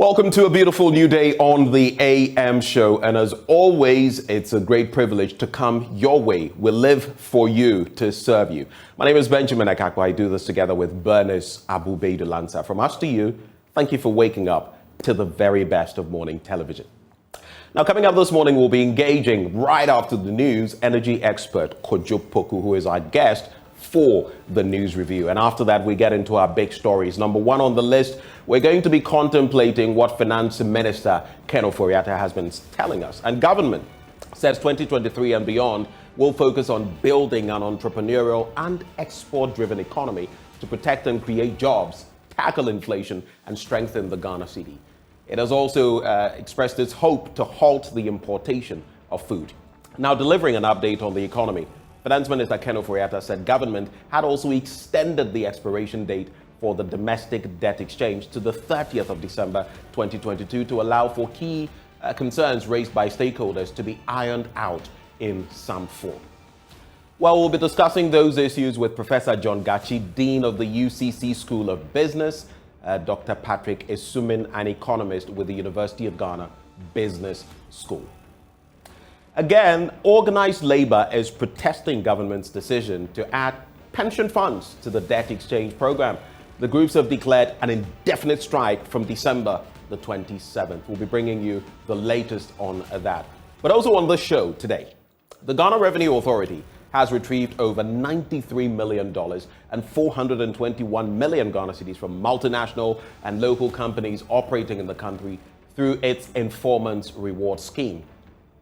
Welcome to a beautiful new day on the AM show. And as always, it's a great privilege to come your way. We live for you to serve you. My name is Benjamin Akakpo. I do this together with Bernice, Abu-Baidoo, Lansah. From us to you, thank you for waking up to the very best of morning television. Now, coming up this morning, we'll be engaging right after the news energy expert Kojo Poku, who is our guest for the news review. And after that, we get into our big stories. Number one on the list, we're going to be contemplating what Finance Minister Ken Ofori-Atta has been telling us. And government says 2023 and beyond will focus on building an entrepreneurial and export-driven economy to protect and create jobs, tackle inflation, and strengthen the Ghana cedi. It has also expressed its hope to halt the importation of food. Now, delivering an update on the economy, Finance Minister Ken Ofori-Atta said government had also extended the expiration date for the domestic debt exchange to the 30th of December 2022 to allow for key concerns raised by stakeholders to be ironed out in some form. Well, we'll be discussing those issues with Professor John Gachi, Dean of the UCC School of Business, Dr. Patrick Esumin, an economist with the University of Ghana Business School. Again, organized labor is protesting government's decision to add pension funds to the debt exchange program. The groups have declared an indefinite strike from December the 27th. We'll be bringing you the latest on that. But also on this show today, the Ghana Revenue Authority has retrieved over $93 million and 421 million Ghana cedis from multinational and local companies operating in the country through its Informant reward scheme.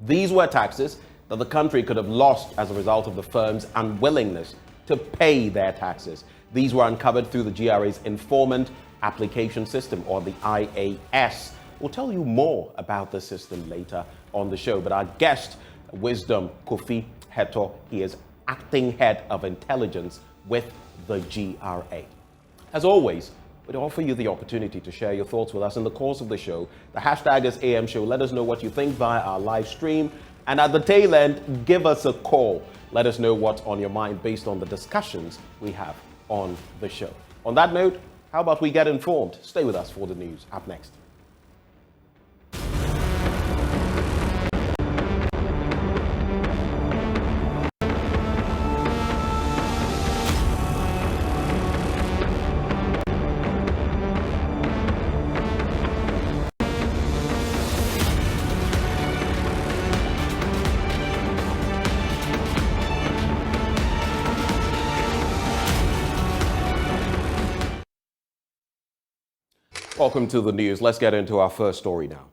These were taxes that the country could have lost as a result of the firm's unwillingness to pay their taxes. These were uncovered through the GRA's Informant Application System, or the IAS. We'll tell you more about the system later on the show, but our guest, Wisdom Kofi Heto, he is acting head of intelligence with the GRA. As always, we'd offer you the opportunity to share your thoughts with us in the course of the show. The hashtag is AM Show. Let us know what you think via our live stream. And at the tail end, give us a call. Let us know what's on your mind based on the discussions we have on the show. On that note, how about we get informed? Stay with us for the news. Up next. Welcome to the news. Let's get into our first story now.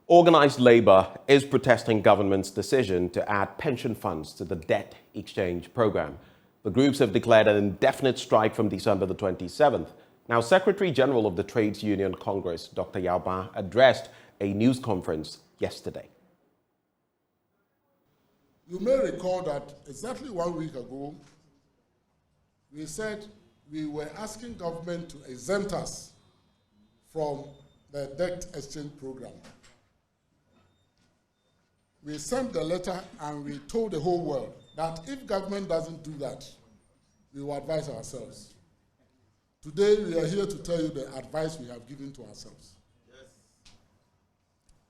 Organized labor is protesting government's decision to add pension funds to the debt exchange program. The groups have declared an indefinite strike from December the 27th. Now, Secretary General of the Trades Union Congress, Dr. Yao addressed a news conference yesterday. You may recall that exactly 1 week ago, we said we were asking government to exempt us from the debt exchange program. We sent the letter and we told the whole world that if government doesn't do that, we will advise ourselves. Today, we are here to tell you the advice we have given to ourselves. Yes.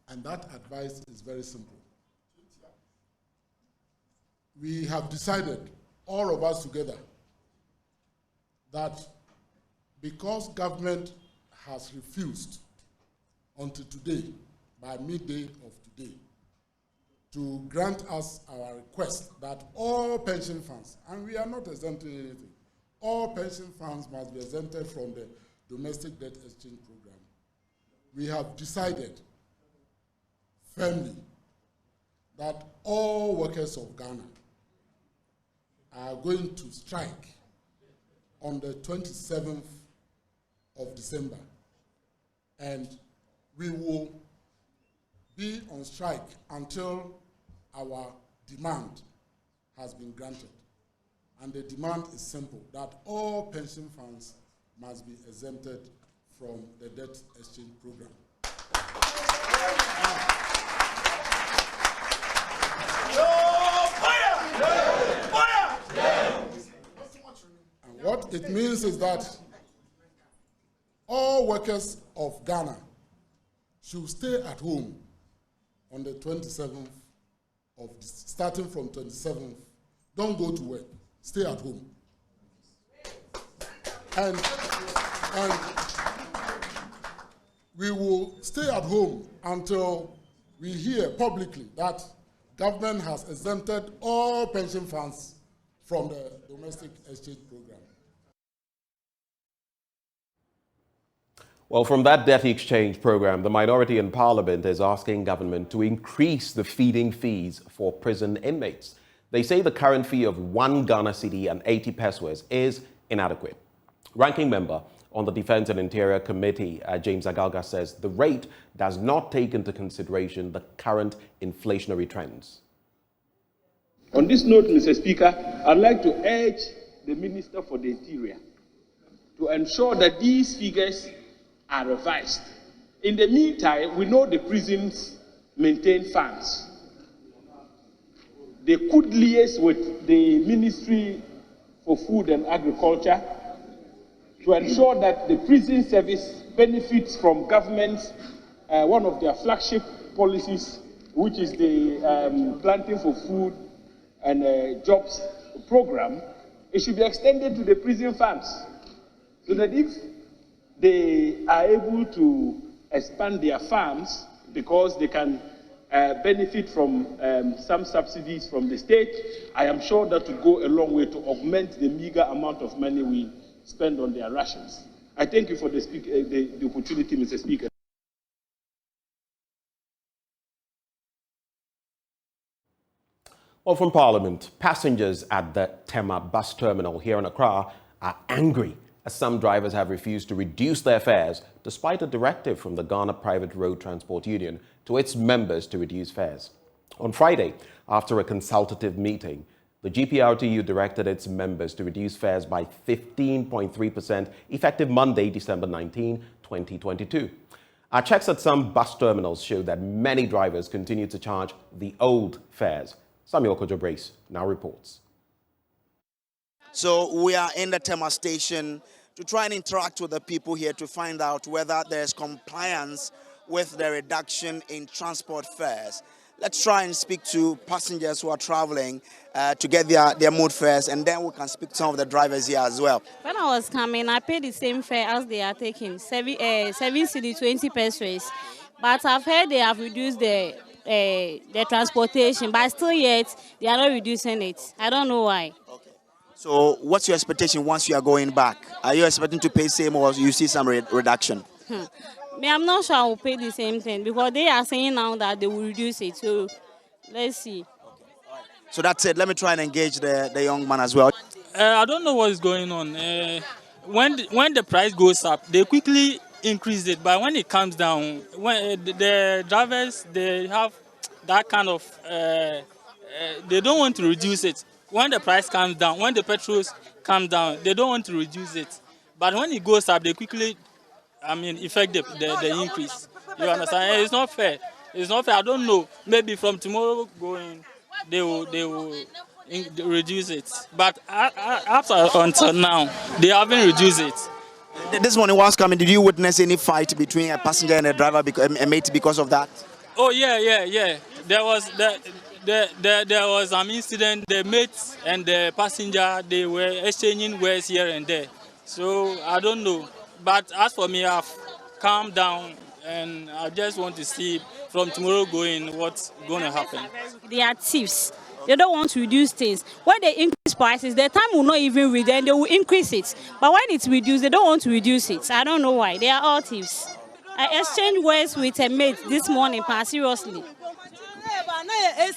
And that advice is very simple. We have decided, all of us together, that because government has refused until today, by midday of today, to grant us our request that all pension funds, and we are not exempting anything, all pension funds must be exempted from the domestic debt exchange program. We have decided firmly that all workers of Ghana are going to strike on the 27th of December. And we will be on strike until our demand has been granted. And the demand is simple, that all pension funds must be exempted from the debt exchange program. And what it means is that all workers of Ghana should stay at home on the 27th starting from 27th. Don't go to work. Stay at home. And we will stay at home until we hear publicly that government has exempted all pension funds from the domestic exchange program. Well, from that debt exchange program, the minority in parliament is asking government to increase the feeding fees for prison inmates. They say the current fee of 1 Ghana cedi and 80 pesos is inadequate. Ranking member on the Defense and Interior Committee, James Agalga, says the rate does not take into consideration the current inflationary trends. On this note, Mr. Speaker, I'd like to urge the Minister for the Interior to ensure that these figures are revised. In the meantime, we know the prisons maintain funds. They could liaise with the Ministry for Food and Agriculture to ensure that the prison service benefits from government's one of their flagship policies, which is the Planting for Food and Jobs program. It should be extended to the prison funds, so that if they are able to expand their farms because they can benefit from some subsidies from the state, I am sure that will go a long way to augment the meager amount of money we spend on their rations. I thank you for the opportunity, Mr. Speaker. Well, from Parliament, passengers at the Tema bus terminal here in Accra are angry as some drivers have refused to reduce their fares despite a directive from the Ghana Private Road Transport Union to its members to reduce fares. On Friday, after a consultative meeting, the GPRTU directed its members to reduce fares by 15.3% effective Monday, December 19, 2022. Our checks at some bus terminals show that many drivers continue to charge the old fares. Samuel Kojo-Brace now reports. So we are in the Tema station to try and interact with the people here to find out whether there's compliance with the reduction in transport fares. Let's try and speak to passengers who are traveling to get their mood fares, and then we can speak to some of the drivers here as well. When I was coming, I paid the same fare as they are taking, 7 cedi, 20 pesos. But I've heard they have reduced the transportation, but still yet they are not reducing it. I don't know why. Okay. So what's your expectation once you are going back? Are you expecting to pay same or you see some reduction? I'm not sure I will pay the same thing because they are saying now that they will reduce it. So let's see. Okay. All right. So that's it. Let me try and engage the young man as well. I don't know what is going on. When the price goes up, they quickly increase it. But when it comes down, when the drivers, they have that kind of, they don't want to reduce it. When the price comes down, when the petrols come down, they don't want to reduce it. But when it goes up, they quickly, effect the increase. You understand? It's not fair. It's not fair. I don't know. Maybe from tomorrow going, they will reduce it. But up until now, they haven't reduced it. This morning whilst coming, did you witness any fight between a passenger and a driver, a mate, because of that? Oh yeah. There was an incident. The mate and the passenger, they were exchanging words here and there. So I don't know. But as for me, I've calmed down and I just want to see from tomorrow going what's going to happen. They are thieves. They don't want to reduce things. When they increase prices, their time will not even read, and they will increase it. But when it's reduced, they don't want to reduce it. I don't know why. They are all thieves. I exchanged words with a mate this morning, seriously.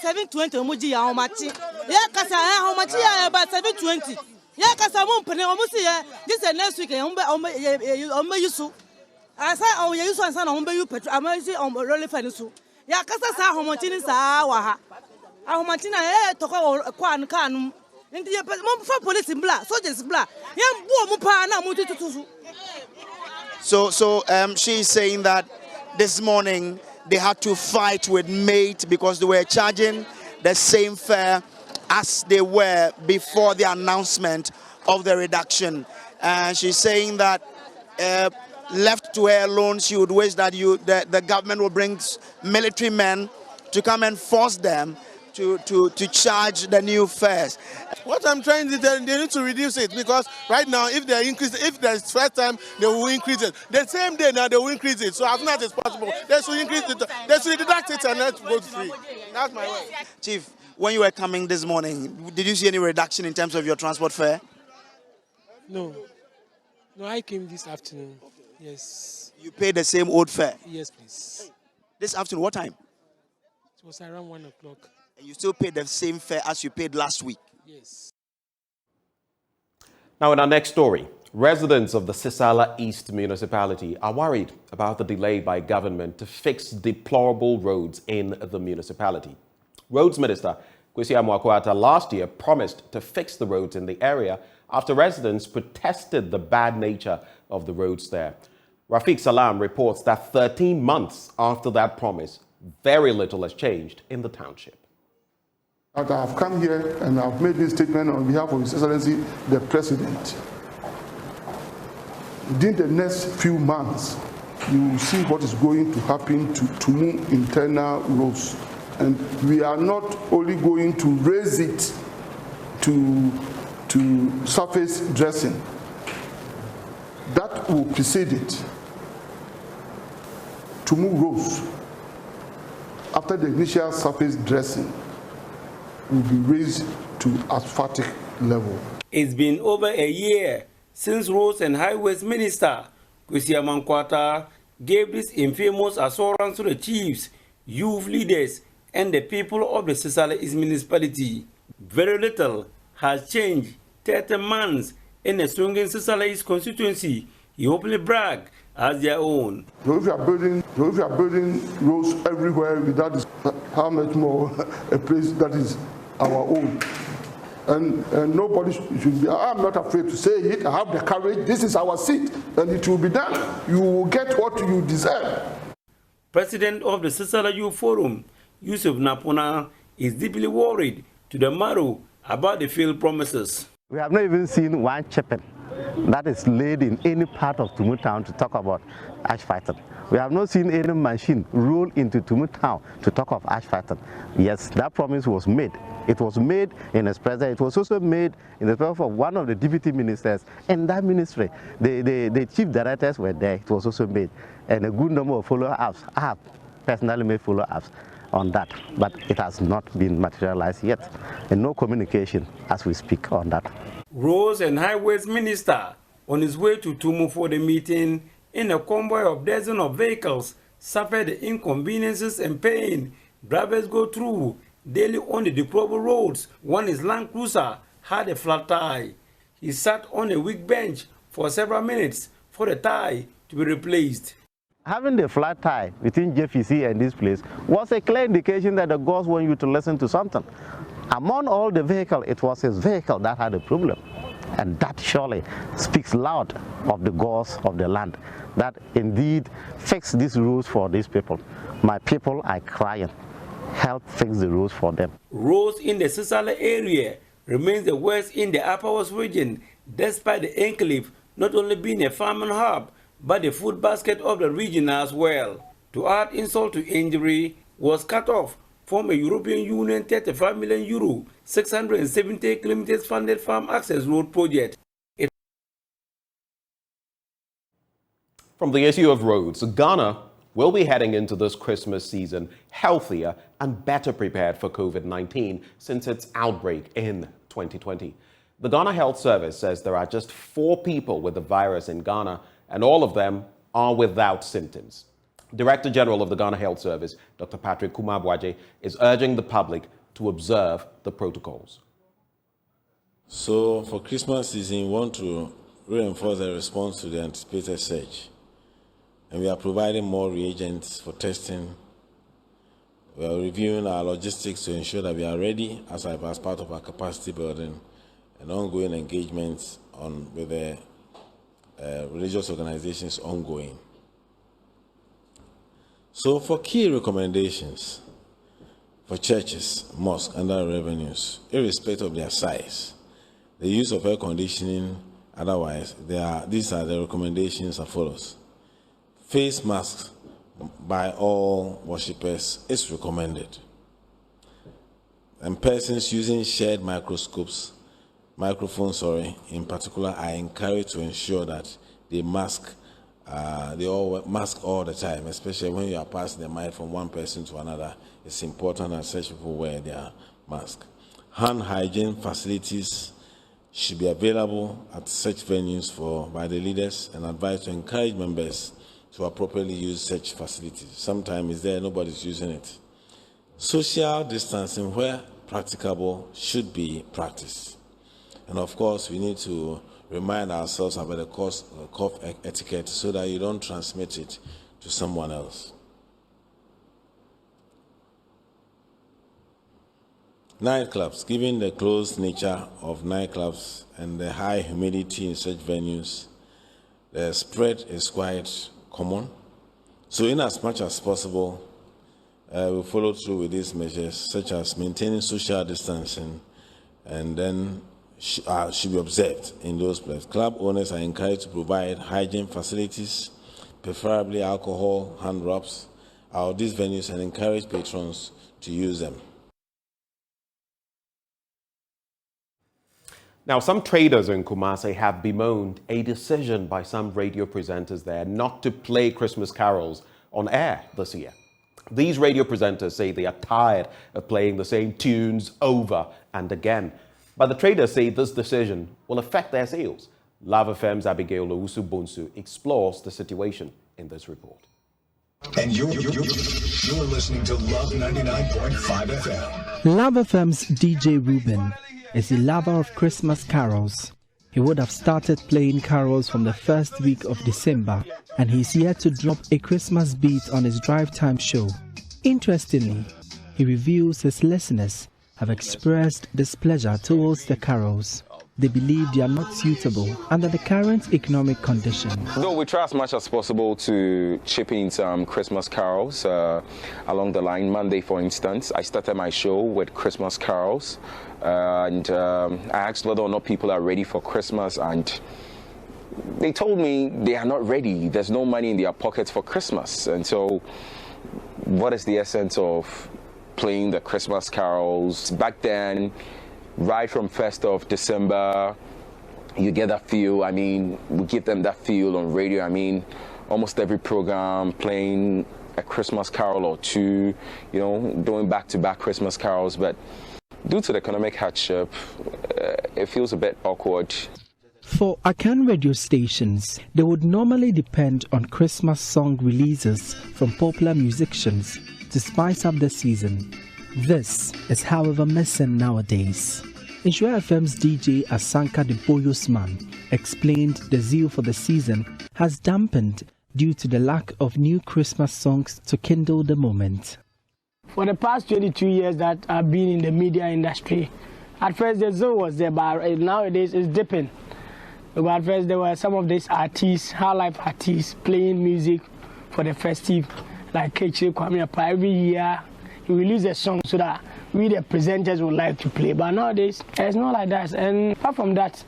720 muji ya omachi ya kasa ya omachi ya ba 720 ya kasa mo mpene o musi ya this next week ombe yusu asa o ye yusu ansa na ombe yu petrol amasi o role fanisu ya kasa sa homochi ni sa wa ha ahomachi na toko kwa nkanum ndi ye mo fa police bla soldiers bla ya mbu o mu pa na mu tututu. So she's saying that this morning they had to fight with mate because they were charging the same fare as they were before the announcement of the reduction. And she's saying that left to her alone, she would wish that the government will bring military men to come and force them to charge the new fares. What I'm trying to tell, they need to reduce it, because right now, if there's first time, they will increase it. The same day now, they will increase it. So as soon as it's possible, they should increase it. They should deduct it and let it go free. That's my way. Chief, when you were coming this morning, did you see any reduction in terms of your transport fare? No, I came this afternoon. Yes. You paid the same old fare? Yes, please. This afternoon, what time? It was around 1 o'clock. And you still paid the same fare as you paid last week? Yes. Now, in our next story, residents of the Sisala East municipality are worried about the delay by government to fix deplorable roads in the municipality. Roads Minister Kwesi Amoako-Attah last year promised to fix the roads in the area after residents protested the bad nature of the roads there. Rafiq Salam reports that 13 months after that promise, very little has changed in the township. I have come here and I've made this statement on behalf of His Excellency, the President. Within the next few months, you will see what is going to happen to Tumu internal roads. And we are not only going to raise it to surface dressing. That will precede it. Tumu roads, after the initial surface dressing, will be raised to asphaltic level. It's been over a year since Roads and Highways Minister Kwesi Amoako-Attah gave this infamous assurance to the chiefs, youth leaders, and the people of the Sisala East municipality. Very little has changed 30 months in the swinging Sisala East constituency. He openly bragged as their own. So if you are building roads everywhere, that is how much more a place that is our own. And nobody should be, I'm not afraid to say it, I have the courage, this is our seat, and it will be done. You will get what you deserve. President of the Sisala Youth Forum, Yusuf Napuna, is deeply worried to the marrow about the failed promises. We have not even seen one chipping that is laid in any part of Tumu town to talk about ash fighting. We have not seen any machine roll into Tumu town to talk of ash fighting. Yes, that promise was made. It was made in his presence. It was also made in the presence of one of the deputy ministers in that ministry. The chief directors were there. It was also made. And a good number of follow-ups. I have personally made follow-ups on that, but it has not been materialized yet. And no communication as we speak on that. Roads and Highways Minister, on his way to Tumu for the meeting, in a convoy of dozens of vehicles, suffered the inconveniences and pain drivers go through daily on the deplorable roads. One is Land Cruiser had a flat tire. He sat on a weak bench for several minutes for the tire to be replaced. Having the flat tire between JFC and this place was a clear indication that the gods want you to listen to something. Among all the vehicles, it was his vehicle that had a problem. And that surely speaks loud of the gods of the land, that indeed fix these roads for these people. My people are crying. Help fix the roads for them. Roads in the Sisala area remains the worst in the Upper West region, despite the enclave not only being a farming hub, but the food basket of the region as well. To add insult to injury, was cut off from a European Union 35 million euro, 670 kilometers funded farm access road project. From the issue of roads, Ghana will be heading into this Christmas season healthier and better prepared for COVID-19 since its outbreak in 2020. The Ghana Health Service says there are just 4 people with the virus in Ghana, and all of them are without symptoms. Director General of the Ghana Health Service, Dr. Patrick Kumabwaje, is urging the public to observe the protocols. So for Christmas season, we want to reinforce the response to the anticipated surge. And we are providing more reagents for testing. We are reviewing our logistics to ensure that we are ready as part of our capacity building and ongoing engagements with the religious organizations ongoing. So for key recommendations for churches, mosques, and other revenues, irrespective of their size, the use of air conditioning, otherwise, these are the recommendations as follows. face masks by all worshippers is recommended. And persons using shared microphones, in particular, are encouraged to ensure that they all mask all the time, especially when you are passing the mic from one person to another. It's important that such people wear their mask. Hand hygiene facilities should be available at such venues by the leaders, and advised to encourage members to appropriately use such facilities. Sometimes it's there, nobody's using it. Social distancing, where practicable, should be practiced. And of course, we need to remind ourselves about the cough etiquette so that you don't transmit it to someone else. Nightclubs, given the closed nature of nightclubs and the high humidity in such venues, the spread is quite common. So in as much as possible, we follow through with these measures, such as maintaining social distancing, and then should be observed in those places. Club owners are encouraged to provide hygiene facilities, preferably alcohol, hand rubs, out of these venues, and encourage patrons to use them. Now, some traders in Kumasi have bemoaned a decision by some radio presenters there not to play Christmas carols on air this year. These radio presenters say they are tired of playing the same tunes over and again. But the traders say this decision will affect their sales. Love FM's Abigail Owusu-Bonsu explores the situation in this report. And you're listening to Love 99.5 FM. Love FM's DJ Ruben is a lover of Christmas carols. He would have started playing carols from the first week of December, and he's yet to drop a Christmas beat on his drive time show. Interestingly, he reveals his listeners have expressed displeasure towards the carols. They believe they are not suitable under the current economic condition. Though we try as much as possible to chip in some Christmas carols along the line. Monday, for instance, I started my show with Christmas carols, and I asked whether or not people are ready for Christmas, and they told me they are not ready. There's no money in their pockets for Christmas. And so what is the essence of playing the Christmas carols? Back then, right from 1st of December, you get that feel. I mean, we give them that feel on radio. I mean, almost every program playing a Christmas carol or two, you know, doing back-to-back Christmas carols. But due to the economic hardship, it feels a bit awkward. For Akan radio stations, they would normally depend on Christmas song releases from popular musicians to spice up the season. This is, however, missing nowadays. Joy FM's DJ Asanka de Boyosman explained the zeal for the season has dampened due to the lack of new Christmas songs to kindle the moment. For the past 22 years that I've been in the media industry, at first the zeal was there, but nowadays it's dipping. But at first there were some of these artists, high-life artists, playing music for the festive, like Kechi Kwame Apa. Every year he release a song so that we the presenters would like to play. But nowadays it's not like that. And apart from that,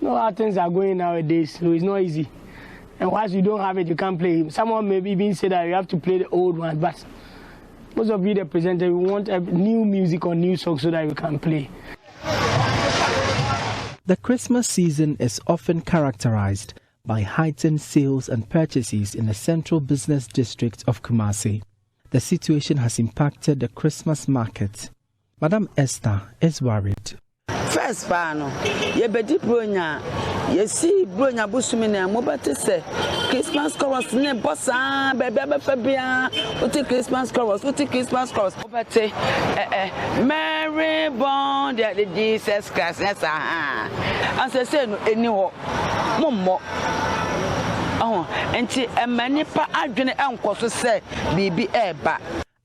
you know how things are going nowadays, so it's not easy. And once you don't have it, you can't play. Someone may even say that you have to play the old one, but most of you the presenters, we want new music or new songs so that we can play. The Christmas season is often characterized by heightened sales and purchases in the central business district of Kumasi. The situation has impacted the Christmas market. Madam Esther is worried. First, ye bedi bronya, ye see bronya busumine, mobate se Christmas chorus ne bossa, bebe fabia, uti Christmas chorus, mobate Mary born the Jesus Christ, yes, and say no anyho, momo.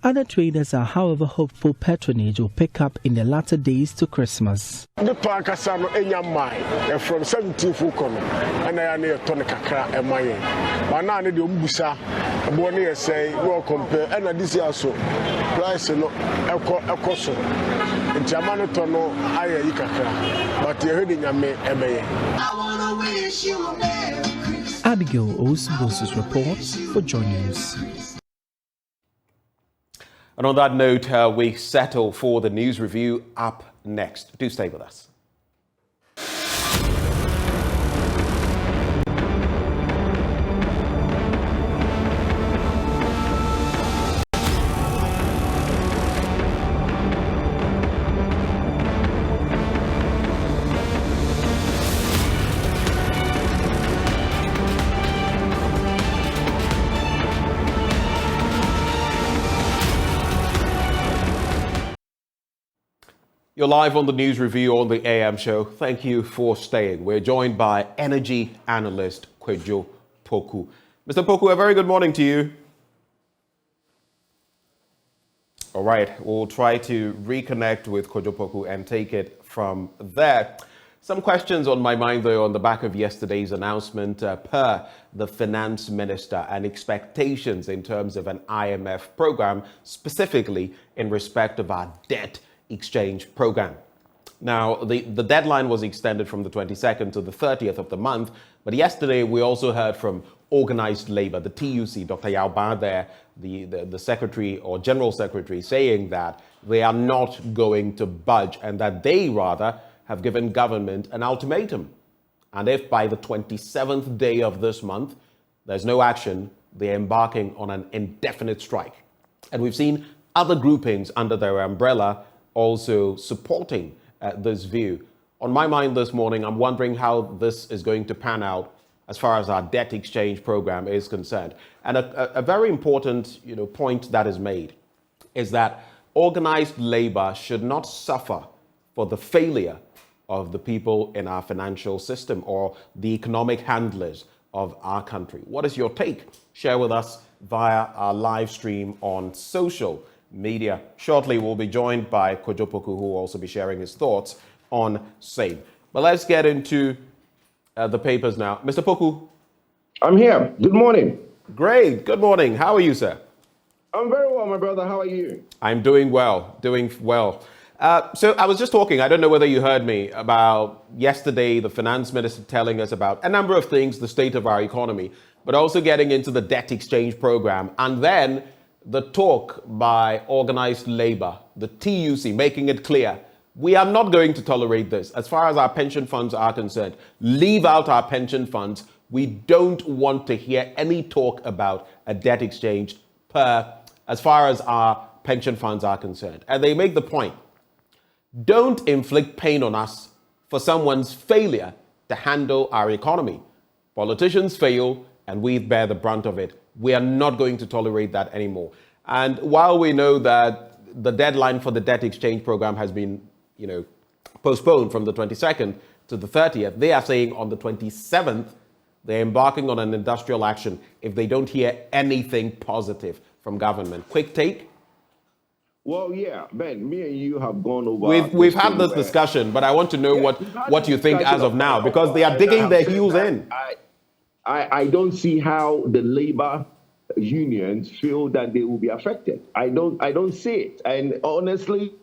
Other traders are, however, hopeful patronage will pick up in the latter days to Christmas. The park has from 17 Fukono, and I am near Tonakakra and Mayan. But now the Umbusa, Bonnie say, well compare, and this year so price no a coso. In Jamanotono, I Ikakra, but you're heading a me. I want to wish you a Merry Christmas. Abigail Osubosu's reports for JoyNews. And on that note, we settle for the news review up next. Do stay with us. You're live on the news review on the AM show. Thank you for staying. We're joined by energy analyst Kojo Poku. Mr. Poku, a very good morning to you. All right, we'll try to reconnect with Kojo Poku and take it from there. Some questions on my mind, though, on the back of yesterday's announcement per the finance minister and expectations in terms of an IMF program, specifically in respect of our debt exchange program. Now, the deadline was extended from the 22nd to the 30th of the month, but yesterday we also heard from organized labor, the TUC, Dr. Yao Ba there, the secretary or general secretary, saying that they are not going to budge and that they rather have given government an ultimatum. And if by the 27th day of this month there's no action, they're embarking on an indefinite strike. And we've seen other groupings under their umbrella also supporting this view. On my mind this morning, I'm wondering how this is going to pan out as far as our debt exchange program is concerned. And a very important point that is made is that organized labor should not suffer for the failure of the people in our financial system or the economic handlers of our country. What is your take? Share with us via our live stream on social media. Shortly, we'll be joined by Kojo Poku, who will also be sharing his thoughts on same. But let's get into the papers now. Mr. Poku. I'm here. Good morning. Great. Good morning. How are you, sir? I'm very well, my brother. How are you? I'm doing well. So I was just talking, I don't know whether you heard me, about yesterday, the finance minister telling us about a number of things, the state of our economy, but also getting into the debt exchange program. And then the talk by organized labor, the TUC, making it clear, we are not going to tolerate this. As far as our pension funds are concerned, leave out our pension funds. We don't want to hear any talk about a debt exchange as far as our pension funds are concerned. And they make the point, don't inflict pain on us for someone's failure to handle our economy. Politicians fail and we bear the brunt of it. We are not going to tolerate that anymore. And while we know that the deadline for the debt exchange program has been, postponed from the 22nd to the 30th, they are saying on the 27th, they're embarking on an industrial action if they don't hear anything positive from government. Quick take? Well, yeah, Ben, me and you have gone over. We've had this discussion, but I want to know what you think as of now, because they are digging their heels in. I don't see how the labor unions feel that they will be affected. I don't see it. And honestly,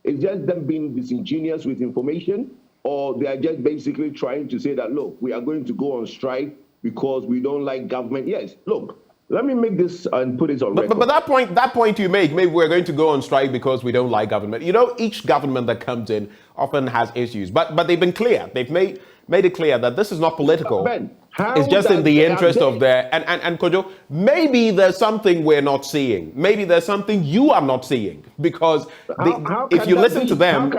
it's just them being disingenuous with information, or they are just basically trying to say that, look, we are going to go on strike because we don't like government. Yes, look, let me make this and put it on record. But that point you make, maybe we're going to go on strike because we don't like government. Each government that comes in often has issues, but they've been clear. They've made it clear that this is not political. Ben, it's just in the interest of their... And Kojo, maybe there's something we're not seeing. Maybe there's something you are not seeing. Because if you listen to them...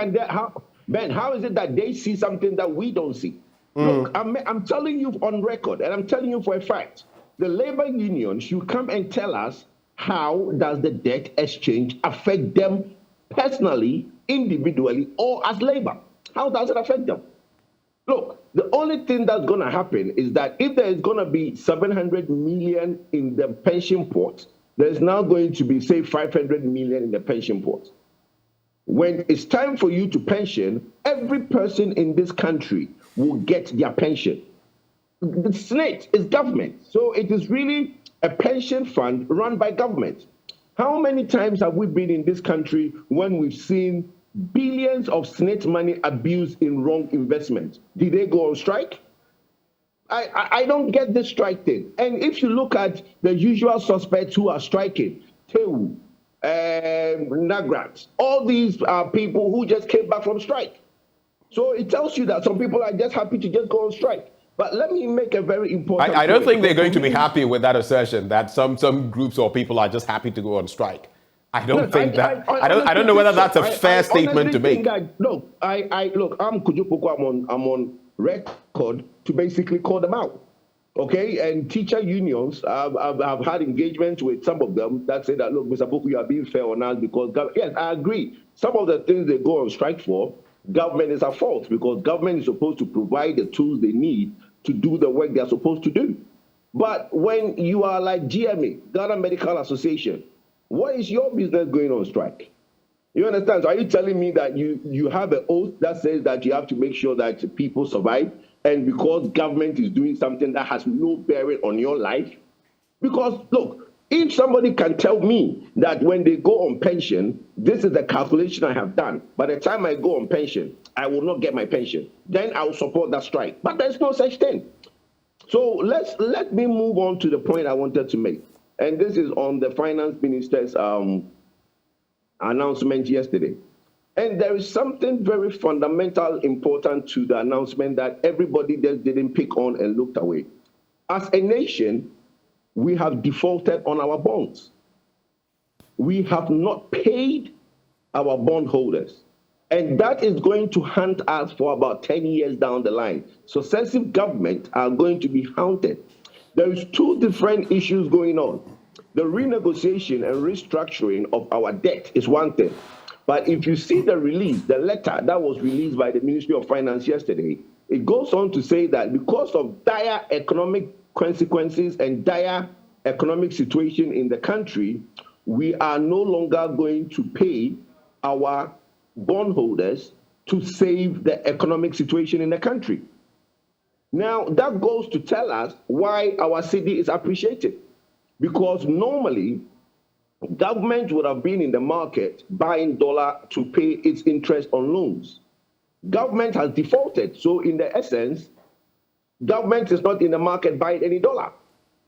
Ben, how is it that they see something that we don't see? Look, I'm telling you on record, and I'm telling you for a fact, the labor union should come and tell us how does the debt exchange affect them personally, individually, or as labor? How does it affect them? Look, the only thing that's going to happen is that if there is going to be 700 million in the pension pot, there's now going to be, say, 500 million in the pension pot. When it's time for you to pension, every person in this country will get their pension. The Senate is government, so it is really a pension fund run by government. How many times have we been in this country when we've seen billions of Senate money abused in wrong investment? Did they go on strike? I don't get this strike thing. And if you look at the usual suspects who are striking, Tewu, Nagrat, all these are people who just came back from strike. So it tells you that some people are just happy to just go on strike. But let me make a very important I don't point. think they're going to be happy with that assertion that some groups or people are just happy to go on strike. I don't think that. I don't know whether that's a fair statement to make. Look, I'm Kojo Poku. I'm on record to basically call them out. Okay, and teacher unions, I've had engagements with some of them that say that, look, Mr. Poku, you are being fair on us because, yes, I agree. Some of the things they go on strike for, government is at fault because government is supposed to provide the tools they need to do the work they're supposed to do. But when you are like GMA, Ghana Medical Association, what is your business going on strike? You understand? So are you telling me that you have an oath that says that you have to make sure that people survive, and because government is doing something that has no bearing on your life? Because, look, if somebody can tell me that when they go on pension, this is the calculation I have done, by the time I go on pension, I will not get my pension, then I will support that strike. But there's no such thing. So let me move on to the point I wanted to make. And this is on the finance minister's announcement yesterday. And there is something very fundamental, important to the announcement that everybody just didn't pick on and looked away. As a nation, we have defaulted on our bonds. We have not paid our bondholders. And that is going to haunt us for about 10 years down the line. Successive governments are going to be haunted. There is two different issues going on. The renegotiation and restructuring of our debt is one thing. But if you see the release, the letter that was released by the Ministry of Finance yesterday, it goes on to say that because of dire economic consequences and dire economic situation in the country, we are no longer going to pay our bondholders to save the economic situation in the country. Now, that goes to tell us why our cedi is appreciated. Because normally, government would have been in the market buying dollar to pay its interest on loans. Government has defaulted. So in the essence, government is not in the market buying any dollar.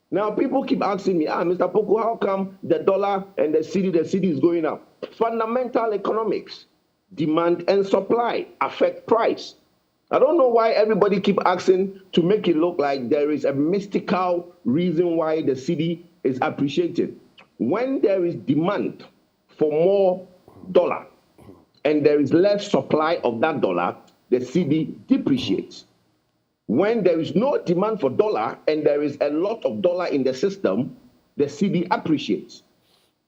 Now, people keep asking me, Mr. Poku, how come the dollar and the cedi is going up? Fundamental economics, demand and supply affect price. I don't know why everybody keep asking to make it look like there is a mystical reason why the cedi is appreciated. When there is demand for more dollar and there is less supply of that dollar, the cedi depreciates. When there is no demand for dollar and there is a lot of dollar in the system, the cedi appreciates.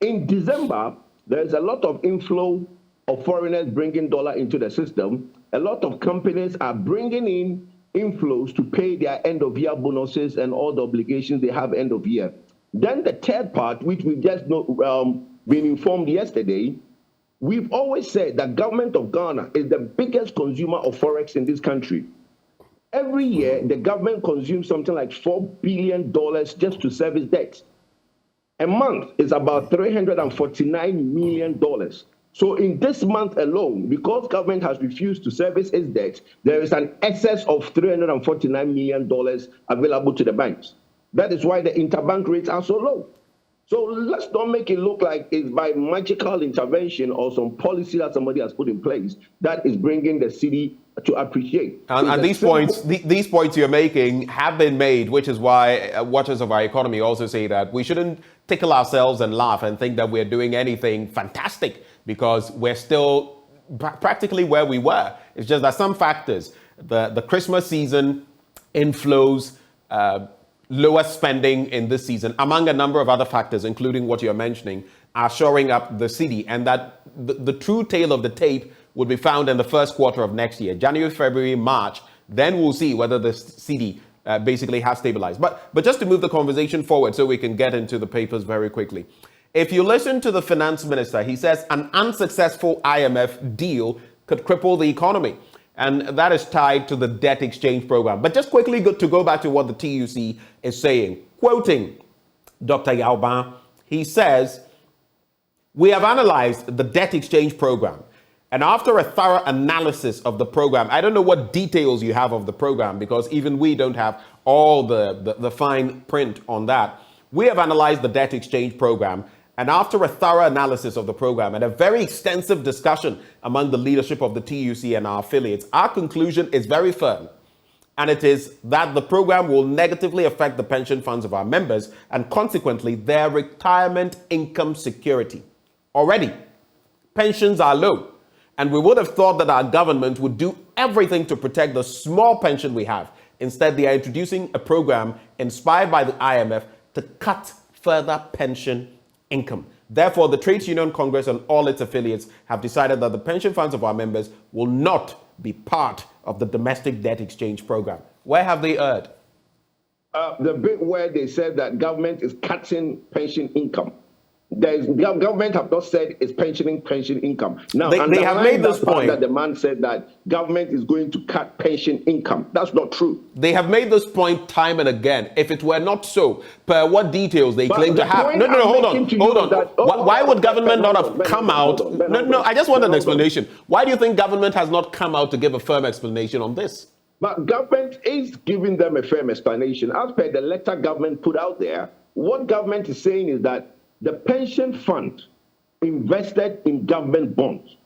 In December, there is a lot of inflow of foreigners bringing dollar into the system. A lot of companies are bringing in inflows to pay their end-of-year bonuses and all the obligations they have end of year. Then the third part, which we've just been informed yesterday, we've always said that government of Ghana is the biggest consumer of forex in this country. Every year, the government consumes something like $4 billion just to service debt. A month is about $349 million. So in this month alone, because government has refused to service its debt, there is an excess of $349 million available to the banks. That is why the interbank rates are so low. So let's not make it look like it's by magical intervention or some policy that somebody has put in place that is bringing the cedi to appreciate. And these points you're making have been made, which is why watchers of our economy also say that we shouldn't tickle ourselves and laugh and think that we're doing anything fantastic, because we're still practically where we were. It's just that some factors, the Christmas season, inflows, lower spending in this season, among a number of other factors, including what you're mentioning, are shoring up the cedi, and that the true tale of the tape would be found in the first quarter of next year, January, February, March. Then we'll see whether the cedi basically has stabilized. But just to move the conversation forward so we can get into the papers very quickly. If you listen to the finance minister, he says an unsuccessful IMF deal could cripple the economy. And that is tied to the debt exchange program. But just quickly to go back to what the TUC is saying. Quoting Dr. Yauban, he says, we have analyzed the debt exchange program And after a thorough analysis of the program, I don't know what details you have of the program because even we don't have all the fine print on that. We have analyzed the debt exchange program, and after a thorough analysis of the program and a very extensive discussion among the leadership of the TUC and our affiliates, our conclusion is very firm. And it is that the program will negatively affect the pension funds of our members and consequently their retirement income security. Already, pensions are low. And we would have thought that our government would do everything to protect the small pension we have. Instead, they are introducing a program inspired by the IMF to cut further pension income. Therefore, the Trades Union Congress and all its affiliates have decided that the pension funds of our members will not be part of the domestic debt exchange program. Where have they erred? The bit where they said that government is cutting pension income. Government have not said it's pension income. Now, they have made this point that the man said that government is going to cut pension income. That's not true. They have made this point time and again. If it were not so, per what details they claim to have. No, hold on. Why would government not have come out? No, I just want an explanation. Why do you think government has not come out to give a firm explanation on this? But government is giving them a firm explanation. As per the letter government put out there, what government is saying is that the pension fund invested in government bonds.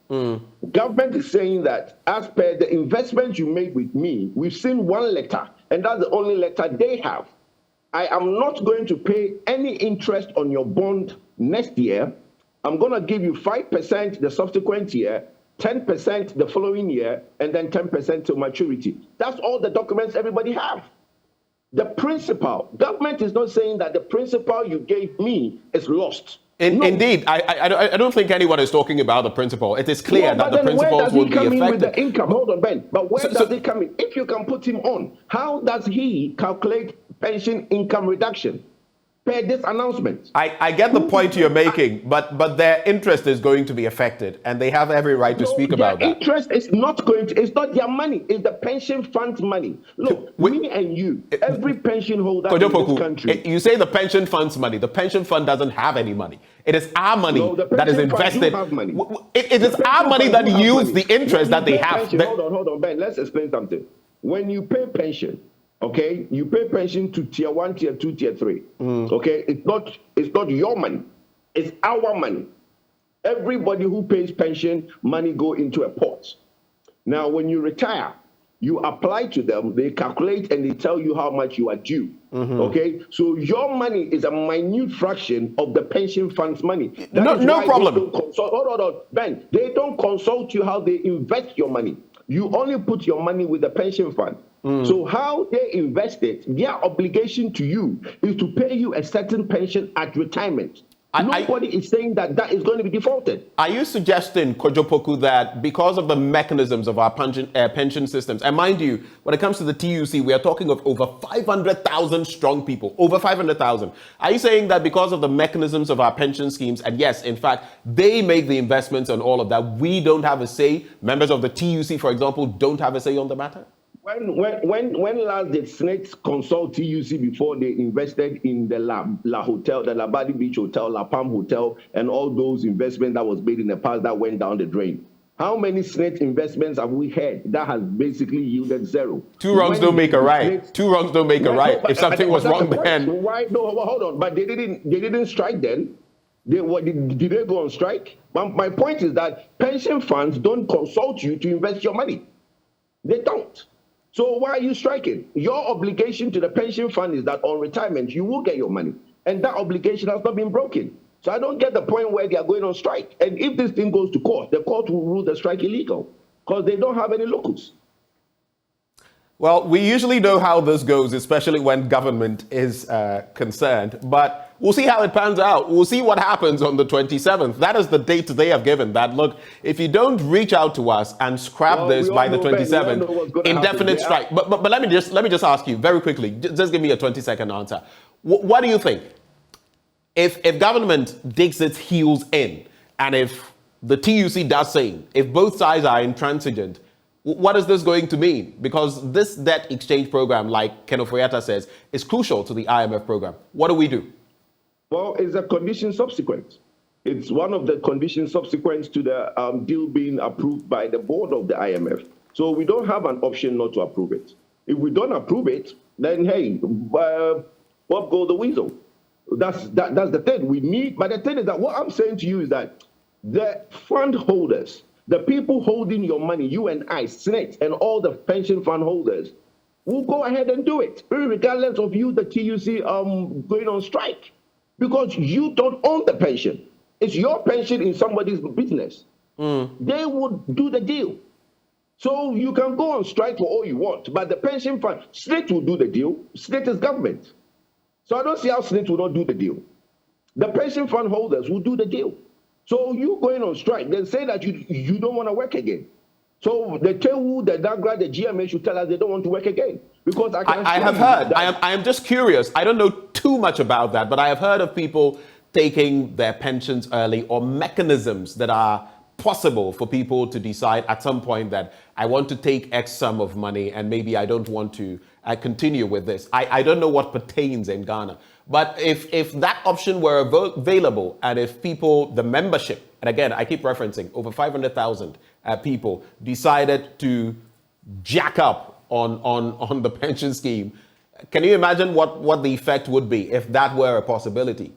Government is saying that as per the investment you made with me, we've seen one letter, and that's the only letter they have. I am not going to pay any interest on your bond next year. I'm going to give you 5% the subsequent year, 10% the following year, and then 10% till maturity. That's all the documents everybody have. The principal, government is not saying that the principal you gave me is lost. Indeed, I don't think anyone is talking about the principal. It is clear that the principals will be affected. Where does he come in with the income? Hold on, Ben. But where does he come in? If you can put him on, how does he calculate pension income reduction per this announcement? I get the point you're making, but their interest is going to be affected, and they have every right to speak about that. Their interest is not going to, it's not their money, it's the pension fund's money. Look, me and you, every pension holder in this country. You say the pension fund's money. The pension fund doesn't have any money. It is our money that is invested. It is our money that yields the interest that they have. Hold on, Ben, let's explain something. When you pay pension, okay, you pay pension to tier 1, tier 2, tier 3. Okay, it's not your money, it's our money. Everybody who pays pension money go into a pot. Now, when you retire, you apply to them, they calculate and they tell you how much you are due. Okay, so your money is a minute fraction of the pension fund's money. No problem. Hold on, Ben. They don't consult you how they invest your money. You only put your money with the pension fund. So how they invest it, their obligation to you is to pay you a certain pension at retirement. Nobody is saying that that is going to be defaulted. Are you suggesting, Kojopoku, that because of the mechanisms of our pension systems, and mind you, when it comes to the TUC, we are talking of over 500,000 strong people, over 500,000. Are you saying that because of the mechanisms of our pension schemes, and yes, in fact, they make the investments and all of that, we don't have a say? Members of the TUC, for example, don't have a say on the matter? When last did snakes consult TUC before they invested in the La Hotel, the Labadi Beach Hotel, La Palm Hotel, and all those investments that was made in the past that went down the drain? How many snake investments have we had that has basically yielded zero? Two wrongs don't make a right. Two wrongs don't make a right. If something was wrong then. Why? No, hold on. But they didn't strike then. Did they go on strike? My point is that pension funds don't consult you to invest your money. They don't. So why are you striking? Your obligation to the pension fund is that on retirement, you will get your money. And that obligation has not been broken. So I don't get the point where they are going on strike. And if this thing goes to court, the court will rule the strike illegal because they don't have any locus. Well, we usually know how this goes, especially when government is concerned. But we'll see how it pans out. We'll see what happens on the 27th. That is the date they have given. That, look, if you don't reach out to us and scrap this by the 27th, indefinite strike. But let me just ask you very quickly. Just give me a 20-second answer. What do you think? If government digs its heels in, and if the TUC does same, if both sides are intransigent, what is this going to mean? Because this debt exchange program, like Ken Oforiatta says, is crucial to the IMF program. What do we do? Well, it's a condition subsequent. It's one of the conditions subsequent to the deal being approved by the board of the IMF. So we don't have an option not to approve it. If we don't approve it, then hey, what goes the weasel? That's the thing we need. But the thing is that what I'm saying to you is that the fund holders, the people holding your money, you and I, Senate, and all the pension fund holders, will go ahead and do it, regardless of you, the TUC, going on strike, because you don't own the pension. It's your pension in somebody's business. They would do the deal. So you can go on strike for all you want, but the pension fund, State will do the deal. State is government. So I don't see how State will not do the deal. The pension fund holders will do the deal. So you going on strike, then say that you don't want to work again. So the TEWU, the DAGRA, the GMA should tell us they don't want to work again. Because I have heard, I am just curious. I don't know too much about that, but I have heard of people taking their pensions early, or mechanisms that are possible for people to decide at some point that I want to take X sum of money and maybe I don't want to continue with this. I don't know what pertains in Ghana. But if that option were available, and if people, the membership, and again, I keep referencing, over 500,000 people decided to jack up on the pension scheme, can you imagine what the effect would be if that were a possibility?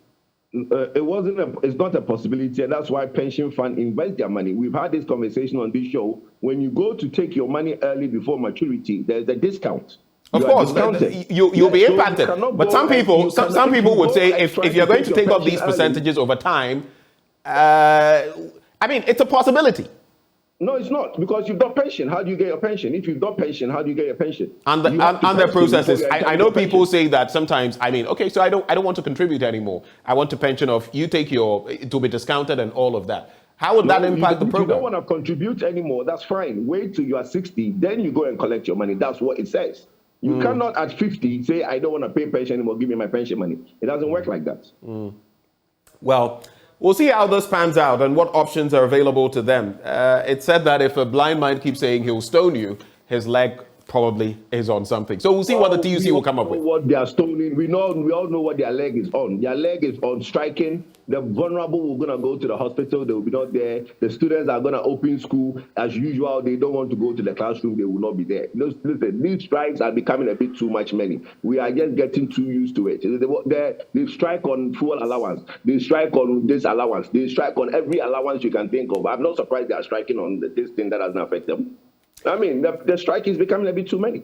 It's not a possibility, and that's why pension fund invest their money. We've had this conversation on this show. When you go to take your money early before maturity, there's a discount. Of course, you'll be impacted. But some people would say if you're going to take up these percentages over time, I mean, it's a possibility. No, it's not, because you've got pension. How do you get your pension? If you've got pension, how do you get your pension? And the processes. I know people say that sometimes. I mean, okay, so I don't want to contribute anymore. I want to pension off. You take it will be discounted and all of that. How would that impact the program? You don't want to contribute anymore. That's fine. Wait till you are 60, then you go and collect your money. That's what it says. You cannot at 50 say, I don't want to pay pension anymore, give me my pension money. It doesn't work like that. Well, we'll see how this pans out and what options are available to them. It's said that if a blind man keeps saying he'll stone you, his leg probably is on something. So we'll see what the TUC will come up with. What they are stoning, we all know what their leg is on. Their leg is on striking. The vulnerable will gonna go to the hospital. They will be not there. The students are gonna open school as usual. They don't want to go to the classroom. They will not be there. Listen, these strikes are becoming a bit too much money. We are just getting too used to it. They strike on fuel allowance. They strike on this allowance. They strike on every allowance you can think of. I'm not surprised they are striking on this thing that doesn't affect them. I mean, the strike is becoming a bit too many.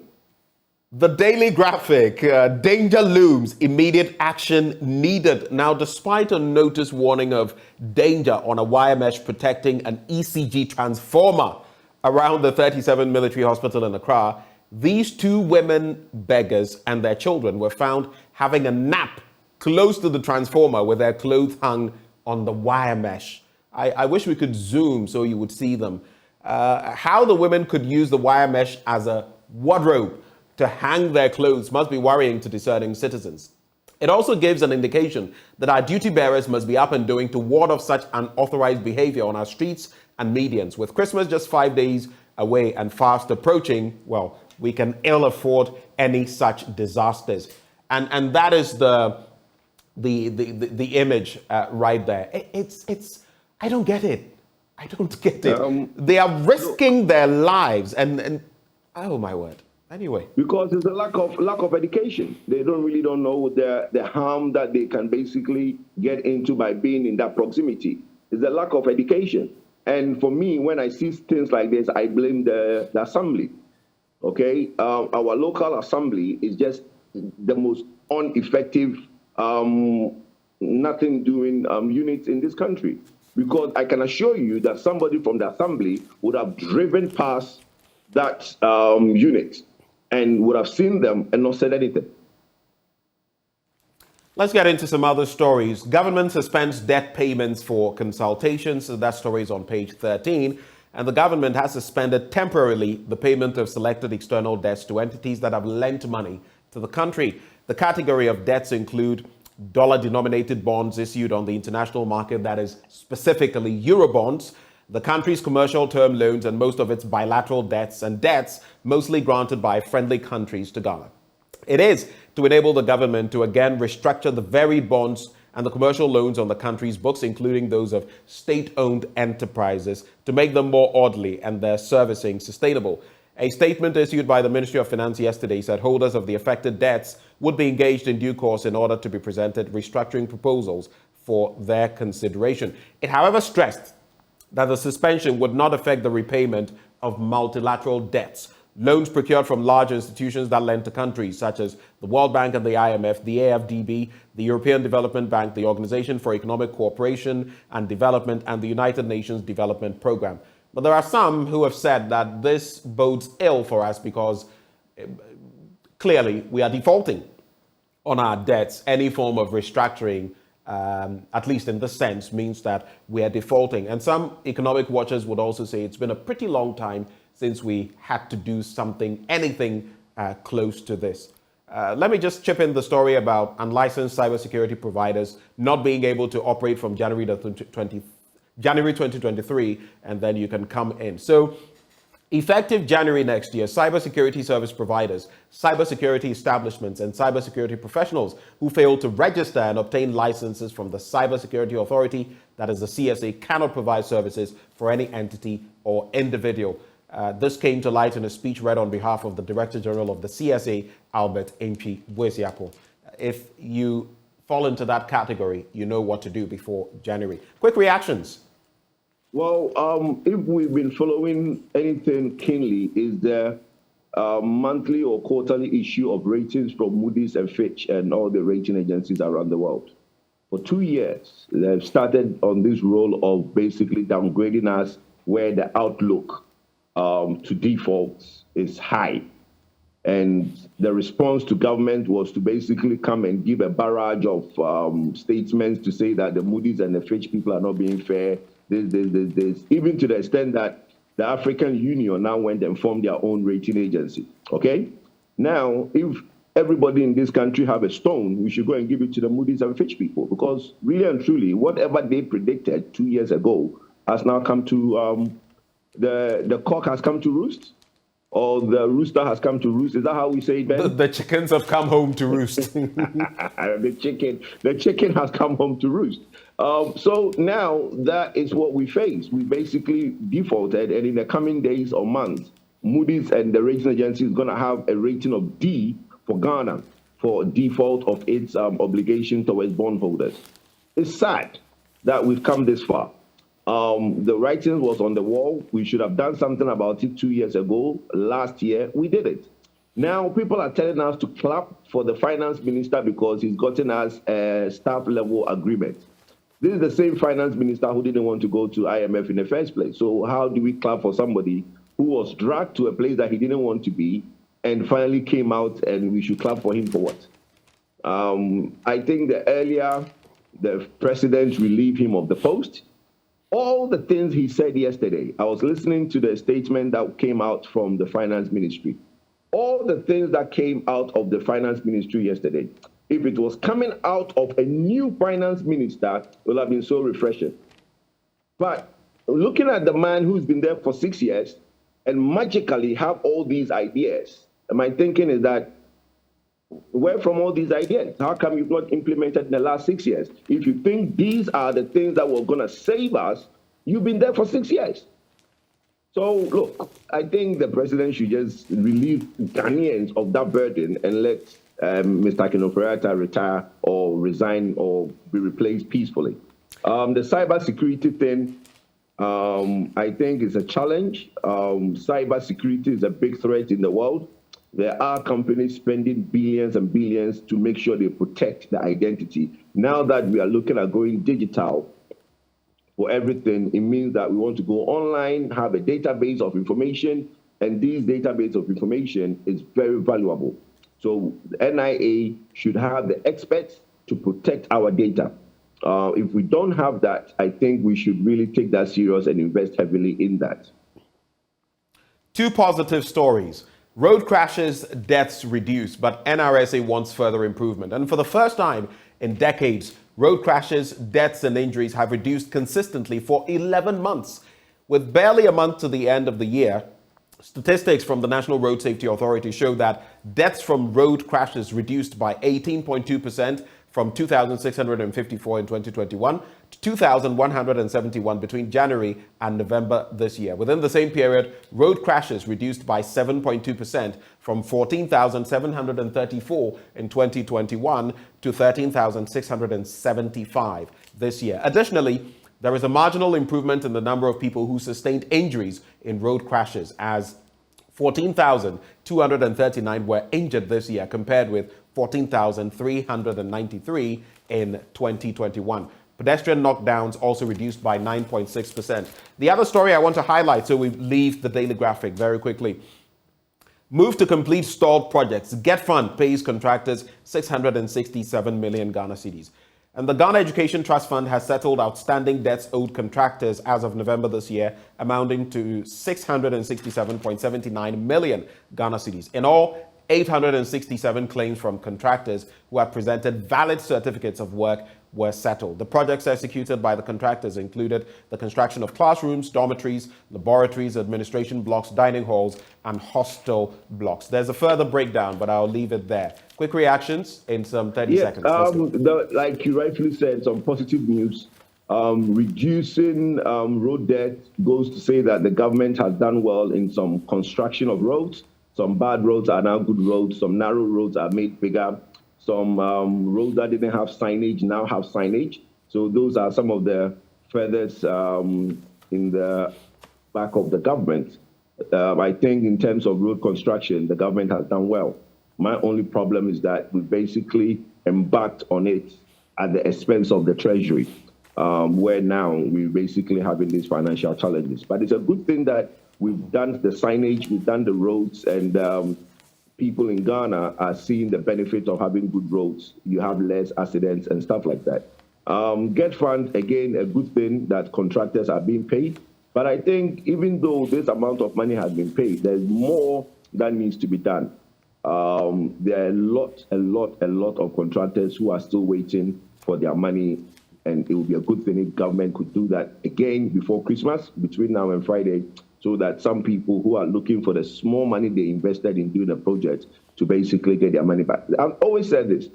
The Daily Graphic, danger looms, immediate action needed. Now, despite a notice warning of danger on a wire mesh protecting an ECG transformer around the 37 military hospital in Accra, these two women beggars and their children were found having a nap close to the transformer with their clothes hung on the wire mesh. I wish we could zoom so you would see them. How the women could use the wire mesh as a wardrobe to hang their clothes must be worrying to discerning citizens. It also gives an indication that our duty bearers must be up and doing to ward off such unauthorized behavior on our streets and medians. With Christmas just 5 days away and fast approaching, well, we can ill afford any such disasters. And that is the image right there. It's I don't get it. I don't get it. They are risking their lives and oh my word. Anyway, because it's a lack of education. They really don't know the harm that they can basically get into by being in that proximity. It's a lack of education. And for me, when I see things like this, I blame the assembly. Okay, our local assembly is just the most ineffective, nothing doing unit in this country. Because I can assure you that somebody from the assembly would have driven past that unit and would have seen them and not said anything. Let's get into some other stories. Government suspends debt payments for consultations. So that story is on page 13. And the government has suspended temporarily the payment of selected external debts to entities that have lent money to the country. The category of debts include dollar-denominated bonds issued on the international market, that is specifically Eurobonds, the country's commercial term loans, and most of its bilateral debts and debts mostly granted by friendly countries to Ghana. It is to enable the government to again restructure the varied bonds and the commercial loans on the country's books, including those of state-owned enterprises, to make them more orderly and their servicing sustainable. A statement issued by the Ministry of Finance yesterday said holders of the affected debts would be engaged in due course in order to be presented restructuring proposals for their consideration. It, however, stressed that the suspension would not affect the repayment of multilateral debts. Loans procured from large institutions that lend to countries such as the World Bank and the IMF, the AFDB, the European Development Bank, the Organization for Economic Cooperation and Development, and the United Nations Development Programme. But there are some who have said that this bodes ill for us because clearly we are defaulting on our debts. Any form of restructuring, at least in this sense, means that we are defaulting. And some economic watchers would also say it's been a pretty long time since we had to do something, anything close to this. Let me just chip in the story about unlicensed cybersecurity providers not being able to operate from January 2023, and then you can come in. So, effective January next year, cybersecurity service providers, cybersecurity establishments, and cybersecurity professionals who fail to register and obtain licenses from the Cybersecurity Authority, that is the CSA, cannot provide services for any entity or individual. This came to light in a speech read on behalf of the Director General of the CSA, Albert Mpi Buesiapo. If you fall into that category, you know what to do before January. Quick reactions. Well, if we've been following anything keenly, is the monthly or quarterly issue of ratings from Moody's and Fitch and all the rating agencies around the world. For 2 years, they've started on this role of basically downgrading us where the outlook to defaults is high. And the response to government was to basically come and give a barrage of statements to say that the Moody's and the Fitch people are not being fair. This, even to the extent that the African Union now went and formed their own rating agency. Okay? Now, if everybody in this country have a stone, we should go and give it to the Moody's and Fitch people, because really and truly, whatever they predicted 2 years ago has now come to the cock has come to roost, or the rooster has come to roost. Is that how we say it, Ben? The chickens have come home to roost. the chicken has come home to roost. So now that is what we face. We basically defaulted, and in the coming days or months, Moody's and the rating agency is going to have a rating of D for Ghana for default of its obligation towards bondholders. It's sad that we've come this far. The writing was on the wall. We should have done something about it 2 years ago. Last year, we did it. Now, people are telling us to clap for the finance minister because he's gotten us a staff-level agreement. This is the same finance minister who didn't want to go to IMF in the first place. So how do we clap for somebody who was dragged to a place that he didn't want to be and finally came out, and we should clap for him for what? I think the earlier the president relieved him of the post, all the things he said yesterday, I was listening to the statement that came out from the finance ministry. All the things that came out of the finance ministry yesterday, if it was coming out of a new finance minister, it would have been so refreshing. But looking at the man who's been there for 6 years and magically have all these ideas, my thinking is that, where from all these ideas? How come you've not implemented in the last 6 years? If you think these are the things that were going to save us, you've been there for 6 years. So, look, I think the president should just relieve Ghanaians of that burden and let Mr. Akinoferata retire or resign or be replaced peacefully. The cybersecurity thing, I think is a challenge. Cybersecurity is a big threat in the world. There are companies spending billions and billions to make sure they protect the identity. Now that we are looking at going digital for everything, it means that we want to go online, have a database of information, and this database of information is very valuable. So the NIA should have the experts to protect our data. If we don't have that, I think we should really take that serious and invest heavily in that. Two positive stories. Road crashes, deaths reduced, but NRSA wants further improvement. And for the first time in decades, road crashes, deaths and injuries have reduced consistently for 11 months. With barely a month to the end of the year, statistics from the National Road Safety Authority show that deaths from road crashes reduced by 18.2% from 2,654 in 2021 to 2,171 between January and November this year. Within the same period, road crashes reduced by 7.2% from 14,734 in 2021 to 13,675 this year. Additionally, there is a marginal improvement in the number of people who sustained injuries in road crashes, as 14,239 were injured this year compared with 14,393 in 2021. Pedestrian knockdowns also reduced by 9.6%. The other story I want to highlight, so we leave the Daily Graphic very quickly. Move to complete stalled projects. Get Fund pays contractors 667 million Ghana cedis. And the Ghana Education Trust Fund has settled outstanding debts owed contractors as of November this year, amounting to 667.79 million Ghana cedis. In all, 867 claims from contractors who have presented valid certificates of work were settled. The projects executed by the contractors included the construction of classrooms, dormitories, laboratories, administration blocks, dining halls, and hostel blocks. There's a further breakdown, but I'll leave it there. Quick reactions in some 30 seconds. Like you rightfully said, some positive news. Reducing road debt goes to say that the government has done well in some construction of roads. Some bad roads are now good roads. Some narrow roads are made bigger. Some roads that didn't have signage now have signage. So those are some of the feathers in the back of the government. I think in terms of road construction, the government has done well. My only problem is that we basically embarked on it at the expense of the Treasury, where now we're basically having these financial challenges. But it's a good thing that we've done the signage, we've done the roads, and people in Ghana are seeing the benefit of having good roads. You have less accidents and stuff like that. Get Fund, again, a good thing that contractors are being paid. But I think even though this amount of money has been paid, there's more that needs to be done. There are a lot of contractors who are still waiting for their money, and it would be a good thing if government could do that again before Christmas, between now and Friday, so that some people who are looking for the small money they invested in doing a project to basically get their money back. I've always said this.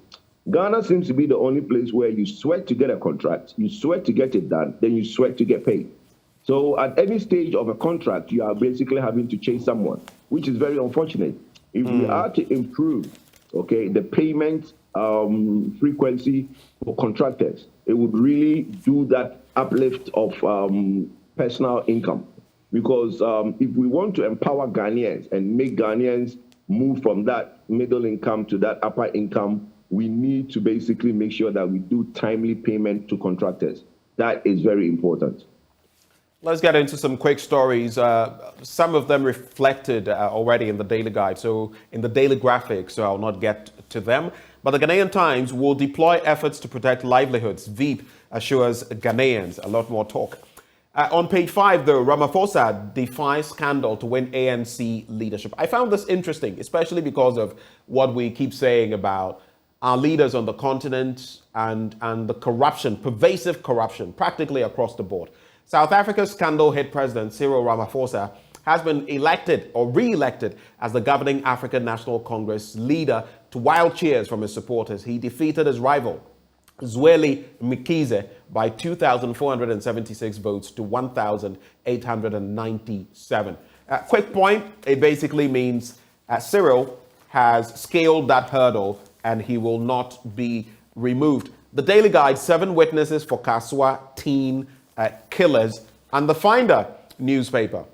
Ghana seems to be the only place where you sweat to get a contract, you sweat to get it done, then you sweat to get paid. So at any stage of a contract, you are basically having to chase someone, which is very unfortunate. If we are to improve, the payment frequency for contractors, it would really do that uplift of personal income. Because if we want to empower Ghanaians and make Ghanaians move from that middle income to that upper income, we need to basically make sure that we do timely payment to contractors. That is very important. Let's get into some quick stories. Some of them reflected already in the Daily Guide, so in the Daily Graphic, so I'll not get to them. But the Ghanaian Times will deploy efforts to protect livelihoods. Veep assures Ghanaians. A lot more talk. On page 5, though, Ramaphosa defies scandal to win ANC leadership. I found this interesting, especially because of what we keep saying about our leaders on the continent and the corruption, pervasive corruption, practically across the board. South Africa's scandal-hit president, Cyril Ramaphosa, has been elected or re-elected as the governing African National Congress leader to wild cheers from his supporters. He defeated his rival, Zweli Mkhize, by 2,476 votes to 1,897. Quick point, it basically means Cyril has scaled that hurdle and he will not be removed. The Daily Guide, 7 witnesses for Kaswa teen killers, and the Finder newspaper.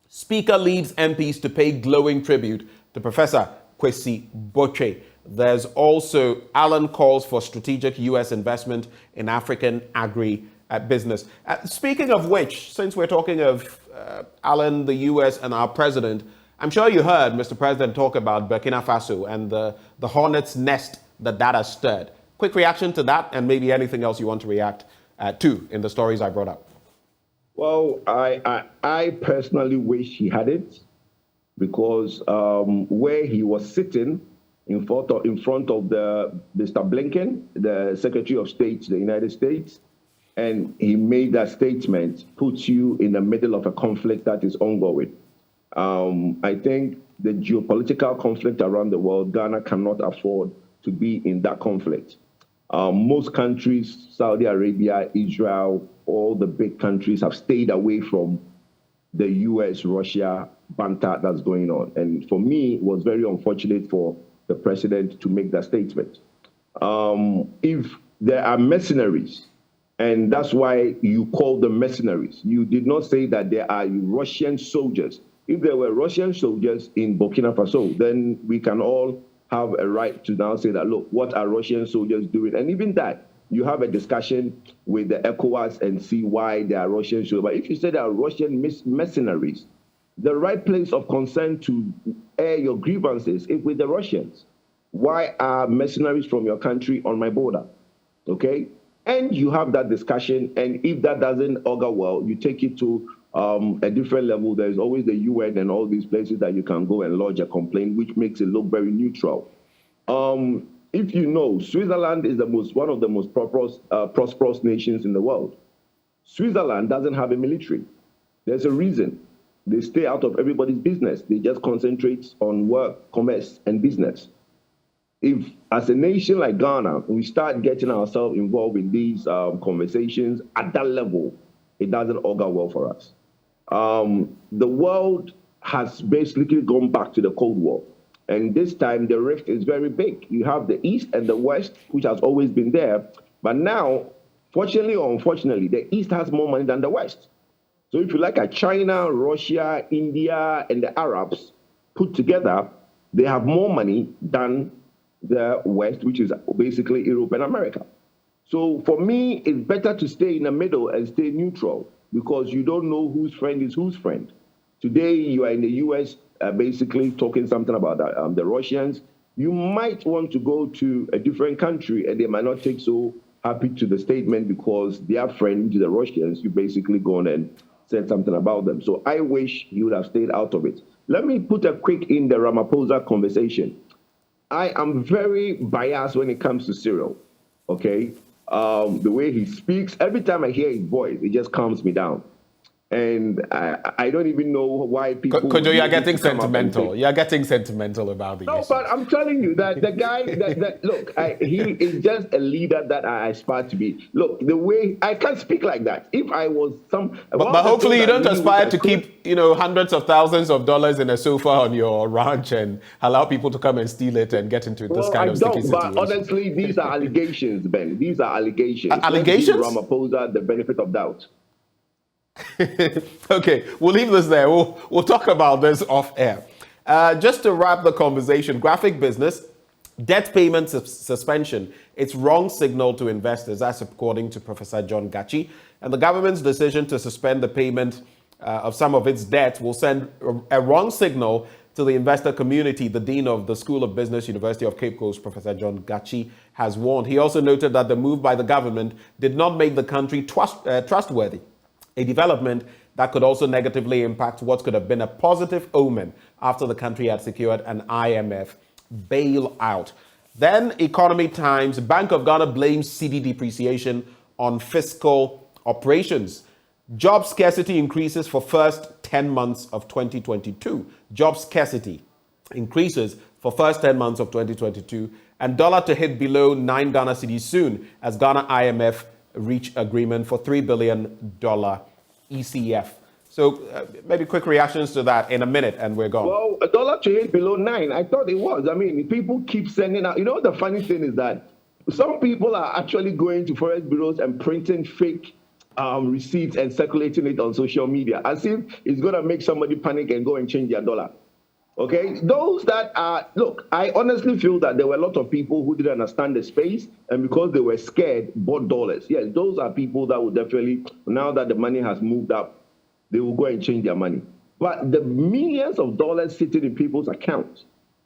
Speaker leads MPs to pay glowing tribute to Professor Kwesi Boche. There's also Allen calls for strategic U.S. investment in African agri-business. Speaking of which, since we're talking of Allen, the U.S. and our president, I'm sure you heard Mr. President talk about Burkina Faso and the hornet's nest that has stirred. Quick reaction to that, and maybe anything else you want to react to in the stories I brought up. Well, I personally wish he had it, because where he was sitting in front of the Mr. Blinken, the Secretary of State, the United States, and he made that statement, puts you in the middle of a conflict that is ongoing. I think the geopolitical conflict around the world, Ghana cannot afford to be in that conflict. Most countries, Saudi Arabia, Israel, all the big countries have stayed away from the US, Russia banter that's going on. And for me, it was very unfortunate for the president to make that statement. If there are mercenaries, and that's why you call them mercenaries, you did not say that there are Russian soldiers. If there were Russian soldiers in Burkina Faso, then we can all have a right to now say that, look, what are Russian soldiers doing? And even that, you have a discussion with the ECOWAS and see why there are Russian soldiers. But if you say there are Russian mercenaries, the right place of concern to air your grievances is with the Russians. Why are mercenaries from your country on my border? Okay? And you have that discussion, and if that doesn't augur well, you take it to a different level. There's always the UN and all these places that you can go and lodge a complaint, which makes it look very neutral. If you know, Switzerland is one of the most prosperous nations in the world. Switzerland doesn't have a military. There's a reason. They stay out of everybody's business. They just concentrate on work, commerce, and business. If, as a nation like Ghana, we start getting ourselves involved in these conversations at that level, it doesn't augur well for us. The world has basically gone back to the Cold War. And this time, the rift is very big. You have the East and the West, which has always been there. But now, fortunately or unfortunately, the East has more money than the West. So if you look at China, Russia, India, and the Arabs put together, they have more money than the West, which is basically Europe and America. So for me, it's better to stay in the middle and stay neutral, because you don't know whose friend is whose friend. Today, you are in the US, basically talking something about the Russians. You might want to go to a different country, and they might not take so happy to the statement because their friend, which is the Russians, you basically gone and said something about them. So I wish you would have stayed out of it. Let me put a quick in the Ramaphosa conversation. I am very biased when it comes to Cyril, okay? The way he speaks, every time I hear his voice, it just calms me down. And I don't even know why people... Kojo, you're getting sentimental. You're getting sentimental about the No, but I'm telling you that the guy, look, he is just a leader that I aspire to be. Look, the way... I can't speak like that. If I was some... But hopefully you don't aspire to keep, hundreds of thousands of dollars in a sofa on your ranch and allow people to come and steal it and get into this kind of sticky situation. But honestly, these are allegations, Ben. These are allegations. Allegations? Let's give Ramaphosa the benefit of doubt. Okay, we'll leave this there. We'll talk about this off air. Just to wrap the conversation, graphic business, debt payment suspension, it's wrong signal to investors. That's according to Professor John Gachi. And the government's decision to suspend the payment of some of its debt will send a wrong signal to the investor community. The Dean of the School of Business, University of Cape Coast, Professor John Gachi, has warned. He also noted that the move by the government did not make the country trustworthy. A development that could also negatively impact what could have been a positive omen after the country had secured an IMF bailout. Then Economy Times, Bank of Ghana blames cedi depreciation on fiscal operations. Job scarcity increases for first 10 months of 2022. Job scarcity increases for first 10 months of 2022. And dollar to hit below 9 Ghana cedis soon as Ghana IMF reach agreement for $3 billion ECF. So maybe quick reactions to that in a minute and we're gone. Well, a dollar to hit below 9, I thought it was. I mean, people keep sending out. The funny thing is that some people are actually going to forex bureaus and printing fake receipts and circulating it on social media as if it's going to make somebody panic and go and change their dollar. Okay, those that are, look, I honestly feel that there were a lot of people who didn't understand the space and because they were scared, bought dollars. Yes, those are people that will definitely, now that the money has moved up, they will go and change their money. But the millions of dollars sitting in people's accounts,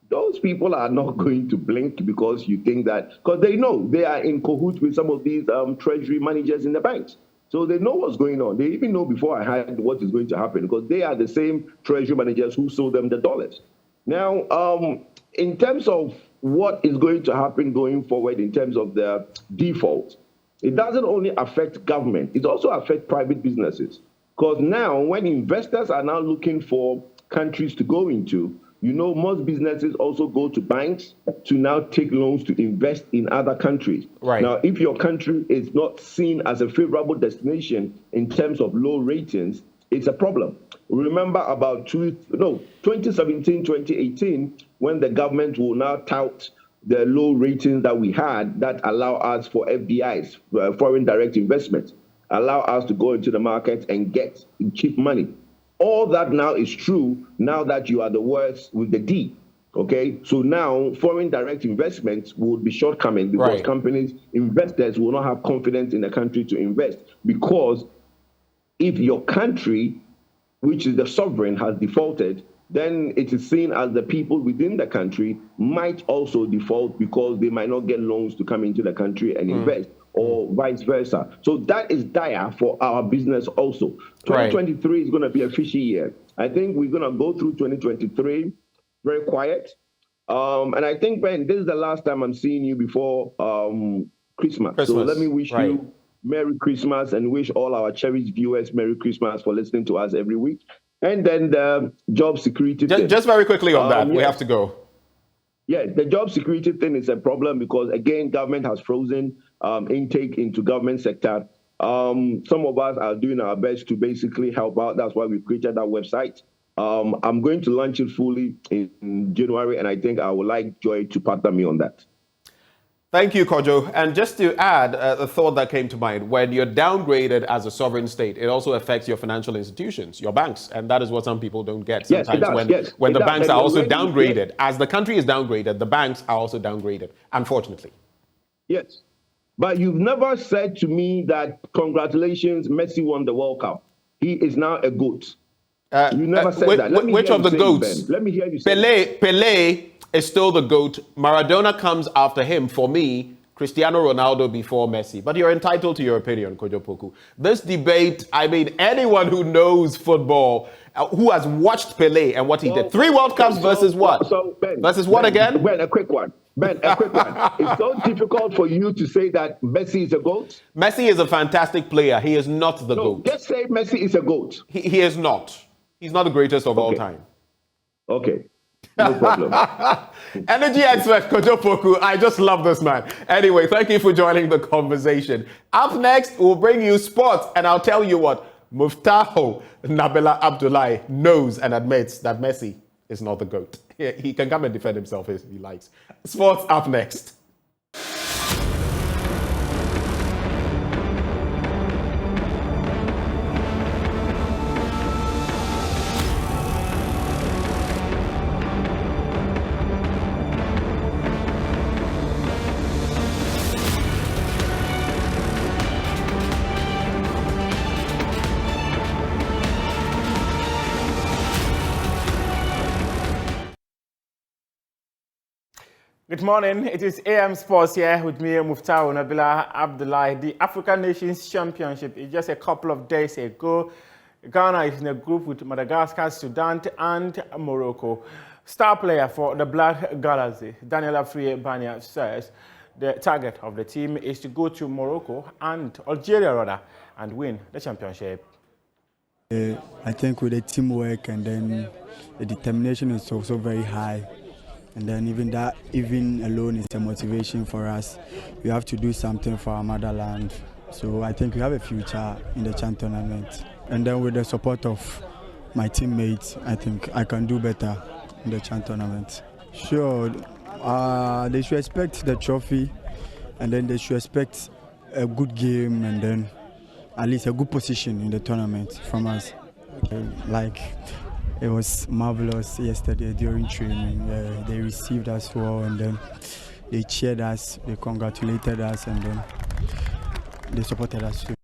those people are not going to blink because you think that, because they know they are in cahoots with some of these treasury managers in the banks. So they know what's going on. They even know before I had what is going to happen because they are the same treasury managers who sold them the dollars. Now, in terms of what is going to happen going forward in terms of the default, it doesn't only affect government, it also affects private businesses. Because now when investors are now looking for countries to go into, you know, most businesses also go to banks to now take loans to invest in other countries. Right. Now, if your country is not seen as a favorable destination in terms of low ratings, it's a problem. Remember about 2017, 2018, when the government will now tout the low ratings that we had that allow us for FDIs, foreign direct investment, allow us to go into the market and get cheap money. All that now is true now that you are the words with the D, okay? So now foreign direct investments will be shortcoming because investors will not have confidence in the country to invest, because if your country, which is the sovereign, has defaulted, then it is seen as the people within the country might also default because they might not get loans to come into the country and invest, or vice versa. So that is dire for our business also. 2023 is going to be a fishy year. I think we're going to go through 2023 very quiet. And I think, Ben, this is the last time I'm seeing you before Christmas. So let me wish you Merry Christmas and wish all our cherished viewers Merry Christmas for listening to us every week. And then the job security thing. Just very quickly on that, we have to go. Yeah, the job security thing is a problem because, again, government has frozen intake into government sector. Some of us are doing our best to basically help out. That's why we created that website. I'm going to launch it fully in January, and I think I would like Joy to partner me on that. Thank you, Kojo. And just to add a thought that came to mind, when you're downgraded as a sovereign state, it also affects your financial institutions, your banks. And that is what some people don't get sometimes when the banks are also downgraded. As the country is downgraded, the banks are also downgraded, unfortunately. Yes. But you've never said to me that, congratulations, Messi won the World Cup. He is now a GOAT. You never said that. Which of the GOATs? Let me hear you say Pelé is still the GOAT. Maradona comes after him. For me, Cristiano Ronaldo before Messi. But you're entitled to your opinion, Kojo Poku. This debate, I mean, anyone who knows football, who has watched Pelé and what he did. 3 World Cups versus what? Versus what again? Ben, a quick one. Ben, a quick one. It's so difficult for you to say that Messi is a GOAT. Messi is a fantastic player. He is not the GOAT. Just say Messi is a GOAT. He is not. He's not the greatest of all time. Okay. No problem. Energy expert Kojo Poku. I just love this man. Anyway, thank you for joining the conversation. Up next, we'll bring you sports, and I'll tell you what, Muftaho Nabila Abdullahi knows and admits that Messi is not the GOAT. He can come and defend himself if he likes. Sports up next. Good morning. It is AM Sports here with me, Muftahu Nabila Abdullahi. The African Nations Championship is just a couple of days ago. Ghana is in a group with Madagascar, Sudan, and Morocco. Star player for the Black Galaxy, Daniel Afriye-Banya, says the target of the team is to go to Morocco and Algeria and win the championship. I think with the teamwork and then the determination is also very high. And then even alone is a motivation for us. We have to do something for our motherland. So I think we have a future in the CHAN tournament. And then with the support of my teammates, I think I can do better in the CHAN tournament. Sure, they should expect the trophy, and then they should expect a good game, and then at least a good position in the tournament from us. It was marvelous yesterday during training. They received us well, and then they cheered us, they congratulated us, and then they supported us too.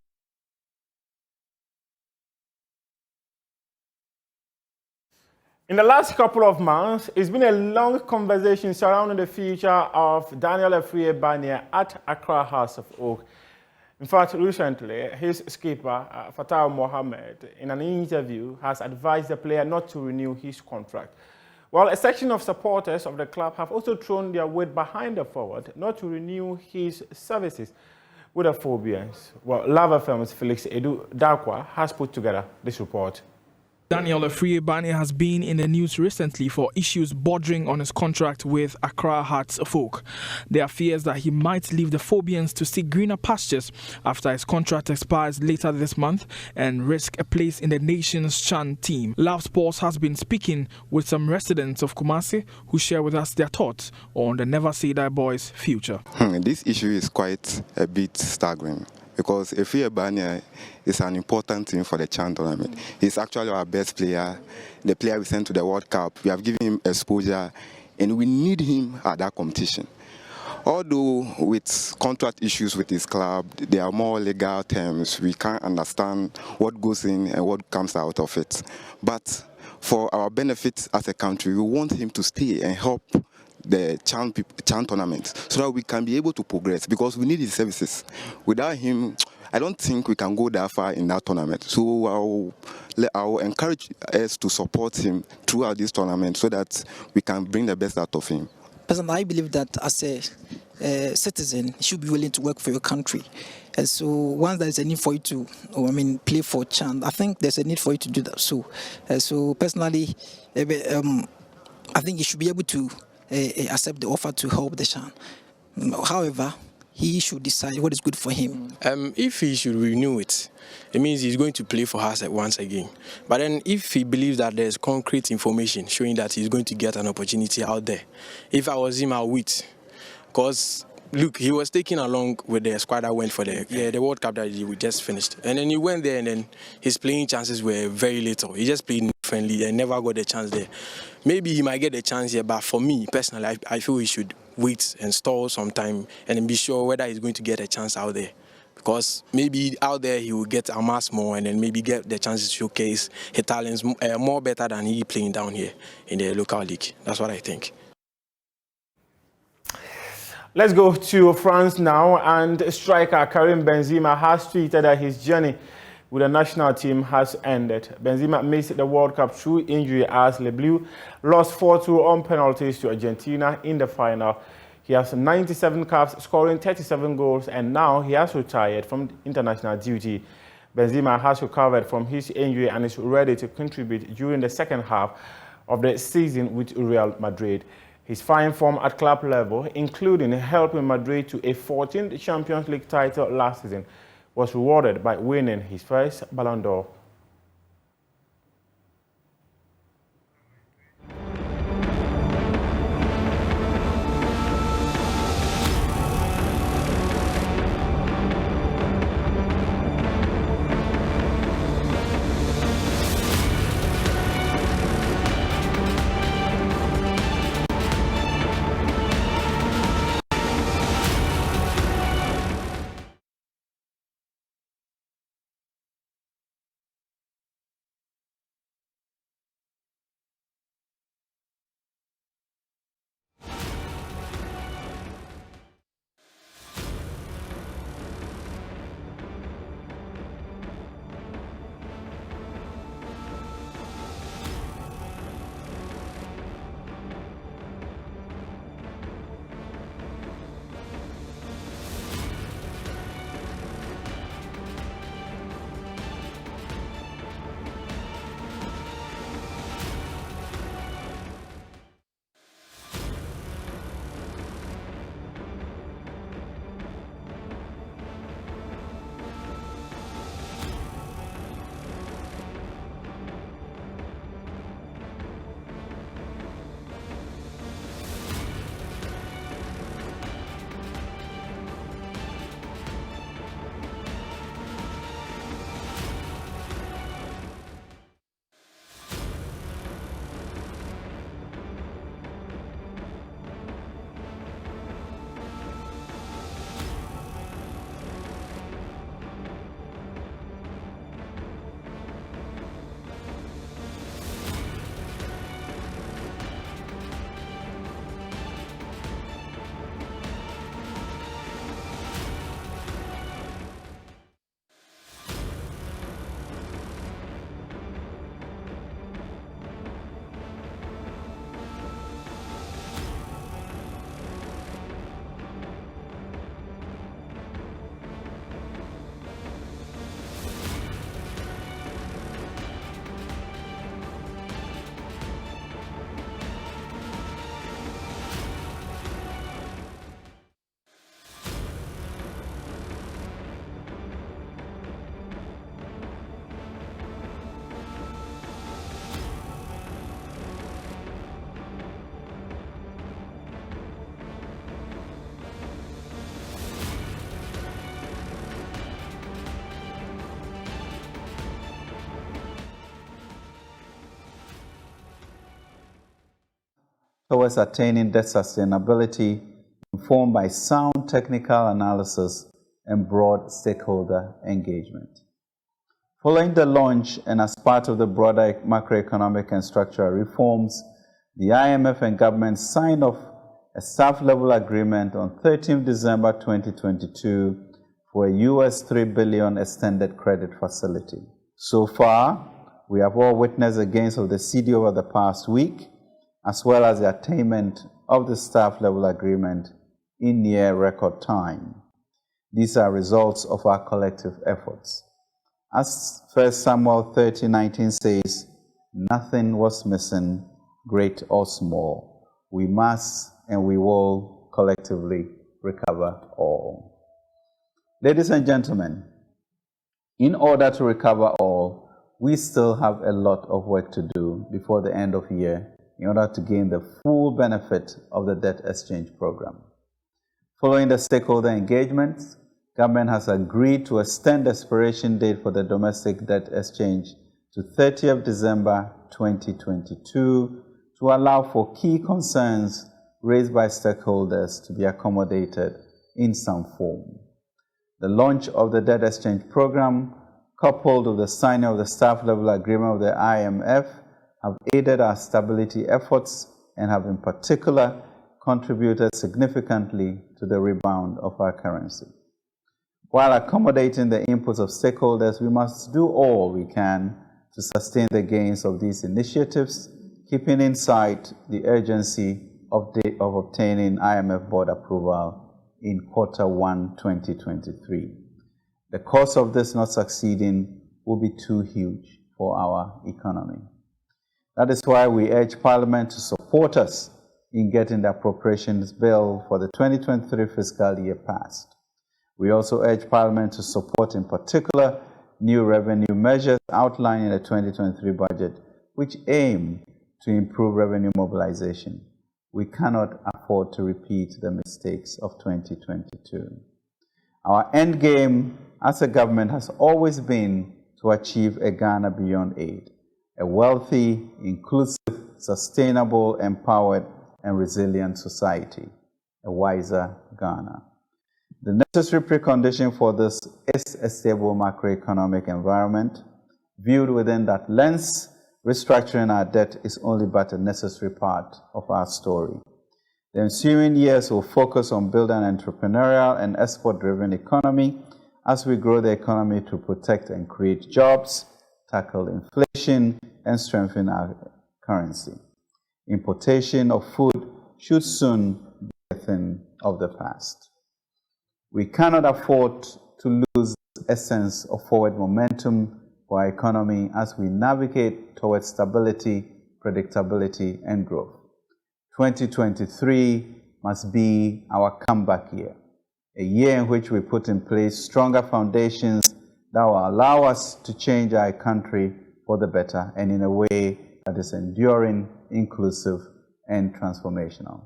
In the last couple of months, it's been a long conversation surrounding the future of Daniel Afriye-Banya at Accra House of Oak. In fact, recently, his skipper, Fatah Mohammed, in an interview, has advised the player not to renew his contract. While a section of supporters of the club have also thrown their weight behind the forward not to renew his services with the Phobians. Well, Lava Films' Felix Edu Dakwa has put together this report. Daniel Akakpo has been in the news recently for issues bordering on his contract with Accra Hearts Folk. There are fears that he might leave the Phobians to seek greener pastures after his contract expires later this month and risk a place in the nation's CHAN team. Love Sports has been speaking with some residents of Kumasi who share with us their thoughts on the Never Say Die boys' future. This issue is quite a bit staggering, because Akakpo is an important thing for the CHAN tournament. He's actually our best player, the player we sent to the World Cup. We have given him exposure, and we need him at that competition. Although with contract issues with his club, there are more legal terms. We can't understand what goes in and what comes out of it. But for our benefit as a country, we want him to stay and help the CHAN tournament so that we can be able to progress, because we need his services. Without him, I don't think we can go that far in that tournament. So I'll encourage us to support him throughout this tournament so that we can bring the best out of him. Personally, I believe that as a citizen, you should be willing to work for your country. And so once there's a need for you to, play for CHAN, I think there's a need for you to do that. So personally, I think you should be able to accept the offer to help the CHAN. However, he should decide what is good for him. If he should renew it, it means he's going to play for us once again. But then if he believes that there's concrete information showing that he's going to get an opportunity out there, if I was him, I would. Because look, he was taken along with the squad that went for the World Cup that we just finished. And then he went there, and then his playing chances were very little. He just played friendly and never got a chance there. Maybe he might get a chance here, but for me, personally, I feel he should wait and stall some time and then be sure whether he's going to get a chance out there. Because maybe out there he will get amassed more and then maybe get the chance to showcase his talents more better than he playing down here in the local league. That's what I think. Let's go to France now, and striker Karim Benzema has tweeted that his journey with the national team has ended. Benzema missed the World Cup through injury as Les Bleus lost 4-2 on penalties to Argentina in the final. He has 97 caps, scoring 37 goals, and now he has retired from international duty. Benzema has recovered from his injury and is ready to contribute during the second half of the season with Real Madrid. His fine form at club level, including helping Madrid to a 14th Champions League title last season, was rewarded by winning his first Ballon d'Or. towards attaining debt sustainability, informed by sound technical analysis and broad stakeholder engagement. Following the launch and as part of the broader macroeconomic and structural reforms, the IMF and government signed off a staff-level agreement on 13 December 2022 for a US $3 billion extended credit facility. So far, we have all witnessed the gains of the CD over the past week, as well as the attainment of the staff-level agreement in near record time. These are results of our collective efforts. As 1 Samuel 30:19 says, nothing was missing, great or small. We must and we will collectively recover all. Ladies and gentlemen, in order to recover all, we still have a lot of work to do before the end of the year in order to gain the full benefit of the debt exchange program. Following the stakeholder engagement, government has agreed to extend the expiration date for the domestic debt exchange to 30th December 2022 to allow for key concerns raised by stakeholders to be accommodated in some form. The launch of the debt exchange program, coupled with the signing of the staff-level agreement with the IMF, have aided our stability efforts and have in particular contributed significantly to the rebound of our currency. While accommodating the inputs of stakeholders, we must do all we can to sustain the gains of these initiatives, keeping in sight the urgency of obtaining IMF board approval in Q1 2023. The cost of this not succeeding will be too huge for our economy. That is why we urge Parliament to support us in getting the appropriations bill for the 2023 fiscal year passed. We also urge Parliament to support in particular new revenue measures outlined in the 2023 budget, which aim to improve revenue mobilization. We cannot afford to repeat the mistakes of 2022. Our end game as a government has always been to achieve a Ghana beyond aid, a wealthy, inclusive, sustainable, empowered, and resilient society, a wiser Ghana. The necessary precondition for this is a stable macroeconomic environment. Viewed within that lens, restructuring our debt is only but a necessary part of our story. The ensuing years will focus on building an entrepreneurial and export-driven economy as we grow the economy to protect and create jobs, tackle inflation, and strengthen our currency. Importation of food should soon be a thing of the past. We cannot afford to lose the essence of forward momentum for our economy as we navigate towards stability, predictability, and growth. 2023 must be our comeback year, a year in which we put in place stronger foundations that will allow us to change our country for the better and in a way that is enduring, inclusive, and transformational.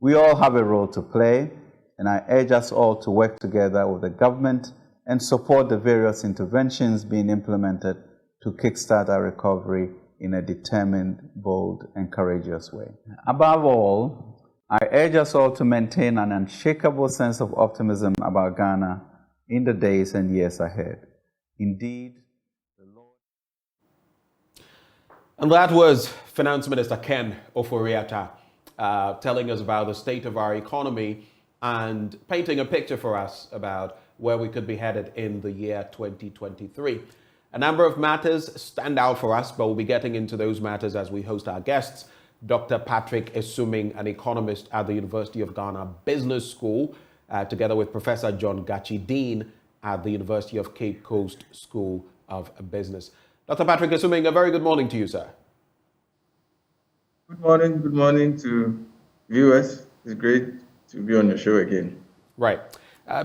We all have a role to play, and I urge us all to work together with the government and support the various interventions being implemented to kickstart our recovery in a determined, bold, and courageous way. Above all, I urge us all to maintain an unshakable sense of optimism about Ghana in the days and years ahead. Indeed, the Lord... And that was Finance Minister Ken Ofori-Atta telling us about the state of our economy and painting a picture for us about where we could be headed in the year 2023. A number of matters stand out for us, but we'll be getting into those matters as we host our guests. Dr. Patrick Esuming, an economist at the University of Ghana Business School, together with Professor John Gachi, Dean at the University of Cape Coast School of Business. Dr. Patrick Esuming, a very good morning to you, sir. Good morning to viewers. It's great to be on the show again. Right.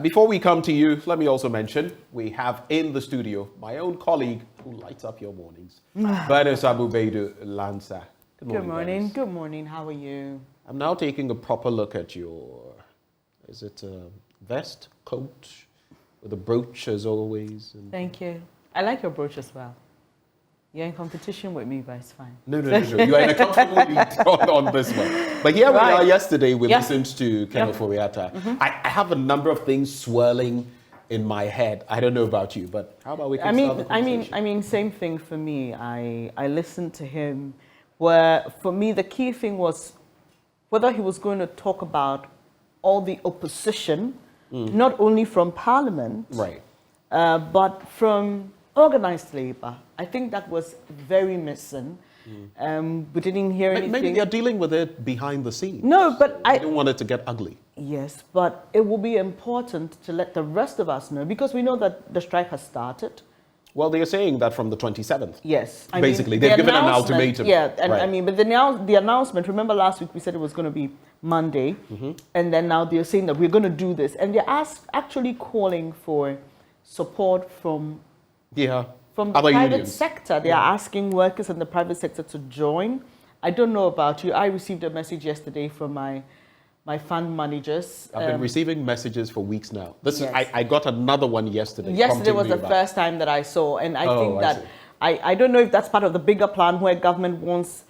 Before we come to you, let me also mention we have in the studio my own colleague who lights up your mornings, Bernice Abu-Baidoo, Lansah. Good morning. Good morning. How are you? I'm now taking a proper look at your, is it a vest, coat, with a brooch as always? Thank you. I like your brooch as well. You're in competition with me, but it's fine. No. You are in a comfortable lead on this one. But here we are. Yesterday, we listened to Kenneth Foriata. I have a number of things swirling in my head. I don't know about you, but how about we can start the conversation? I mean, same thing for me. I listened to him, where for me the key thing was whether he was going to talk about all the opposition, not only from Parliament, but from organized labor. I think that was very missing. We didn't hear anything. Maybe they're dealing with it behind the scenes. No, but I don't want it to get ugly. Yes, but it will be important to let the rest of us know, because we know that the strike has started. Well, they are saying that from the 27th. Yes. Basically, they've given an ultimatum. Yeah, and I mean, but the announcement, remember last week we said it was going to be Monday, and then now they're saying that we're going to do this. And they're actually calling for support from the private sector. They are asking workers in the private sector to join. I don't know about you. I received a message yesterday from my fund managers. I've been receiving messages for weeks now. I got another one yesterday. Yesterday was the first time that I saw, and I think that I don't know if that's part of the bigger plan where government wants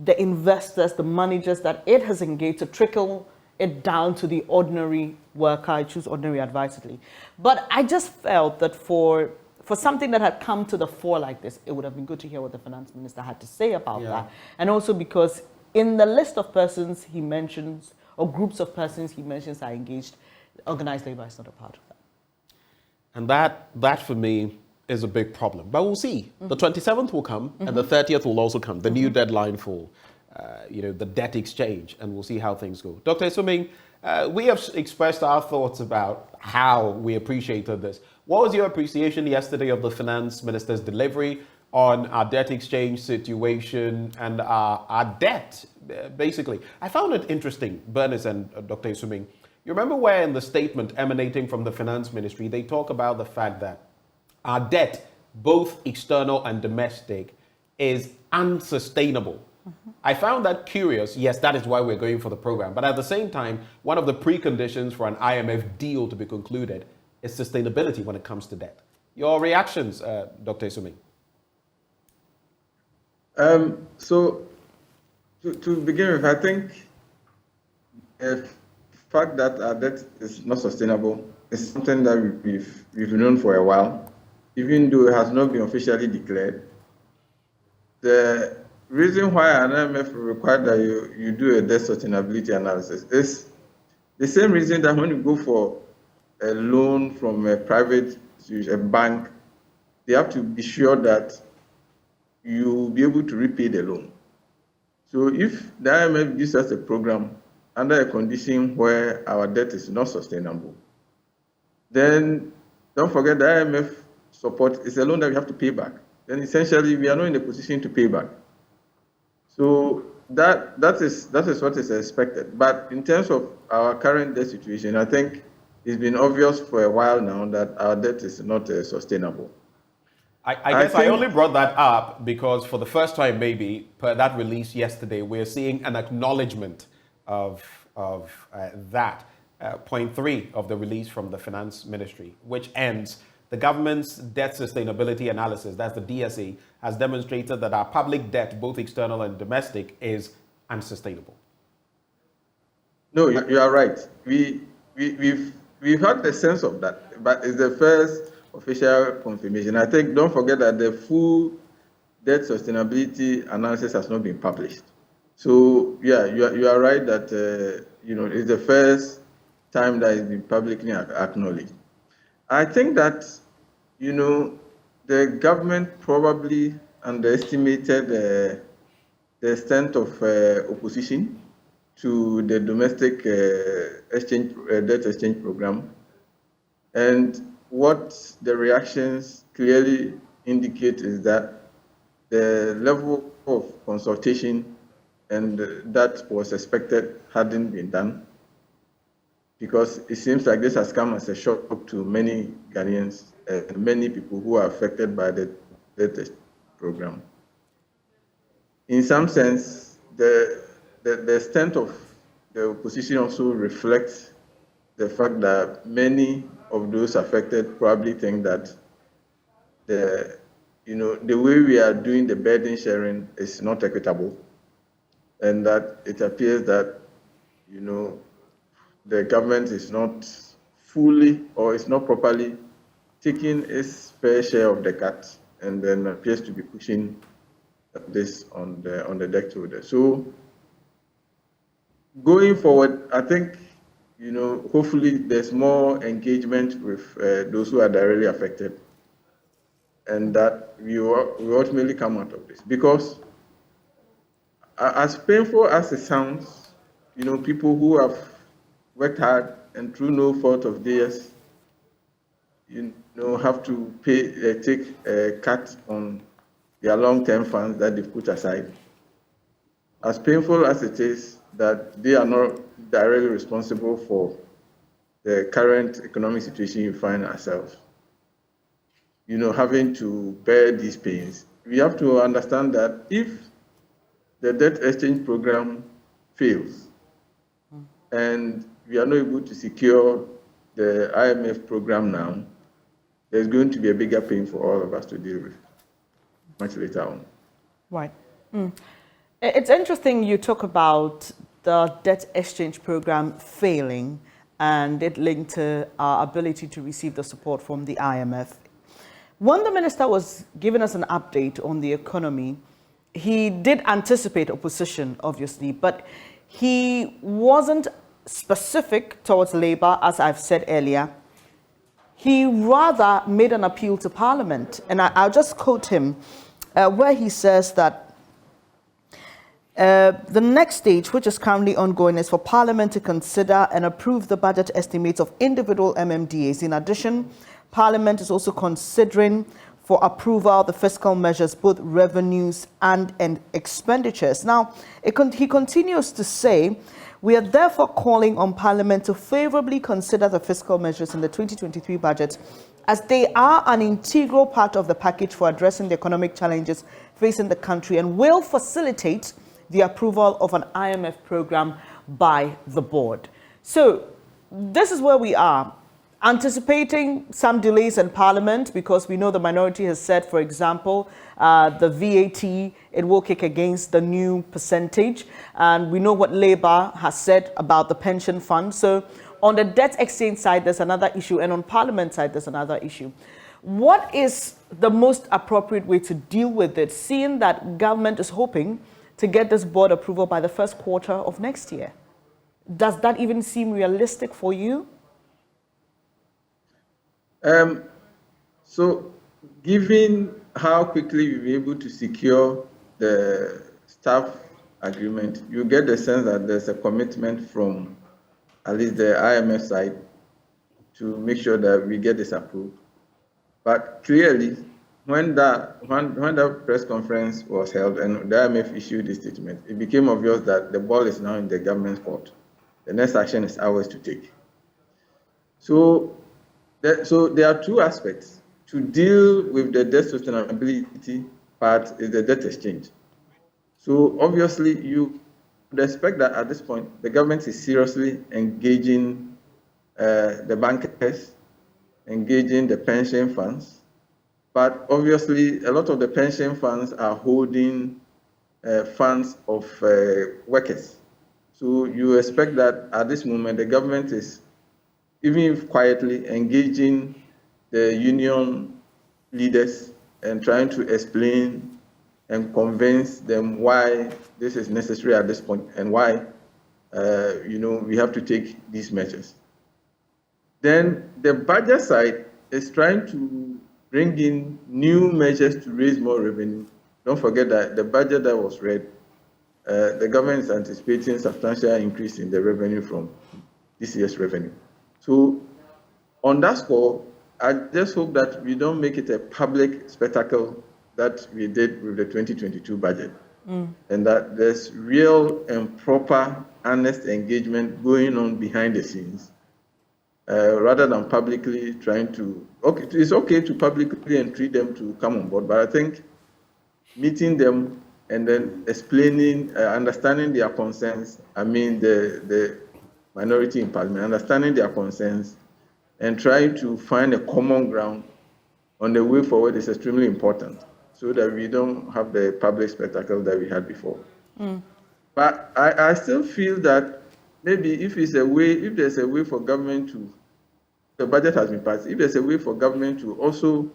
the investors, the managers that it has engaged to trickle it down to the ordinary worker. I choose ordinary advisedly. But I just felt that for something that had come to the fore like this, it would have been good to hear what the finance minister had to say about that. And also because in the list of persons he mentions, or groups of persons he mentions are engaged, organized labor is not a part of that. And that for me is a big problem. But we'll see. The 27th will come, and the 30th will also come, the new deadline for the debt exchange, and we'll see how things go. Dr. Esoming, we have expressed our thoughts about how we appreciated this. What was your appreciation yesterday of the finance minister's delivery on our debt exchange situation and our debt, basically? I found it interesting, Bernice and Dr. Esoming. You remember where in the statement emanating from the finance ministry, they talk about the fact that our debt, both external and domestic, is unsustainable. I found that curious. Yes, that is why we're going for the program. But at the same time, one of the preconditions for an IMF deal to be concluded is sustainability when it comes to debt. Your reactions, Dr. Esoming? So, to begin with, I think the fact that our debt is not sustainable is something that we've known for a while, even though it has not been officially declared. The reason why an IMF required that you do a debt sustainability analysis is the same reason that when you go for a loan from a private institution, a bank, they have to be sure that you will be able to repay the loan. So if the IMF gives us a program under a condition where our debt is not sustainable, then don't forget the IMF support is a loan that we have to pay back. Then essentially we are not in a position to pay back. So that is what is expected. But in terms of our current debt situation, I think it's been obvious for a while now that our debt is not sustainable. I guess I only brought that up because for the first time, maybe, per that release yesterday, we're seeing an acknowledgement of that. Point 3 of the release from the finance ministry, which ends: the government's debt sustainability analysis, that's the DSA, has demonstrated that our public debt, both external and domestic, is unsustainable. No, you are right. We've had the sense of that, but it's the first official confirmation. I think, don't forget that the full debt sustainability analysis has not been published. So yeah, you are right that it's the first time that it's been publicly acknowledged. I think that the government probably underestimated the extent of opposition to the domestic debt exchange program, and what the reactions clearly indicate is that the level of consultation and that was expected hadn't been done, because it seems like this has come as a shock to many Ghanaians and many people who are affected by the debt program. In some sense, the extent of the opposition also reflects the fact that many of those affected probably think that the the way we are doing the burden sharing is not equitable, and that it appears that, the government is not fully or is not properly taking its fair share of the cut, and then appears to be pushing this on the deck holder. So going forward, I think, hopefully there's more engagement with those who are directly affected, and that we ultimately come out of this. Because as painful as it sounds, people who have worked hard and through no fault of theirs, have to take a cut on their long-term funds that they've put aside. As painful as it is that they are not directly responsible for the current economic situation you find ourselves, having to bear these pains, we have to understand that if the debt exchange program fails and we are not able to secure the IMF program now, there's going to be a bigger pain for all of us to deal with much later on. Right. It's interesting you talk about the debt exchange program failing and it linked to our ability to receive the support from the IMF. When the minister was giving us an update on the economy, he did anticipate opposition, obviously, but he wasn't specific towards Labour, as I've said earlier. He rather made an appeal to Parliament, and I'll just quote him, where he says that the next stage, which is currently ongoing, is for Parliament to consider and approve the budget estimates of individual MMDAs. In addition, Parliament is also considering for approval the fiscal measures, both revenues and expenditures. Now, he continues to say, we are therefore calling on Parliament to favorably consider the fiscal measures in the 2023 budget, as they are an integral part of the package for addressing the economic challenges facing the country and will facilitate the approval of an IMF program by the board. So this is where we are. Anticipating some delays in Parliament, because we know the minority has said, for example, the VAT, it will kick against the new percentage. And we know what Labour has said about the pension fund. So on the debt exchange side, there's another issue. And on Parliament side, there's another issue. What is the most appropriate way to deal with it, seeing that government is hoping to get this board approval by the first quarter of next year? Does that even seem realistic for you? So given how quickly we'll be able to secure the staff agreement, you get the sense that there's a commitment from at least the IMF side to make sure that we get this approved. But clearly, when that press conference was held and the IMF issued a statement, it became obvious that the ball is now in the government's court. The next action is ours to take. So there are two aspects. To deal with the debt sustainability part is the debt exchange. So obviously you would expect that at this point, the government is seriously engaging the bankers, engaging the pension funds. But obviously a lot of the pension funds are holding funds of workers. So you expect that at this moment, the government is, even if quietly, engaging the union leaders and trying to explain and convince them why this is necessary at this point and why we have to take these measures. Then the budget side is trying to bring in new measures to raise more revenue. Don't forget that the budget that was read, the government is anticipating substantial increase in the revenue from this year's revenue. So on that score, I just hope that we don't make it a public spectacle that we did with the 2022 budget, and that there's real and proper, honest engagement going on behind the scenes, rather than publicly trying to, it's okay to publicly entreat them to come on board, but I think meeting them and then explaining, understanding their concerns, the minority in Parliament, understanding their concerns and trying to find a common ground on the way forward is extremely important. so that we don't have the public spectacle that we had before. But I still feel that maybe if there's a way for government to, the budget has been passed, if there's a way for government to also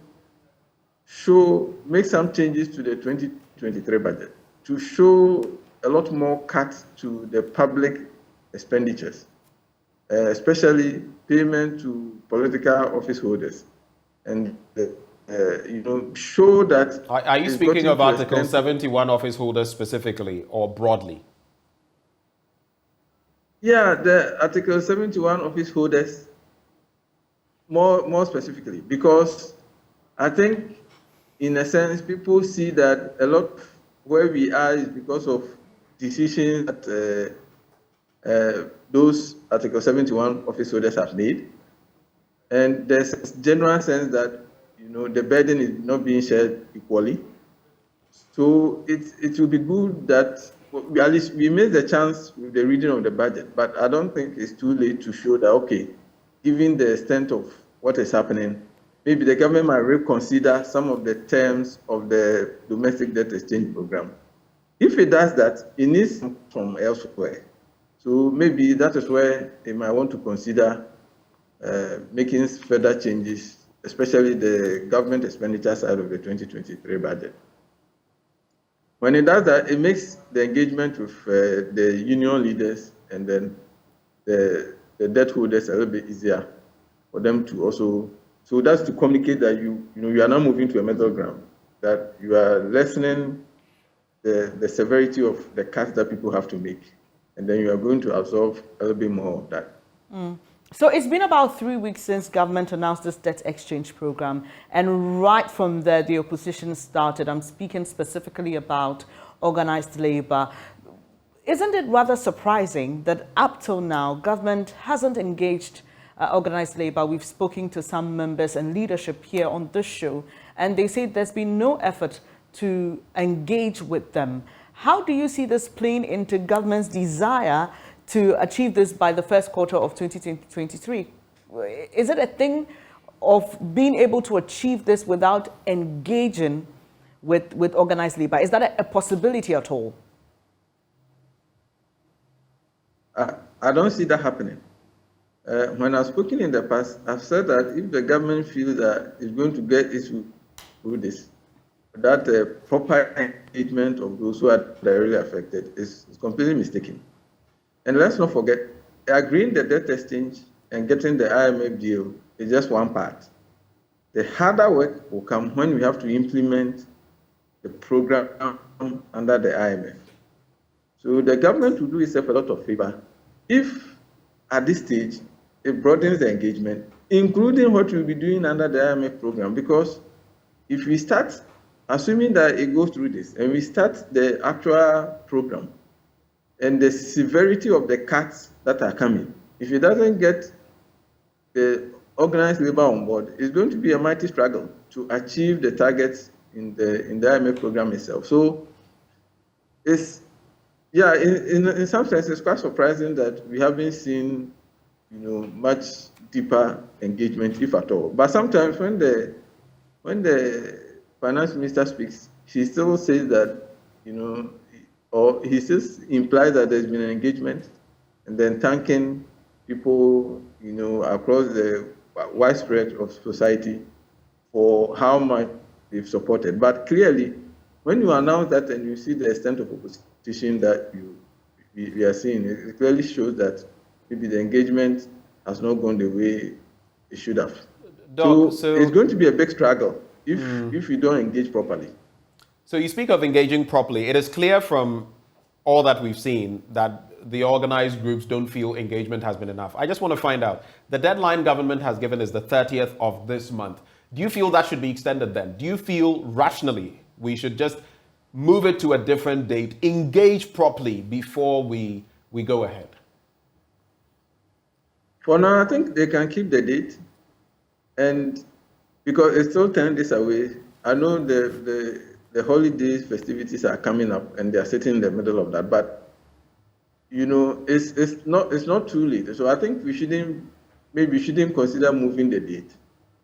make some changes to the 2023 budget, to show a lot more cuts to the public expenditures, especially payment to political office holders, and show that. Are you speaking of Article 71 office holders specifically or broadly? Yeah, the Article 71 office holders more specifically, because I think in a sense people see that a lot where we are is because of decisions that those Article 71 office holders have made, and there's a general sense that the burden is not being shared equally. So it will be good that at least we made the chance with the reading of the budget, but I don't think it's too late to show that, okay, given the extent of what is happening, maybe the government might reconsider some of the terms of the domestic debt exchange program. If it does that, it needs from elsewhere. So maybe that is where they might want to consider making further changes, especially the government expenditure side of the 2023 budget. When it does that, it makes the engagement with the union leaders and then the debt holders a little bit easier for them to also. So that's to communicate that you are now moving to a middle ground, that you are lessening the severity of the cuts that people have to make, and then you are going to absorb a little bit more of that. So it's been about 3 weeks since government announced this debt exchange program, and right from there, the opposition started. I'm speaking specifically about organized labor. Isn't it rather surprising that up till now, government hasn't engaged organized labor? We've spoken to some members and leadership here on this show, and they say there's been no effort to engage with them. How do you see this playing into government's desire to achieve this by the first quarter of 2023? Is it a thing of being able to achieve this without engaging with organized labor? Is that a possibility at all? I don't see that happening. When I've spoken in the past, I've said that if the government feels that it's going to get issue through this, that proper engagement of those who are directly affected is completely mistaken. And let's not forget, agreeing the debt exchange and getting the IMF deal is just one part. The harder work will come when we have to implement the program under the IMF. So the government will do itself a lot of favor if, at this stage, it broadens the engagement, including what we'll be doing under the IMF program. Because if we start, assuming that it goes through this, and we start the actual program, and the severity of the cuts that are coming, if it doesn't get the organized labor on board, it's going to be a mighty struggle to achieve the targets in the IMF program itself. So it's, yeah, in some sense, it's quite surprising that we haven't seen, much deeper engagement, if at all. But sometimes when the finance minister speaks, she still says that, or he still implies that there's been an engagement, and then thanking people, across the widespread of society for how much they've supported. But clearly, when you announce that and you see the extent of opposition that we are seeing, it clearly shows that maybe the engagement has not gone the way it should have. So it's going to be a big struggle if we don't engage properly. So you speak of engaging properly. It is clear from all that we've seen that the organized groups don't feel engagement has been enough. I just want to find out, the deadline government has given is the 30th of this month. Do you feel that should be extended then? Do you feel rationally we should just move it to a different date, engage properly before we go ahead? For now, I think they can keep the date, and because it's still 10 days away, I know the holidays, festivities are coming up, and they are sitting in the middle of that. But it's not too late. So I think we shouldn't consider moving the date.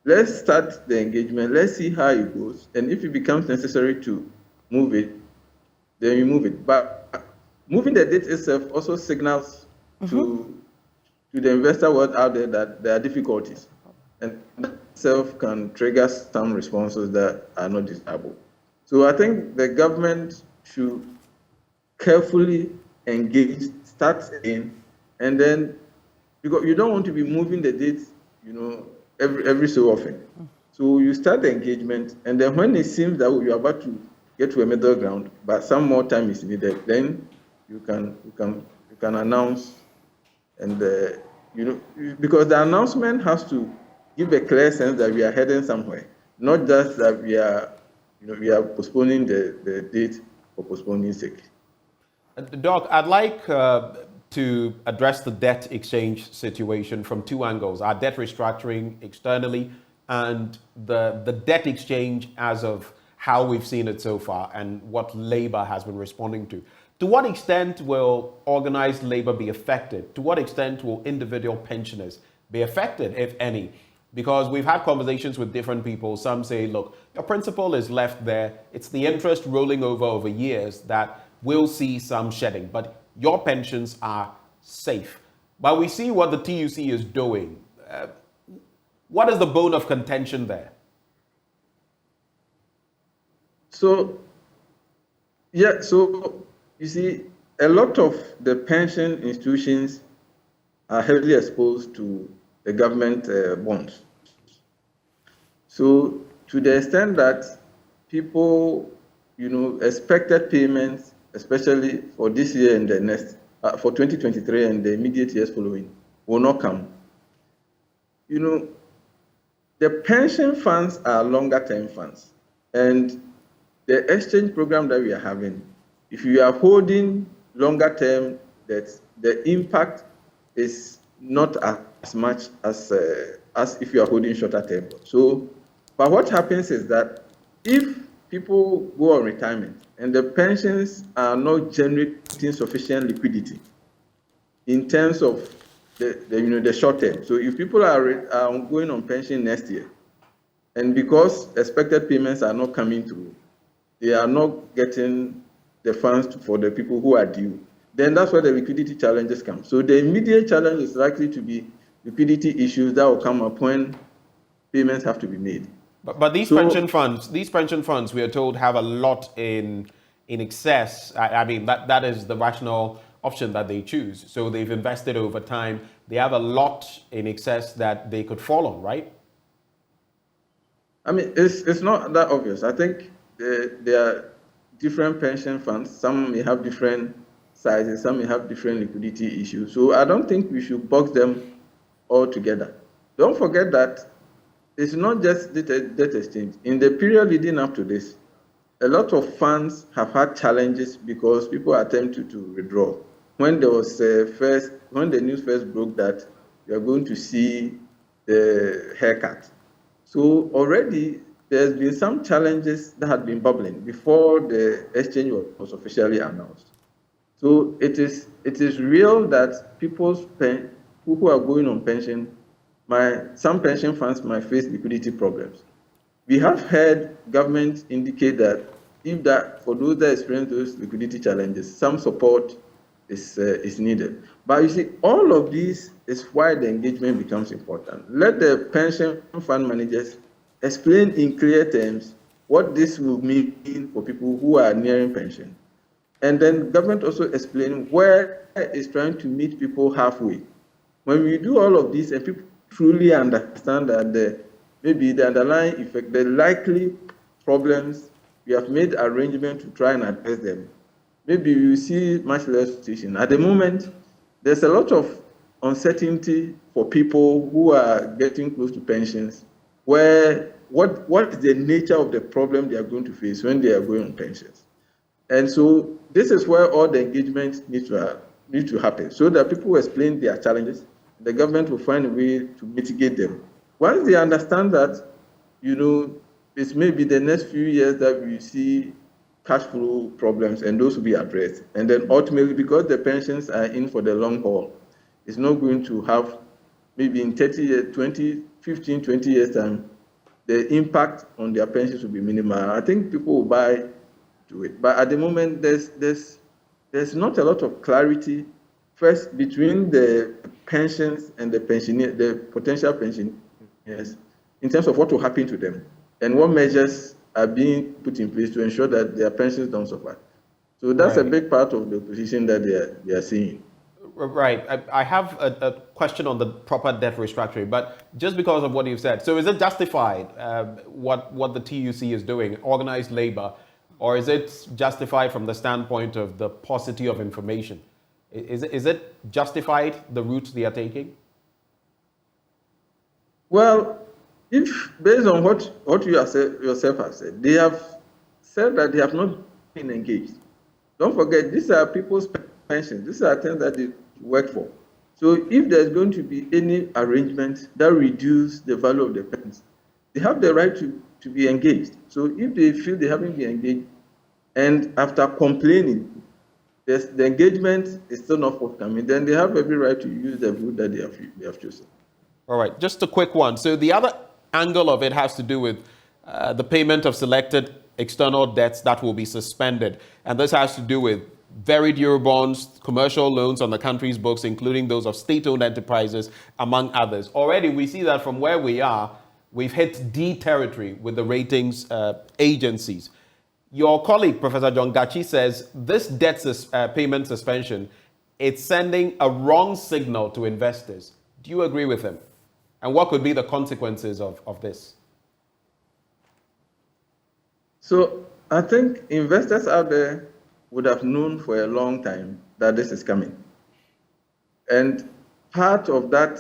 let's start the engagement, let's see how it goes, and if it becomes necessary to move it, then we move it. But moving the date itself also signals to the investor world out there that there are difficulties, and that itself can trigger some responses that are not desirable. So I think the government should carefully engage, start in, and then, because you don't want to be moving the date, every so often. So you start the engagement, and then when it seems that you're about to get to a middle ground, but some more time is needed, then you can announce, and because the announcement has to give a clear sense that we are heading somewhere, not just that we are postponing the date for postponing sake. Doc, I'd like to address the debt exchange situation from two angles: our debt restructuring externally and the debt exchange as of how we've seen it so far and what labor has been responding to. To what extent will organized labor be affected? To what extent will individual pensioners be affected, if any? Because we've had conversations with different people. Some say, look, your principal is left there. It's the interest rolling over years that will see some shedding, but your pensions are safe. But we see what the TUC is doing. What is the bone of contention there? So you see, a lot of the pension institutions are heavily exposed to the government bonds. So to the extent that people, expected payments, especially for this year and the next, for 2023 and the immediate years following, will not come. The pension funds are longer-term funds, and the exchange program that we are having, if you are holding longer-term debts, the impact is not as much as if you are holding shorter-term. So, but what happens is that if people go on retirement and the pensions are not generating sufficient liquidity in terms of the short term. So if people are going on pension next year, and because expected payments are not coming through, they are not getting the funds for the people who are due, then that's where the liquidity challenges come. So the immediate challenge is likely to be liquidity issues that will come up when payments have to be made. But these pension funds, we are told, have a lot in excess. I mean, that is the rational option that they choose. So they've invested over time. They have a lot in excess that they could fall on, right? I mean, it's not that obvious. I think there are different pension funds. Some may have different sizes. Some may have different liquidity issues. So I don't think we should box them all together. Don't forget that it's not just debt exchange. In the period leading up to this, a lot of funds have had challenges because people attempted to withdraw. When there was when the news first broke that you are going to see the haircut. So already there's been some challenges that had been bubbling before the exchange was officially announced. So it is real that people who are going on pension, some pension funds might face liquidity problems. We have heard government indicate that for those that experience those liquidity challenges, some support is needed. But you see, all of this is why the engagement becomes important. Let the pension fund managers explain in clear terms what this will mean for people who are nearing pension. And then government also explain where it's trying to meet people halfway. When we do all of this and people truly understand that maybe the underlying effect, the likely problems, we have made arrangements to try and address them, maybe we see much less situation. At the moment, there's a lot of uncertainty for people who are getting close to pensions, where what is the nature of the problem they are going to face when they are going on pensions. And so this is where all the engagement needs to happen, so that people will explain their challenges. The government will find a way to mitigate them. Once they understand that, it's maybe the next few years that we see cash flow problems, and those will be addressed. And then ultimately, because the pensions are in for the long haul, it's not going to have, maybe in 15, 20 years time, the impact on their pensions will be minimal. I think people will buy to it. But at the moment, there's not a lot of clarity, first, between the pensions and the pensioner, the potential pensioners, in terms of what will happen to them and what measures are being put in place to ensure that their pensions don't suffer. So that's a big part of the position that they are seeing. Right. I have a question on the proper debt restructuring, but just because of what you've said, so is it justified what the TUC is doing, organized labor, or is it justified from the standpoint of the paucity of information? Is it justified, the route they are taking? Well, if based on what you yourself have said, they have said that they have not been engaged. Don't forget, these are people's pensions. These are things that they work for. So if there's going to be any arrangement that reduce the value of the pensions, they have the right to be engaged. So if they feel they haven't been engaged, and after complaining, the engagement is still not forthcoming, then they have every right to use the route that they have chosen. All right, just a quick one. So the other angle of it has to do with the payment of selected external debts that will be suspended. And this has to do with varied Eurobonds, commercial loans on the country's books, including those of state-owned enterprises, among others. Already, we see that from where we are, we've hit D territory with the ratings agencies. Your colleague, Professor John Gachi, says this debt payment suspension, it's sending a wrong signal to investors. Do you agree with him? And what could be the consequences of this? So I think investors out there would have known for a long time that this is coming. And part of that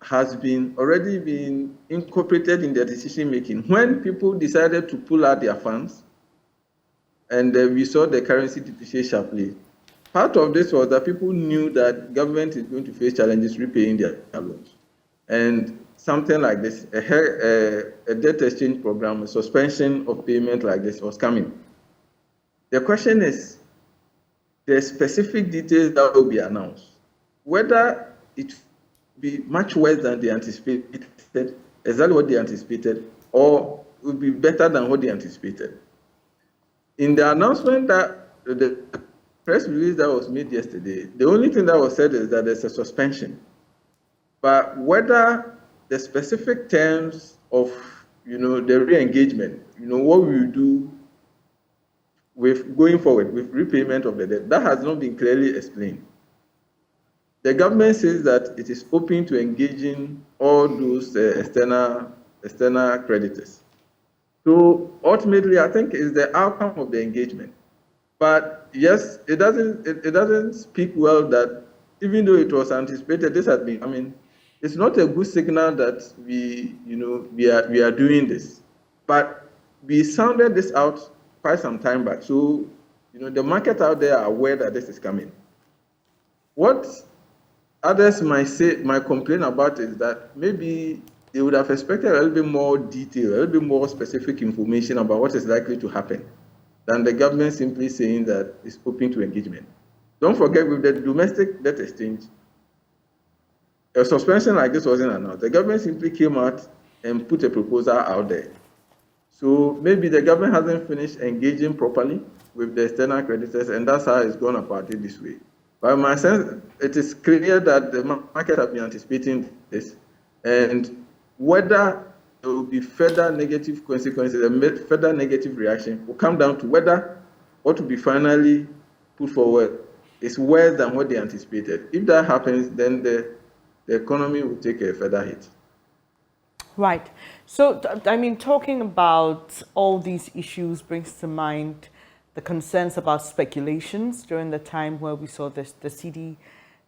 has already been incorporated in their decision making. When people decided to pull out their funds, and we saw the currency depreciate sharply, part of this was that people knew that government is going to face challenges repaying their loans. And something like this, a debt exchange program, a suspension of payment like this was coming. The question is, the specific details that will be announced, whether it will be much worse than they anticipated, exactly what they anticipated, or will be better than what they anticipated. In the announcement that the press release that was made yesterday, the only thing that was said is that there's a suspension. But whether the specific terms of, the re-engagement, what we will do with going forward with repayment of the debt, that has not been clearly explained. The government says that it is open to engaging all those external creditors. So ultimately, I think it's the outcome of the engagement. But yes, it doesn't speak well that even though it was anticipated, this has been. It's not a good signal that we are doing this. But we sounded this out quite some time back. So the market out there are aware that this is coming. What others might complain about is that maybe they would have expected a little bit more detail, a little bit more specific information about what is likely to happen than the government simply saying that it's open to engagement. Don't forget, with the domestic debt exchange, a suspension like this wasn't announced. The government simply came out and put a proposal out there. So maybe the government hasn't finished engaging properly with the external creditors, and that's how it's gone about it this way. But in my sense, it is clear that the market has been anticipating this, and whether there will be further negative consequences, a further negative reaction, will come down to whether what will be finally put forward is worse than what they anticipated. If that happens, then the economy will take a further hit. Right. So, talking about all these issues brings to mind the concerns about speculations during the time where we saw the cedi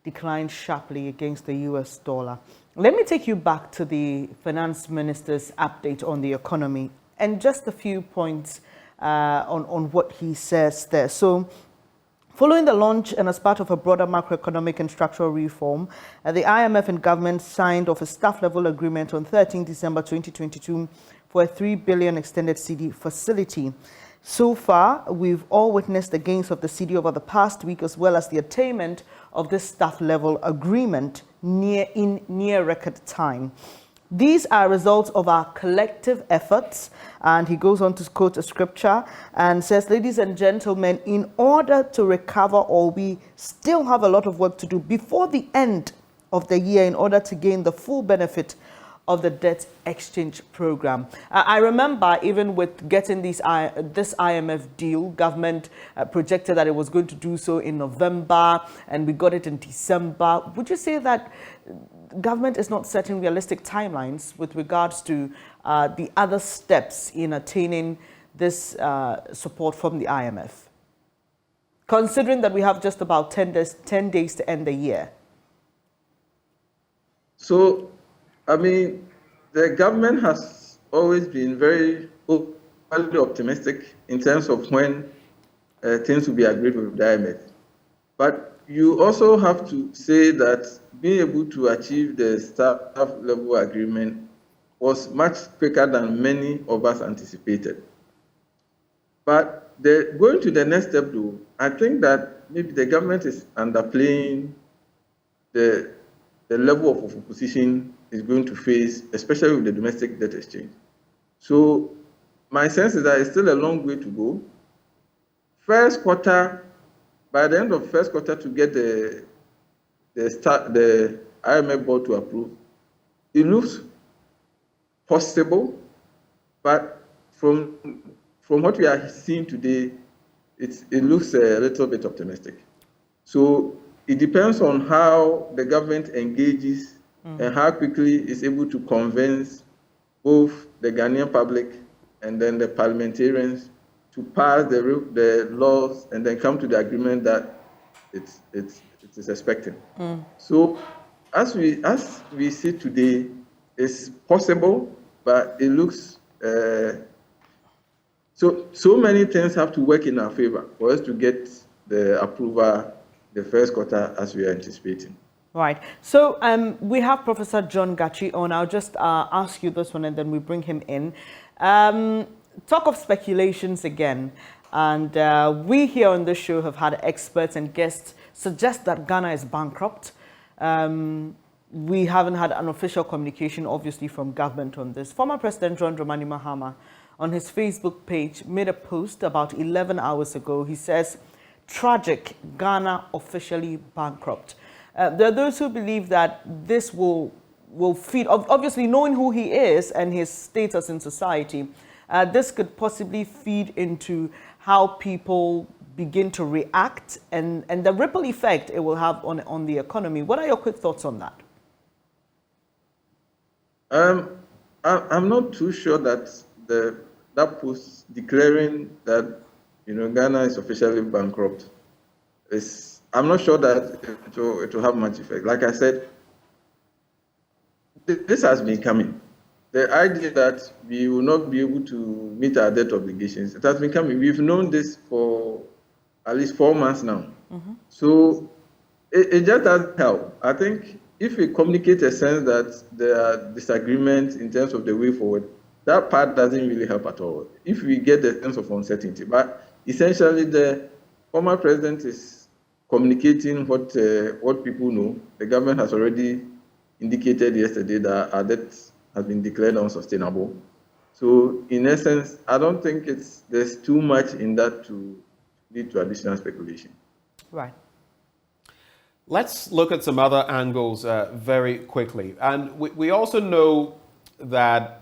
decline sharply against the US dollar. Let me take you back to the finance minister's update on the economy and just a few points on what he says there. So, following the launch and as part of a broader macroeconomic and structural reform, the IMF and government signed off a staff-level agreement on 13 December 2022 for a 3 billion extended cedi facility. So far, we've all witnessed the gains of the cedi over the past week, as well as the attainment of this staff-level agreement near record time. These are results of our collective efforts. And he goes on to quote a scripture and says, ladies and gentlemen, in order to recover all, we still have a lot of work to do before the end of the year in order to gain the full benefit of the debt exchange program. I remember even with getting this IMF deal, government projected that it was going to do so in November, and we got it in December. Would you say that government is not setting realistic timelines with regards to the other steps in attaining this support from the IMF, considering that we have just about 10 days to end the year? So, I mean, the government has always been very optimistic in terms of when things will be agreed with the IMF. But you also have to say that being able to achieve the staff level agreement was much quicker than many of us anticipated. But going to the next step, though, I think that maybe the government is underplaying the level of opposition is going to face, especially with the domestic debt exchange. So my sense is that it's still a long way to go. First quarter, by the end of first quarter, to get the IMF board to approve, it looks possible, but from what we are seeing today, it looks a little bit optimistic. So it depends on how the government engages and how quickly it's able to convince both the Ghanaian public and then the parliamentarians to pass the laws and then come to the agreement that it is expecting. So as we see today, it's possible, but it looks so many things have to work in our favor for us to get the approval the first quarter as we are anticipating. Right. So we have Professor John Gachi on. I'll just ask you this one and then we bring him in. Talk of speculations again. And we here on this show have had experts and guests suggest that Ghana is bankrupt. We haven't had an official communication, obviously, from government on this. Former President John Dramani Mahama, on his Facebook page, made a post about 11 hours ago. He says, tragic, Ghana officially bankrupt. There are those who believe that this will feed, obviously knowing who he is and his status in society, this could possibly feed into how people begin to react and the ripple effect it will have on the economy. What are your quick thoughts on that? I'm not too sure that that post declaring that Ghana is officially bankrupt I'm not sure that it will have much effect. Like I said, this has been coming. The idea that we will not be able to meet our debt obligations, it has been coming. We've known this for at least 4 months now. So it just doesn't help. I think if we communicate a sense that there are disagreements in terms of the way forward, that part doesn't really help at all. If we get the sense of uncertainty. But essentially, the former president is communicating what people know. The government has already indicated yesterday that our debt has been declared unsustainable. So in essence, I don't think there's too much in that to lead to additional speculation. Right. Let's look at some other angles very quickly. And we also know that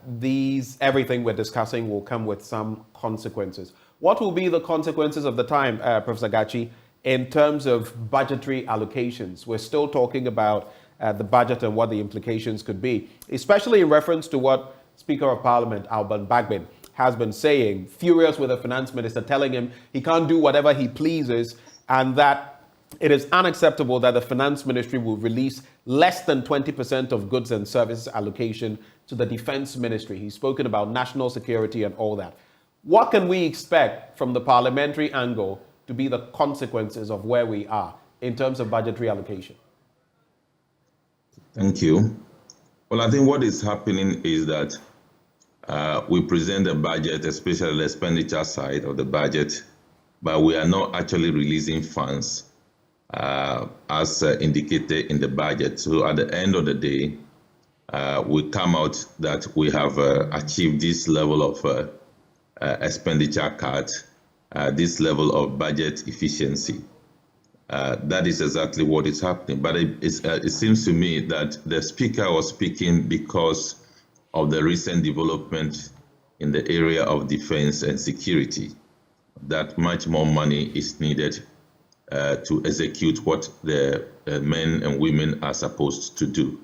everything we're discussing will come with some consequences. What will be the consequences of the time, Professor Gachi, in terms of budgetary allocations? We're still talking about the budget and what the implications could be, especially in reference to what Speaker of Parliament, Alban Bagbin, has been saying, furious with the finance minister, telling him he can't do whatever he pleases and that it is unacceptable that the finance ministry will release less than 20% of goods and services allocation to the defense ministry. He's spoken about national security and all that. What can we expect from the parliamentary angle to be the consequences of where we are in terms of budgetary allocation? Thank you. Well, I think what is happening is that we present the budget, especially the expenditure side of the budget, but we are not actually releasing funds as indicated in the budget. So at the end of the day, we come out that we have achieved this level of expenditure cut, this level of budget efficiency. That is exactly what is happening. But it seems to me that the speaker was speaking because of the recent development in the area of defense and security, that much more money is needed to execute what the men and women are supposed to do.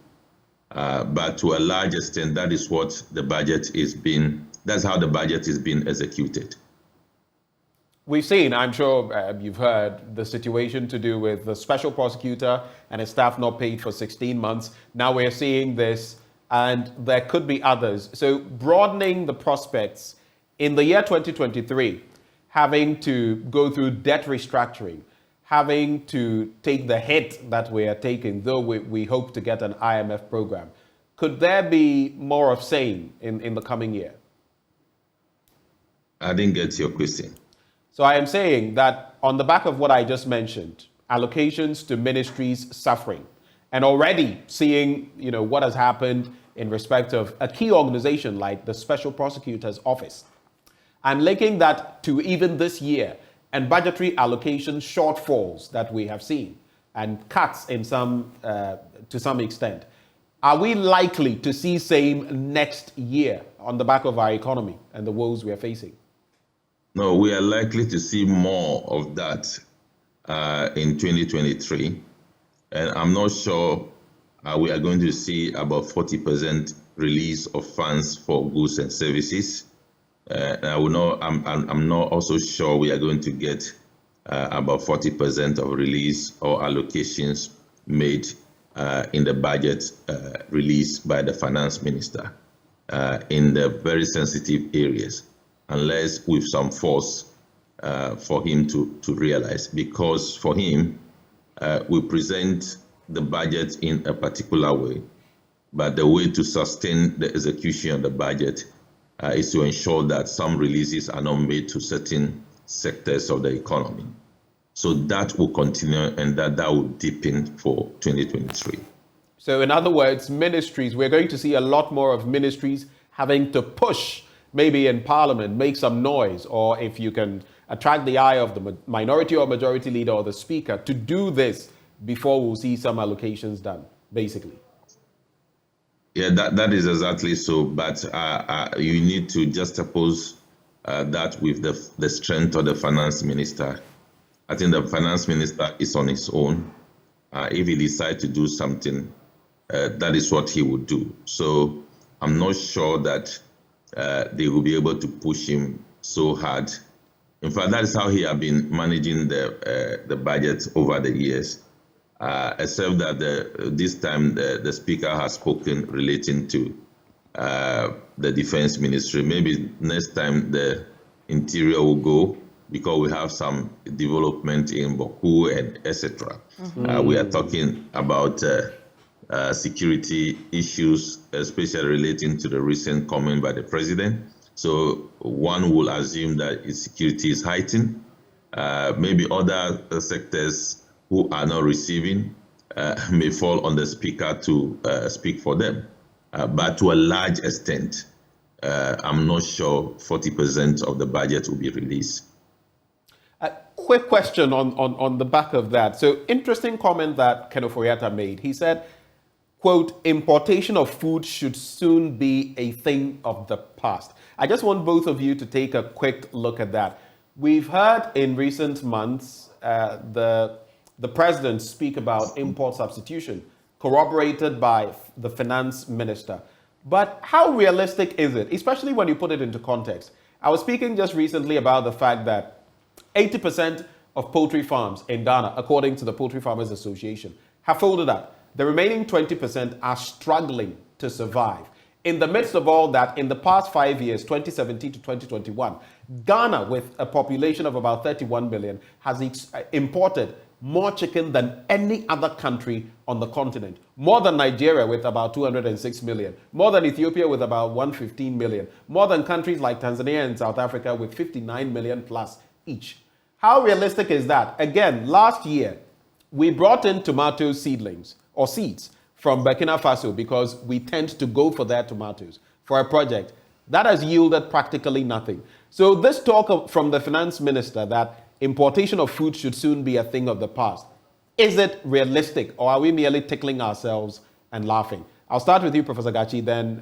But to a large extent, that is what the budget is being, that's how the budget is being executed. We've seen, I'm sure you've heard, the situation to do with the special prosecutor and his staff not paid for 16 months. Now we're seeing this, and there could be others. So broadening the prospects in the year 2023, having to go through debt restructuring, having to take the hit that we are taking, though we hope to get an IMF program. Could there be more of same in the coming year? I didn't get your question. So I am saying that on the back of what I just mentioned, allocations to ministries suffering, and already seeing, what has happened in respect of a key organization like the Special Prosecutor's Office. I'm linking that to even this year and budgetary allocation shortfalls that we have seen and cuts in to some extent. Are we likely to see same next year on the back of our economy and the woes we are facing? No, we are likely to see more of that in 2023. And I'm not sure we are going to see about 40% release of funds for goods and services. I'm not also sure we are going to get about 40% of release or allocations made in the budget released by the finance minister in the very sensitive areas, unless with some force for him to realize. Because for him, we present the budget in a particular way, but the way to sustain the execution of the budget is to ensure that some releases are not made to certain sectors of the economy. So that will continue, and that will deepen for 2023. So in other words, ministries, we're going to see a lot more of ministries having to push, maybe in Parliament, make some noise, or if you can attract the eye of the minority or majority leader or the speaker to do this before we'll see some allocations done, basically. Yeah, that is exactly so. But you need to juxtapose that with the strength of the finance minister. I think the finance minister is on his own. If he decides to do something, that is what he would do. So I'm not sure that they will be able to push him so hard. In fact, that is how he has been managing the budget over the years. Except that this time the speaker has spoken relating to the defense ministry. Maybe next time the interior will go, because we have some development in Boku and etc. We are talking about security issues, especially relating to the recent comment by the president. So one will assume that its security is heightened. Maybe other sectors who are not receiving may fall on the speaker to speak for them. But to a large extent, I'm not sure 40% of the budget will be released. A quick question on the back of that. So interesting comment that Ken Ofori-Atta made. He said, quote, importation of food should soon be a thing of the past. I just want both of you to take a quick look at that. We've heard in recent months the president speak about import substitution, corroborated by the finance minister. But how realistic is it, especially when you put it into context? I was speaking just recently about the fact that 80% of poultry farms in Ghana, according to the Poultry Farmers Association, have folded up. The remaining 20% are struggling to survive. In the midst of all that, in the past 5 years, 2017 to 2021, Ghana, with a population of about 31 million, has imported more chicken than any other country on the continent. More than Nigeria with about 206 million. More than Ethiopia with about 115 million. More than countries like Tanzania and South Africa with 59 million plus each. How realistic is that? Again, last year, we brought in tomato seedlings or seeds from Burkina Faso because we tend to go for their tomatoes for a project. That has yielded practically nothing. So this talk from the finance minister that importation of food should soon be a thing of the past, is it realistic, or are we merely tickling ourselves and laughing? I'll start with you, Professor Gachi, then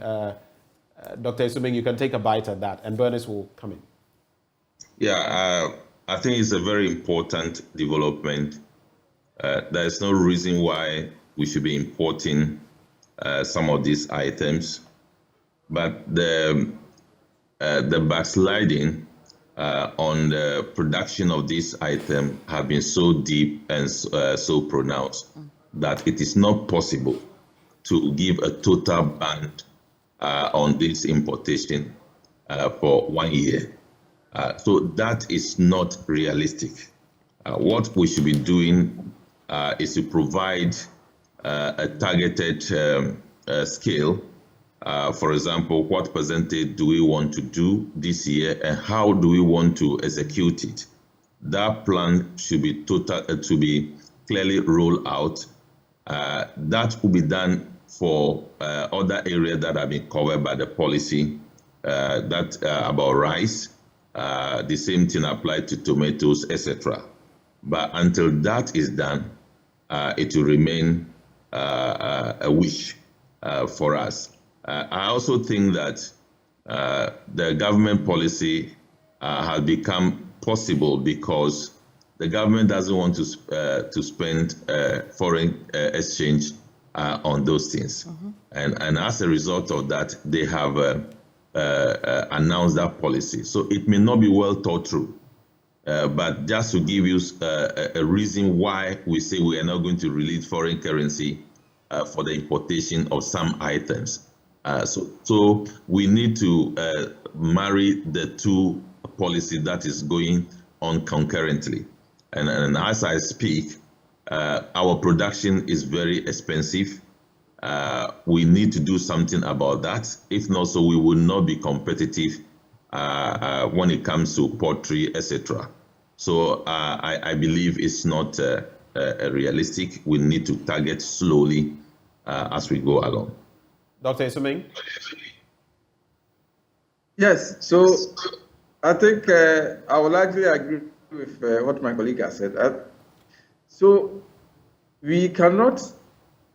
Dr. Isuming, you can take a bite at that, and Bernice will come in. Yeah, I think it's a very important development. There is no reason why we should be importing some of these items, but the backsliding on the production of this item have been so deep and so pronounced that it is not possible to give a total ban on this importation for 1 year. So that is not realistic. What we should be doing is to provide a targeted scale. For example, what percentage do we want to do this year, and how do we want to execute it? That plan should be to be clearly rolled out. That will be done for other areas that have been covered by the policy. That about rice, the same thing applied to tomatoes, etc. But until that is done, it will remain a wish for us. I also think that the government policy has become possible because the government doesn't want to spend foreign exchange on those things. And as a result of that, they have announced that policy. So it may not be well thought through. But just to give you a reason why we say we are not going to release foreign currency for the importation of some items. So we need to marry the two policies that is going on concurrently. And as I speak, our production is very expensive. We need to do something about that. If not, so we will not be competitive when it comes to poultry, etc. So I believe it's not realistic. We need to target slowly as we go along. Dr. Isuming? Yes, so I think I will largely agree with what my colleague has said. So we cannot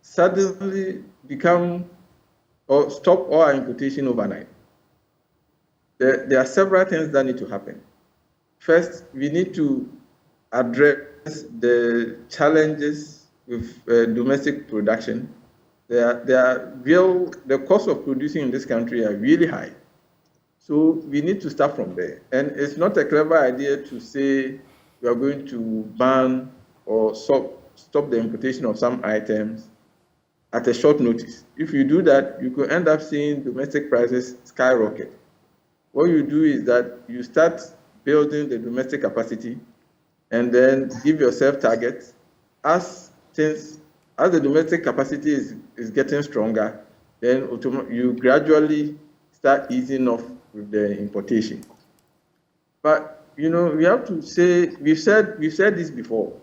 suddenly become or stop all our importation overnight. There are several things that need to happen. First, we need to address the challenges with domestic production. The cost of producing in this country are really high. So we need to start from there. And it's not a clever idea to say we are going to ban or stop the importation of some items at a short notice. If you do that, you could end up seeing domestic prices skyrocket. What you do is that you start building the domestic capacity and then give yourself targets. As the domestic capacity is getting stronger, then you gradually start easing off with the importation. But we have to say, we've said this before.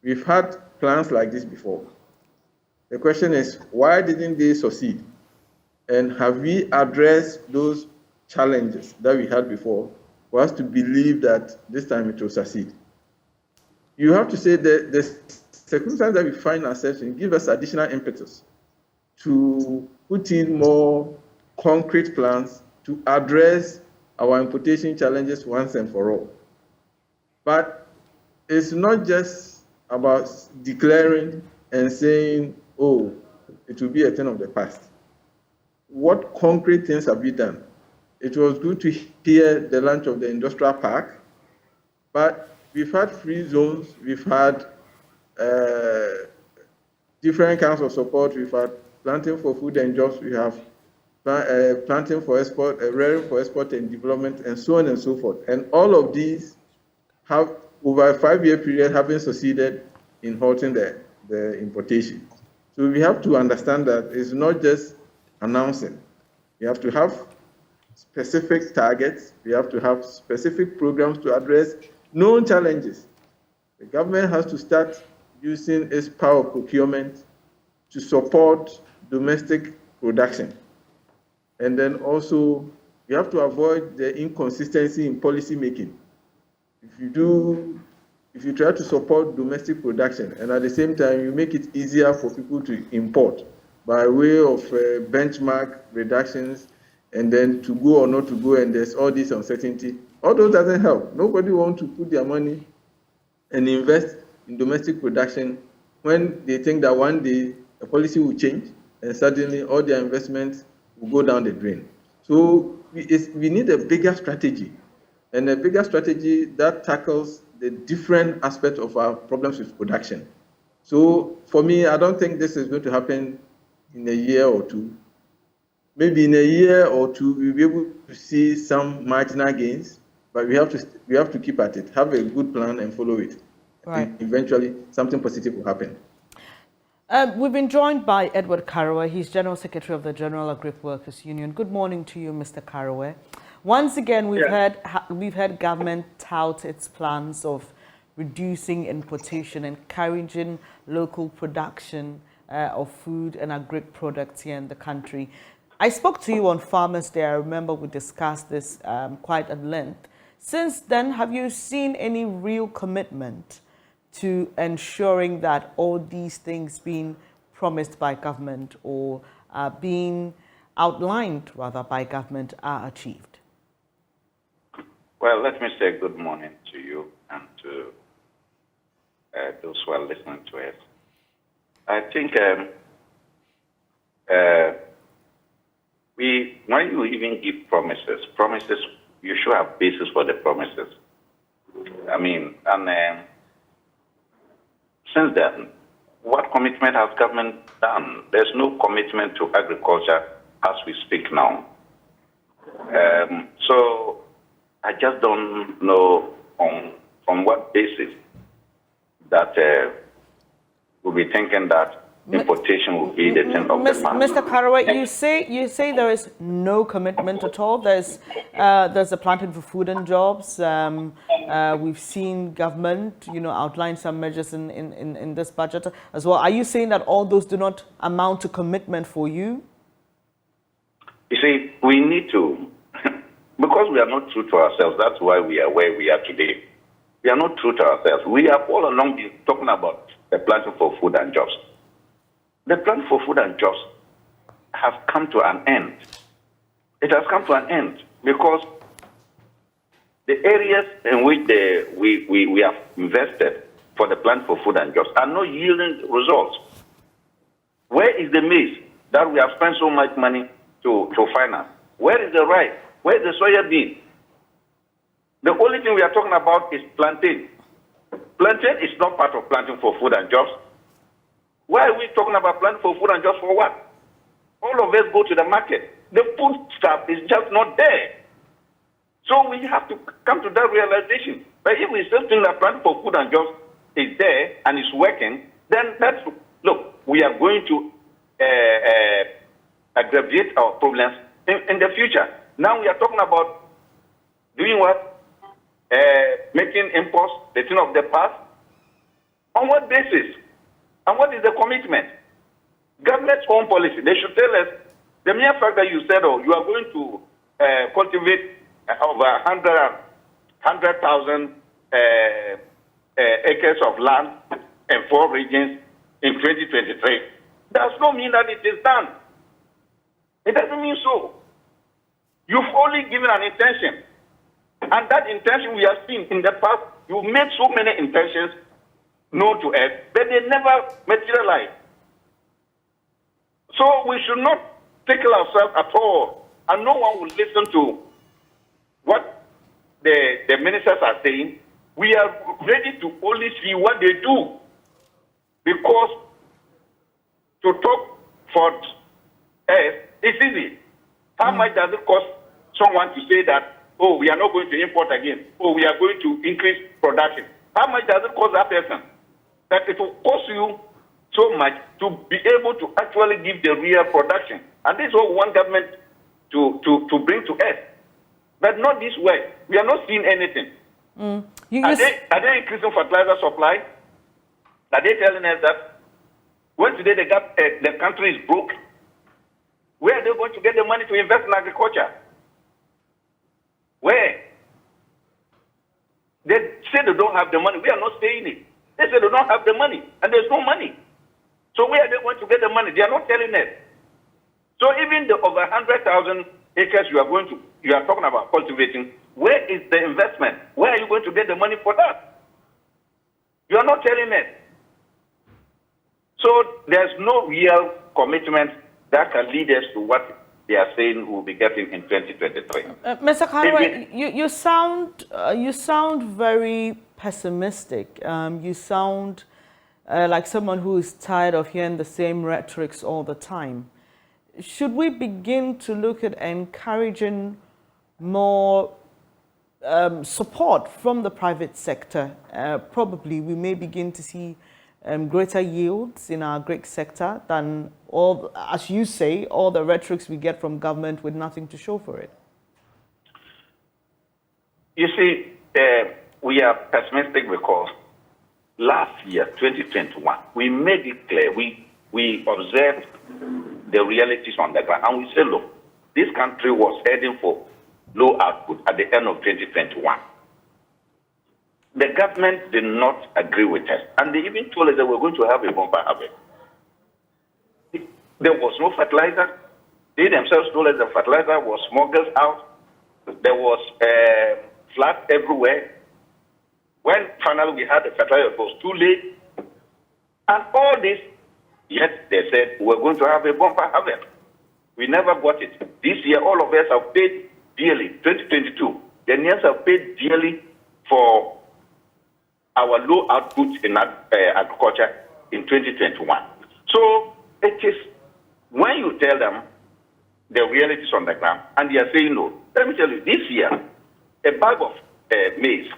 We've had plans like this before. The question is, why didn't they succeed? And have we addressed those challenges that we had before for us to believe that this time it will succeed? You have to say that the circumstances that we find ourselves in give us additional impetus to put in more concrete plans to address our importation challenges once and for all. But it's not just about declaring and saying, oh, it will be a thing of the past. What concrete things have we done? It was good to hear the launch of the industrial park, but we've had free zones, we've had different kinds of support, we've had planting for food and jobs, we have planting for export, rearing for export and development, and so on and so forth. And all of these have, over a 5-year period, haven't succeeded in halting the importation. So we have to understand that it's not just announcing. We have to have specific targets. We have to have specific programs to address known challenges. The government has to start using its power of procurement to support domestic production. And then also, you have to avoid the inconsistency in policy making. If you try to support domestic production and at the same time you make it easier for people to import by way of benchmark reductions and then to go or not to go, and there's all this uncertainty, all those doesn't help. Nobody wants to put their money and invest in domestic production when they think that one day a policy will change and suddenly all their investments will go down the drain. So we need a bigger strategy, and a bigger strategy that tackles the different aspects of our problems with production. So for me, I don't think this is going to happen in a year or two. Maybe in a year or two, we'll be able to see some marginal gains, but we have to keep at it, have a good plan and follow it. Right. And eventually, something positive will happen. We've been joined by Edward Karowe. He's General Secretary of the General Agric Workers Union. Good morning to you, Mr. Karowe. Once again, we've heard government tout its plans of reducing importation, encouraging local production of food and agric products here in the country. I spoke to you on Farmers Day. I remember we discussed this quite at length. Since then, have you seen any real commitment to ensuring that all these things being promised by government or being outlined, rather, by government are achieved? Well, let me say good morning to you and to those who are listening to us. I think when you even give promises, you should have basis for the promises. I mean, and since then, what commitment has government done? There's no commitment to agriculture as we speak now. So I just don't know on what basis that we'll be thinking that importation will be the thing of the past. Mr. Karowe, you say there is no commitment at all. There's a planting for food and jobs. We've seen government, outline some measures in this budget as well. Are you saying that all those do not amount to commitment for you? You see, we need to, because we are not true to ourselves. That's why we are where we are today. We are not true to ourselves. We have all along been talking about the planting for food and jobs. The plan for food and jobs has come to an end. It has come to an end because the areas in which we have invested for the plan for food and jobs are not yielding results. Where is the maize that we have spent so much money to finance? Where is the rice? Where is the soya bean? The only thing we are talking about is plantain. Plantain is not part of planting for food and jobs. Why are we talking about planting for food and jobs for what? All of us go to the market. The food stuff is just not there. So we have to come to that realization. But if we still think that planting for food and jobs is there and is working, then we are going to aggravate our problems in the future. Now we are talking about doing what? Making imports the thing of the past. On what basis? And what is the commitment? Government's own policy. They should tell us the mere fact that you said, you are going to cultivate over 100,000 acres of land in 4 regions in 2023. Does not mean that it is done. It doesn't mean so. You've only given an intention. And that intention we have seen in the past, you've made so many intentions known to us, but they never materialize. So we should not tickle ourselves at all, and no one will listen to what the ministers are saying. We are ready to only see what they do, because to talk for us is easy. How much does it cost someone to say that, we are not going to import again, we are going to increase production? How much does it cost that person? That it will cost you so much to be able to actually give the real production. And this is what we want government to bring to us. But not this way. We are not seeing anything. Are they increasing fertilizer supply? Are they telling us that When today the country is broke, where are they going to get the money to invest in agriculture? Where? They say they don't have the money. We are not saying it. They say they don't have the money, and there's no money. So where are they going to get the money? They are not telling us. So even the over 100,000 acres you are talking about cultivating, where is the investment? Where are you going to get the money for that? You are not telling us. So there's no real commitment that can lead us to what they are saying we'll be getting in 2023. Mr. Karwe, you sound very pessimistic. You sound like someone who is tired of hearing the same rhetorics all the time. Should we begin to look at encouraging more support from the private sector? Probably we may begin to see greater yields in our Greek sector than all, as you say, all the rhetorics we get from government with nothing to show for it. You see, we are pessimistic because last year, 2021, we made it clear, we observed the realities on the ground, and we said, look, this country was heading for low output at the end of 2021. The government did not agree with us, and they even told us that we're going to have a bumper harvest. There was no fertilizer. They themselves told us the fertilizer was smuggled out. There was floods everywhere. When finally we had the fertilizer, it was too late. And all this, yet they said we're going to have a bumper harvest. We never got it. This year, all of us have paid dearly. 2022, the Ghanaians have paid dearly for our low output in agriculture in 2021. So it is when you tell them the realities on the ground and they are saying no. Let me tell you, this year, a bag of maize,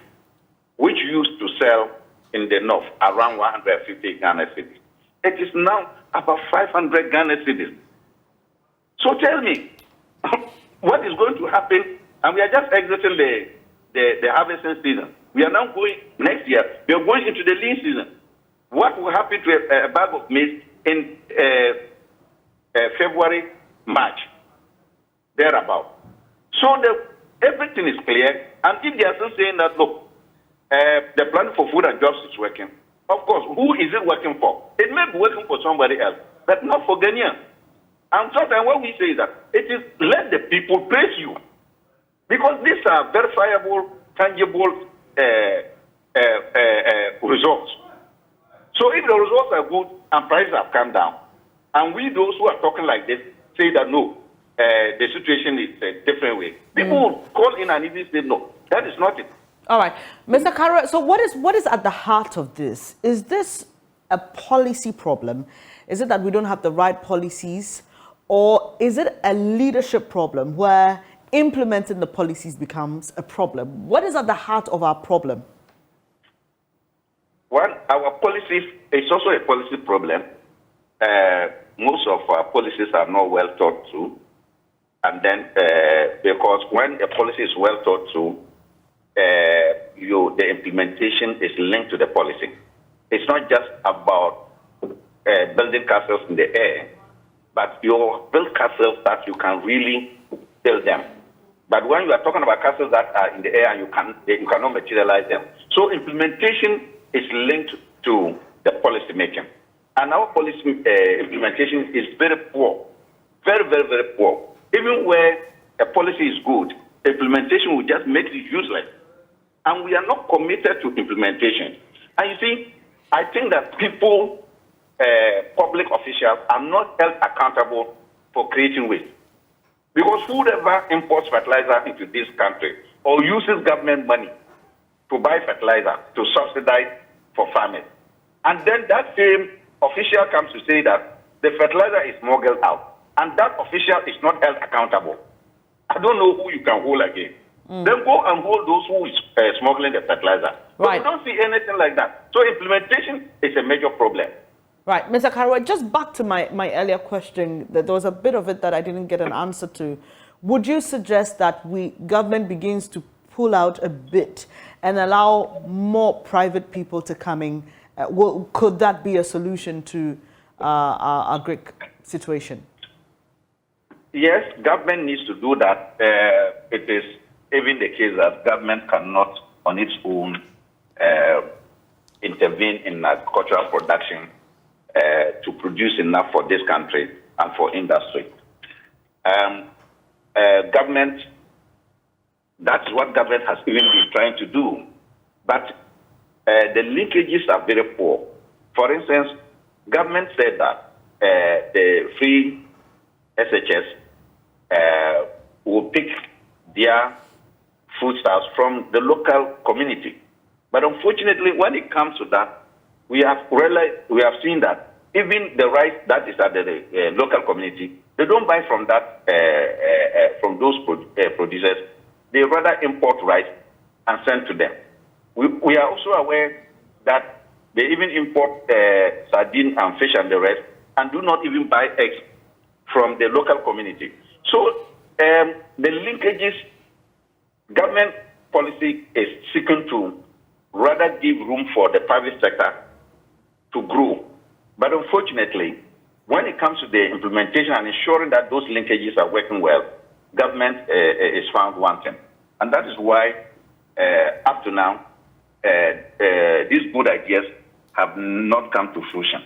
which used to sell in the north around 150 Ghana cedis, it is now about 500 Ghana cedis. So tell me, what is going to happen? And we are just exiting the harvesting season. We are now going, next year, we are going into the lean season. What will happen to a bag of maize in February, March, thereabout? So everything is clear. And if they are still saying that, look, the plan for food and jobs is working, of course, who is it working for? It may be working for somebody else, but not for Ghanaians. And sometimes what we say is that it is let the people praise you. Because these are verifiable, tangible results. So if the results are good and prices have come down, and we, those who are talking like this, say that no, the situation is a different way, people will call in and even say no, that is not it. All right, Mr. Karwe, so what is at the heart of this? Is this a policy problem? Is it that we don't have the right policies? Or is it a leadership problem where implementing the policies becomes a problem? What is at the heart of our problem? Well, our policies, it's also a policy problem. Most of our policies are not well thought through. And then, because when a policy is well thought through, the implementation is linked to the policy. It's not just about building castles in the air, but you build castles that you can really build them. But when you are talking about castles that are in the air and you cannot materialize them. So implementation is linked to the policy making. And our policy implementation is very poor. Very, very, very poor. Even where a policy is good, implementation will just make it useless. And we are not committed to implementation. And you see, I think that people, public officials, are not held accountable for creating waste. Because whoever imports fertilizer into this country or uses government money to buy fertilizer to subsidize for farmers, and then that same official comes to say that the fertilizer is smuggled out, and that official is not held accountable, I don't know who you can hold again. Then go and hold those who is smuggling the fertilizer. Right. But we don't see anything like that. So implementation is a major problem. Right, Mr. Karwe, just back to my earlier question, that there was a bit of it that I didn't get an answer to. Would you suggest that government begins to pull out a bit and allow more private people to come in? Could that be a solution to our Greek situation? Yes, government needs to do that. It is even the case that government cannot, on its own, intervene in agricultural production to produce enough for this country and for industry. Government, that's what government has even been trying to do. But the linkages are very poor. For instance, government said that the free SHS will pick their foodstuffs from the local community. But unfortunately, when it comes to that, we have seen that even the rice that is at the local community, they don't buy from that from those producers. They rather import rice and send to them. We are also aware that they even import sardine and fish and the rest, and do not even buy eggs from the local community. So the linkages, government policy is seeking to rather give room for the private sector to grow. But unfortunately, when it comes to the implementation and ensuring that those linkages are working well, government is found wanting. And that is why, up to now, these good ideas have not come to fruition.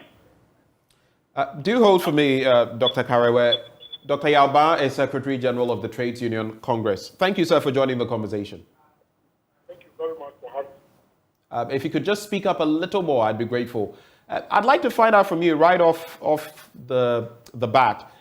Do hold for me, Dr. Karewe. Dr. Yalba is Secretary General of the Trades Union Congress. Thank you, sir, for joining the conversation. Thank you very much for having me. If you could just speak up a little more, I'd be grateful. I'd like to find out from you right off the bat,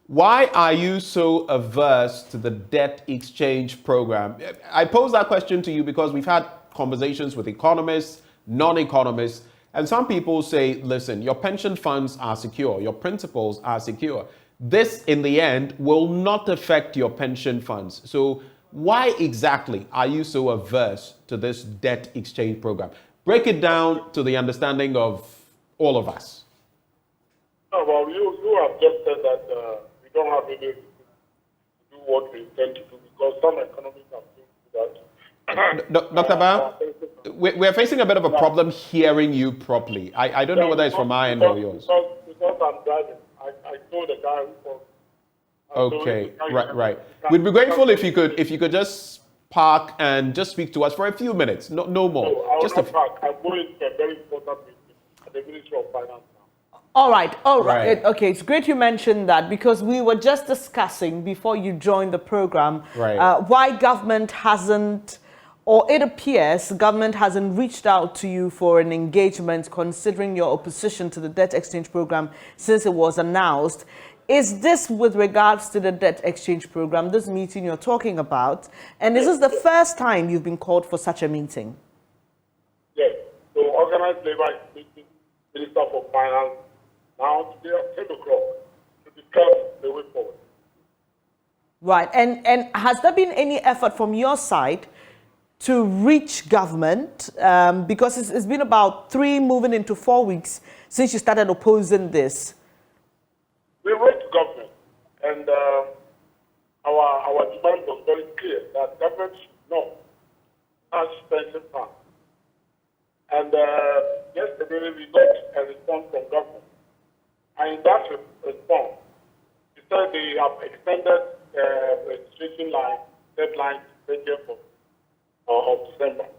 why are you so averse to the debt exchange program? I pose that question to you because we've had conversations with economists, non-economists, and some people say, listen, your pension funds are secure, your principals are secure. This, in the end, will not affect your pension funds. So why exactly are you so averse to this debt exchange program? Break it down to the understanding of all of us. No, well, you have just said that we don't have any to do what we intend to do because some economists have seen that. Dr. Ba, we're facing a bit of a problem hearing you properly. I don't know whether it's from my end or yours. Because I'm driving. I told the guy who Okay, right. We'd be grateful if you could just park and just speak to us for a few minutes, no more. No, I will not park. I'm going to a very important meeting at the Ministry of Finance now. All right. Okay, it's great you mentioned that because we were just discussing before you joined the program why government hasn't, or it appears government hasn't reached out to you for an engagement considering your opposition to the debt exchange program since it was announced. Is this with regards to the debt exchange program, this meeting you're talking about? And is this the first time you've been called for such a meeting? Yes. So organized labor is meeting Minister for Finance now today at 10 o'clock to discuss the way forward. Right. And has there been any effort from your side to reach government? Because it's been about 3 moving into 4 weeks since you started opposing this. We wrote to government, and our demand was very clear that government should not touch pension funds. And yesterday we got a response from government. And in that response, they said they have extended registration deadline to 30th of December.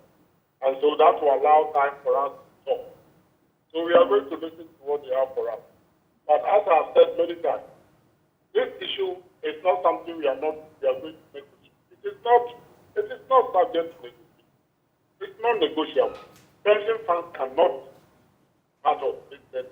And so that will allow time for us to talk. So we are going to listen to what they have for us. But as I have said many times, this issue is not something we are going to negotiate. It is not subject to negotiation. It's not negotiable. Pension funds cannot part of this debt.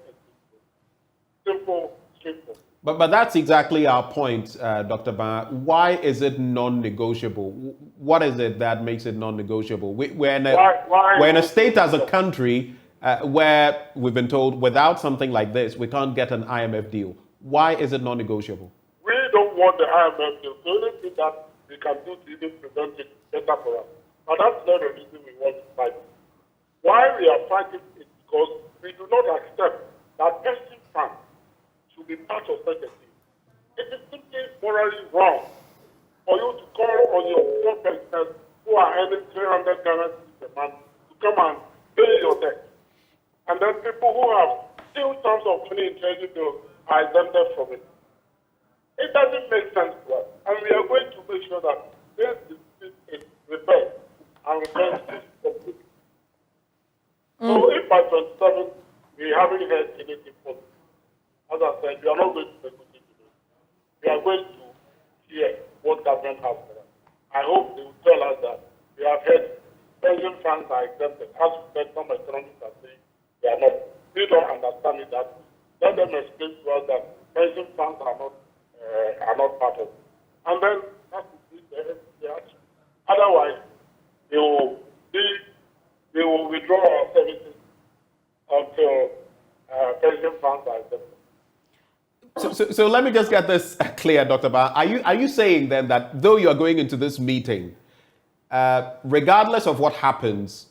Simple, straightforward. But that's exactly our point, Dr. Ba. Why is it non-negotiable? What is it that makes it non-negotiable? We're in a state as a country where we've been told without something like this, we can't get an IMF deal. Why is it non-negotiable? We don't want the IMF deal. So anything that we can do to even prevent it better for us. But that's not the reason we want to fight. Why we are fighting is because we do not accept that pension funds should be part of such a thing. It is simply morally wrong for you to call on your poor pensioners who are earning 300 Ghana a month to come and pay your debt. And then people who have still sums of company in trading bills are exempted from it. It doesn't make sense to us. And we are going to make sure that this dispute is reversed and reversed completely. So if by 27 we haven't heard anything from it, as I said, we are not going to negotiate today. We are going to hear what government has for us. I hope they will tell us that we have heard pension funds are exempted. As we said, some economists are saying they are not. We don't understand it that way. Let them explain to us that pension funds are not part of it. And then that's the action. Otherwise, they will withdraw our services until pension funds are exempted. So let me just get this clear, Dr. Ba. Are you saying then that though you are going into this meeting, regardless of what happens,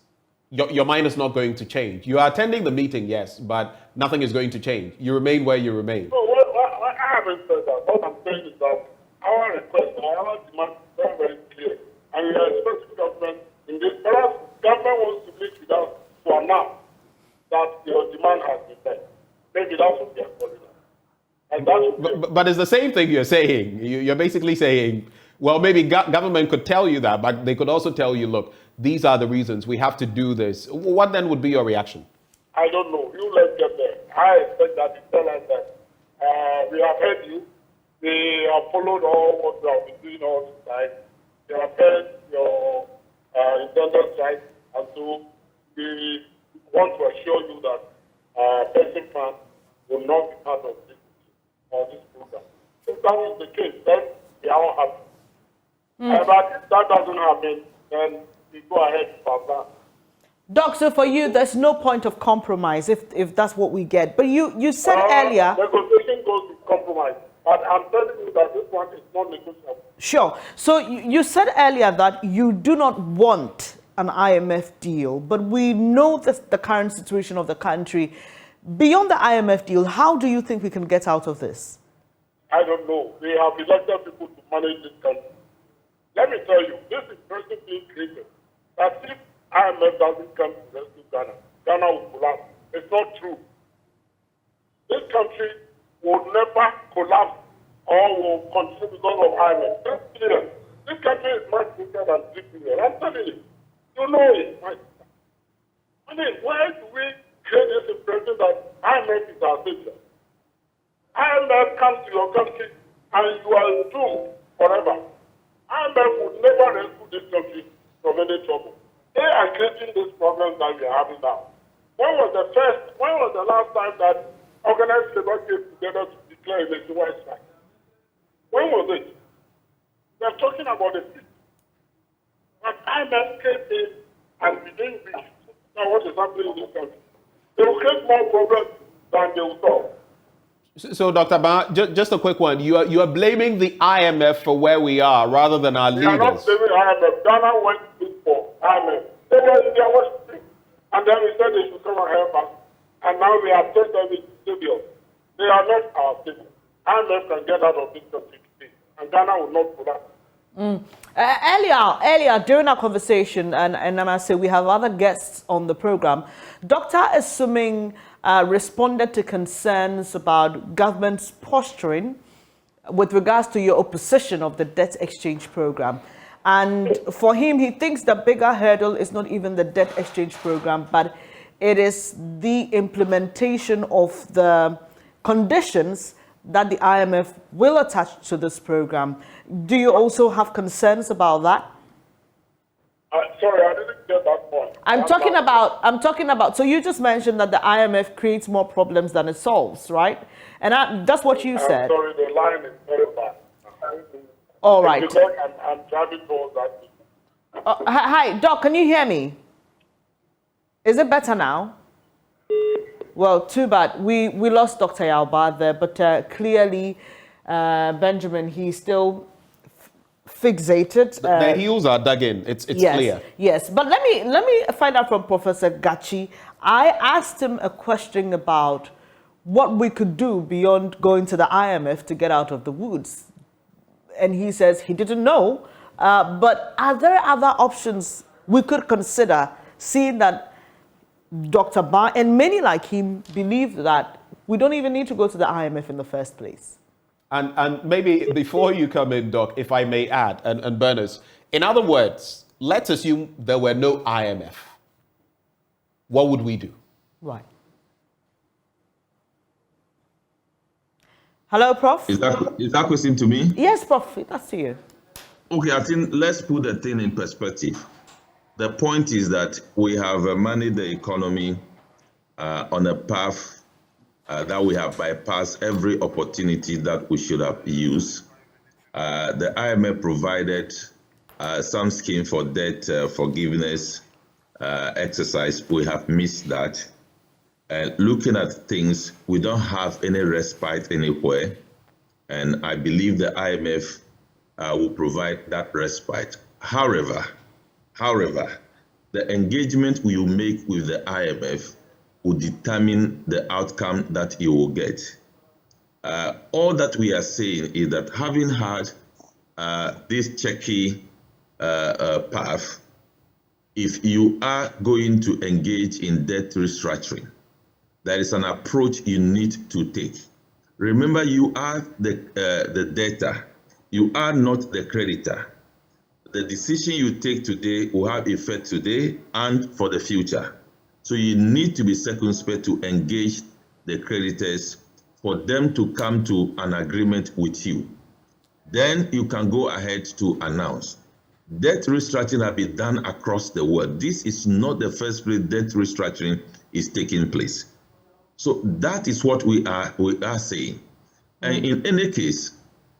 your mind is not going to change? You are attending the meeting, yes, but nothing is going to change. You remain where you remain. No, I haven't said that. What I'm saying is that our request, our demand is very, very clear. And we are expecting government in this. Perhaps government wants to meet with us to announce that your demand has been met. Maybe that's what they are calling us. But it's the same thing you're saying. You're basically saying, well, maybe government could tell you that, but they could also tell you, look, these are the reasons we have to do this. What then would be your reaction? I don't know. You let's get there. I expect that you tell us that we have heard you. We have followed all what we have been doing all this time. We have heard your intended strike, and so we want to assure you that pension funds will not be part of this program. If that is the case, then we are all happy. But if that doesn't happen, then we go ahead with that. Doc, so for you, there's no point of compromise if that's what we get. But you said earlier... Negotiation goes with compromise. But I'm telling you that this one is not negotiable. Sure. So you said earlier that you do not want an IMF deal, but we know the current situation of the country. Beyond the IMF deal, how do you think we can get out of this? I don't know. We have elected people to manage this country. Let me tell you, this is person being created. That if IMF doesn't come to rescue Ghana, Ghana will collapse. It's not true. This country will never collapse or will continue because of IMF. This country is much bigger than 3 billion. I'm telling you. You know it. I mean, why do we create this impression that IMF is our savior? IMF comes to your country and you are doomed forever. IMF would never rescue this country from any trouble. They are creating these problems that we are having now. When was the last time that organized labor came together to declare a nationwide strike? When was it? We are talking about the peace. But IMF came in and we didn't reach. Now what is happening in this country? They will create more problems than they will solve. So, Dr. Ba, just a quick one. You are blaming the IMF for where we are rather than our leaders. We are not blaming IMF. Ghana went to look for IMF. They were in their Washington. And then we said they should come and help us. And now we have told them it's saviors. They are not our saviors. IMF can get out of this country today. And Ghana will not collapse. Earlier, during our conversation, and I must say we have other guests on the program, Dr. Assuming responded to concerns about government's posturing with regards to your opposition of the debt exchange program. And for him, he thinks the bigger hurdle is not even the debt exchange program, but it is the implementation of the conditions that the IMF will attach to this program. Do you also have concerns about that? Sorry, I didn't get that point. I'm talking about, so you just mentioned that the IMF creates more problems than it solves, right? And that's what you said. Sorry, the line is very bad. All right. Because I'm driving towards that. Hi, Doc, can you hear me? Is it better now? Well, too bad. We lost Dr. Yalba there, but clearly, Benjamin, he's still fixated. The heels are dug in. It's yes, clear. Yes, but let me find out from Professor Gachi. I asked him a question about what we could do beyond going to the IMF to get out of the woods. And he says he didn't know. But are there other options we could consider, seeing that Dr. Ba and many like him believe that we don't even need to go to the IMF in the first place. And maybe before you come in, Doc, if I may add, and Bernice, in other words, let's assume there were no IMF. What would we do? Right. Hello, Prof. Is that question to me? Yes, Prof. That's to you. Okay, I think let's put the thing in perspective. The point is that we have managed the economy on a path that we have bypassed every opportunity that we should have used. The IMF provided some scheme for debt forgiveness exercise. We have missed that. Looking at things, we don't have any respite anywhere. And I believe the IMF will provide that respite. However, the engagement we will make with the IMF will determine the outcome that you will get. All that we are saying is that having had this checky path, if you are going to engage in debt restructuring, there is an approach you need to take. Remember, you are the debtor. You are not the creditor. The decision you take today will have effect today and for the future. So you need to be circumspect to engage the creditors for them to come to an agreement with you. Then you can go ahead to announce. Debt restructuring has been done across the world. This is not the first place debt restructuring is taking place. So that is what we are saying. And in any case,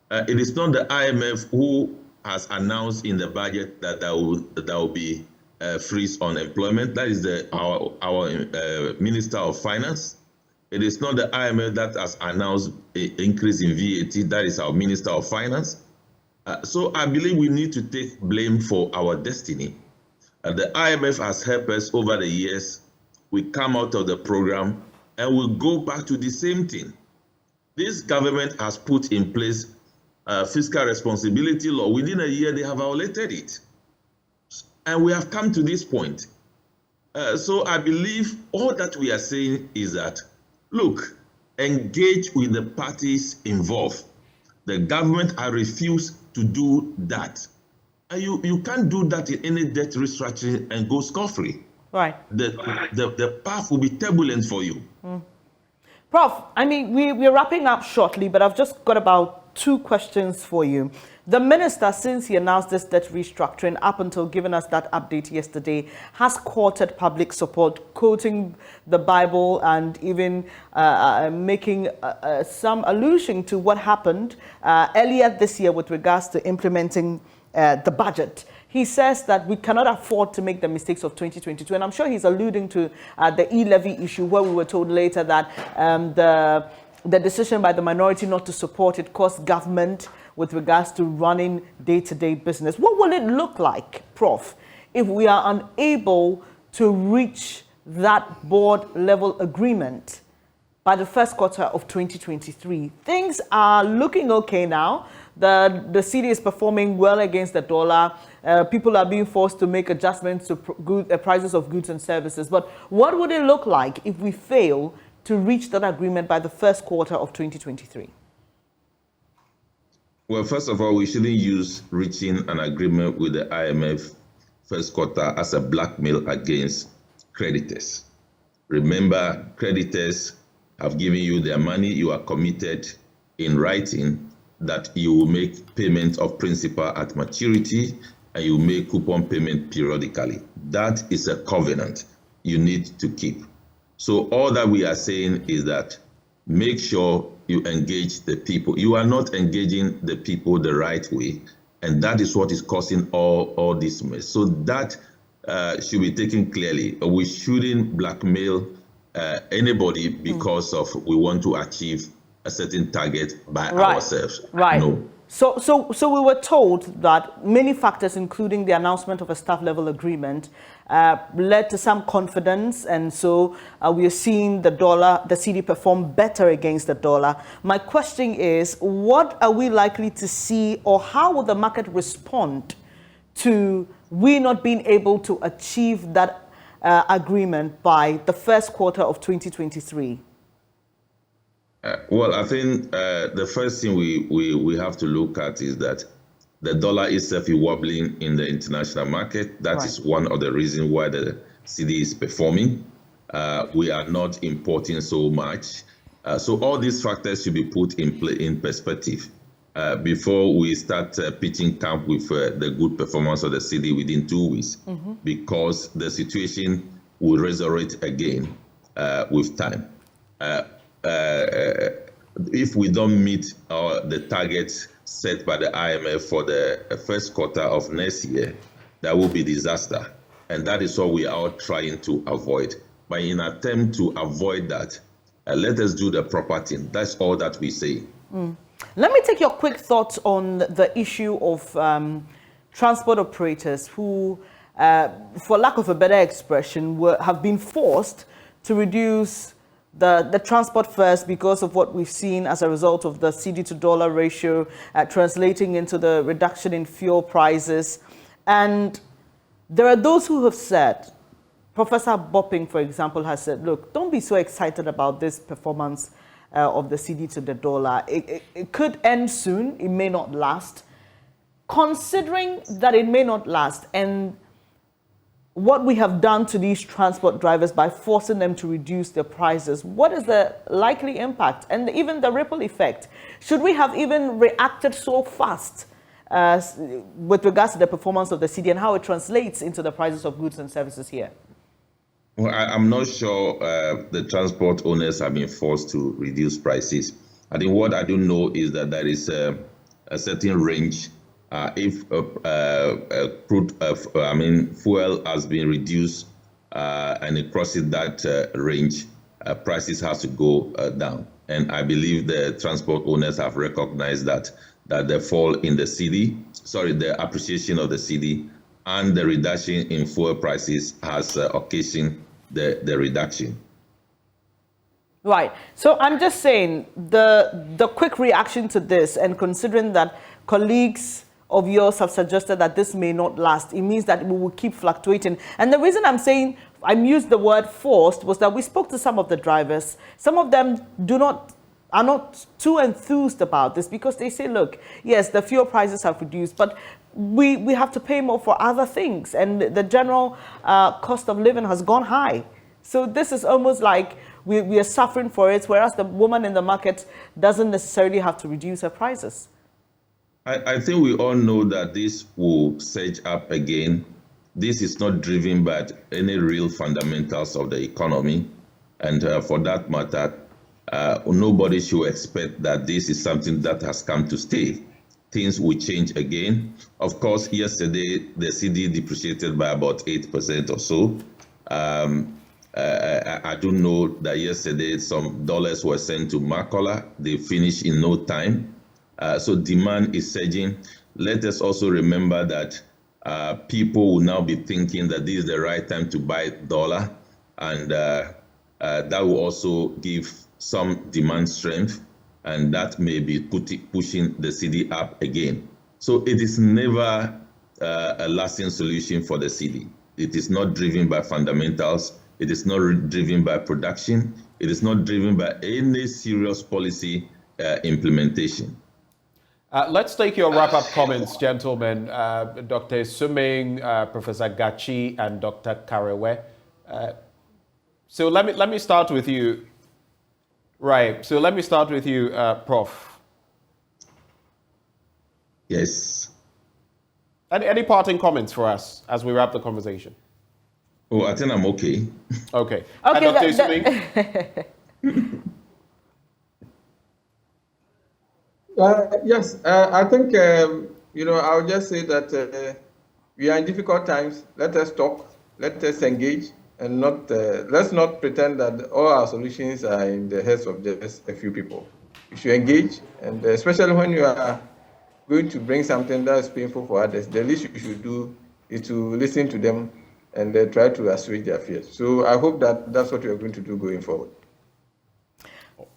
it is not the IMF who has announced in the budget that there will be a freeze on employment. That is our Minister of Finance. It is not the IMF that has announced an increase in VAT. That is our Minister of Finance. So I believe we need to take blame for our destiny. The IMF has helped us over the years. We come out of the program and we'll go back to the same thing. This government has put in place fiscal responsibility law. Within a year, they have violated it. And we have come to this point. So I believe all that we are saying is that, look, engage with the parties involved. The government has refused to do that. And you can't do that in any debt restructuring and go scot-free. Right. The path will be turbulent for you. Prof, I mean, we're wrapping up shortly, but I've just got about 2 questions for you. The minister, since he announced this debt restructuring, up until giving us that update yesterday, has courted public support, quoting the Bible and even making some allusion to what happened earlier this year with regards to implementing the budget. He says that we cannot afford to make the mistakes of 2022. And I'm sure he's alluding to the e-levy issue, where we were told later that the decision by the minority not to support it cost government with regards to running day-to-day business. What will it look like, Prof, if we are unable to reach that board-level agreement by the first quarter of 2023? Things are looking okay now. The cedi is performing well against the dollar. People are being forced to make adjustments to prices of goods and services. But what would it look like if we fail to reach that agreement by the first quarter of 2023? Well, first of all, we shouldn't use reaching an agreement with the IMF first quarter as a blackmail against creditors. Remember, creditors have given you their money. You are committed in writing that you will make payment of principal at maturity and you make coupon payment periodically. That is a covenant you need to keep. So all that we are saying is that make sure you engage the people. You are not engaging the people the right way, and that is what is causing all this mess. So that should be taken clearly. We shouldn't blackmail anybody because of we want to achieve a certain target by ourselves. Right. No. So we were told that many factors, including the announcement of a staff-level agreement, led to some confidence, and so we are seeing the cedi perform better against the dollar. My question is, what are we likely to see, or how will the market respond to we not being able to achieve that agreement by the first quarter of 2023? Well, I think the first thing we have to look at is that the dollar itself is wobbling in the international market. That is one of the reasons why the cedi is performing. We are not importing so much. So all these factors should be put in perspective before we start pitching camp with the good performance of the cedi within 2 weeks, because the situation will resurrect again with time. If we don't meet the targets set by the IMF for the first quarter of next year, that will be disaster. And that is what we are all trying to avoid. But in an attempt to avoid that, let us do the proper thing. That's all that we say. Let me take your quick thoughts on the issue of transport operators who, for lack of a better expression, have been forced to reduce the transport fares because of what we've seen as a result of the cedi to dollar ratio translating into the reduction in fuel prices. And there are those who have said, Professor Bopping, for example, has said, look, don't be so excited about this performance of the cedi to the dollar. It could end soon. It may not last. Considering that it may not last, and what we have done to these transport drivers by forcing them to reduce their prices, what is the likely impact and even the ripple effect? Should we have even reacted so fast with regards to the performance of the cedi and how it translates into the prices of goods and services here? Well, I'm not sure the transport owners have been forced to reduce prices. I think what I do know is that there is a certain range. If fuel has been reduced and it crosses that range, prices have to go down. And I believe the transport owners have recognized that the fall in the the appreciation of the cedi and the reduction in fuel prices has occasioned the reduction. Right. So I'm just saying the quick reaction to this, and considering that colleagues of yours have suggested that this may not last, it means that we will keep fluctuating. And the reason I'm saying I used the word forced was that we spoke to some of the drivers. Some of them are not too enthused about this because they say, look, yes, the fuel prices have reduced, but we have to pay more for other things, and the general cost of living has gone high. So this is almost like we are suffering for it, whereas the woman in the market doesn't necessarily have to reduce her prices. I think we all know that this will surge up again. This is not driven by any real fundamentals of the economy. And for that matter, nobody should expect that this is something that has come to stay. Things will change again. Of course, yesterday, the cedi depreciated by about 8% or so. I do know that yesterday some dollars were sent to Makola. They finished in no time. So demand is surging. Let us also remember that people will now be thinking that this is the right time to buy dollar, and that will also give some demand strength, and that may be pushing the cedi up again. So it is never a lasting solution for the cedi. It is not driven by fundamentals. It is not driven by production. It is not driven by any serious policy implementation. Let's take your wrap-up comments, gentlemen. Dr. Suming, Professor Gachi, and Dr. Karewe. So let me start with you. Right. So let me start with you, Prof. Yes. Any parting comments for us as we wrap the conversation? Oh, I think I'm okay. Okay. Okay. Dr. Suming? Yes, I think, I'll just say that we are in difficult times. Let us talk, let us engage, and let's not pretend that all our solutions are in the heads of just a few people. We should engage, and especially when you are going to bring something that is painful for others, the least you should do is to listen to them and try to assuage their fears. So I hope that that's what we are going to do going forward.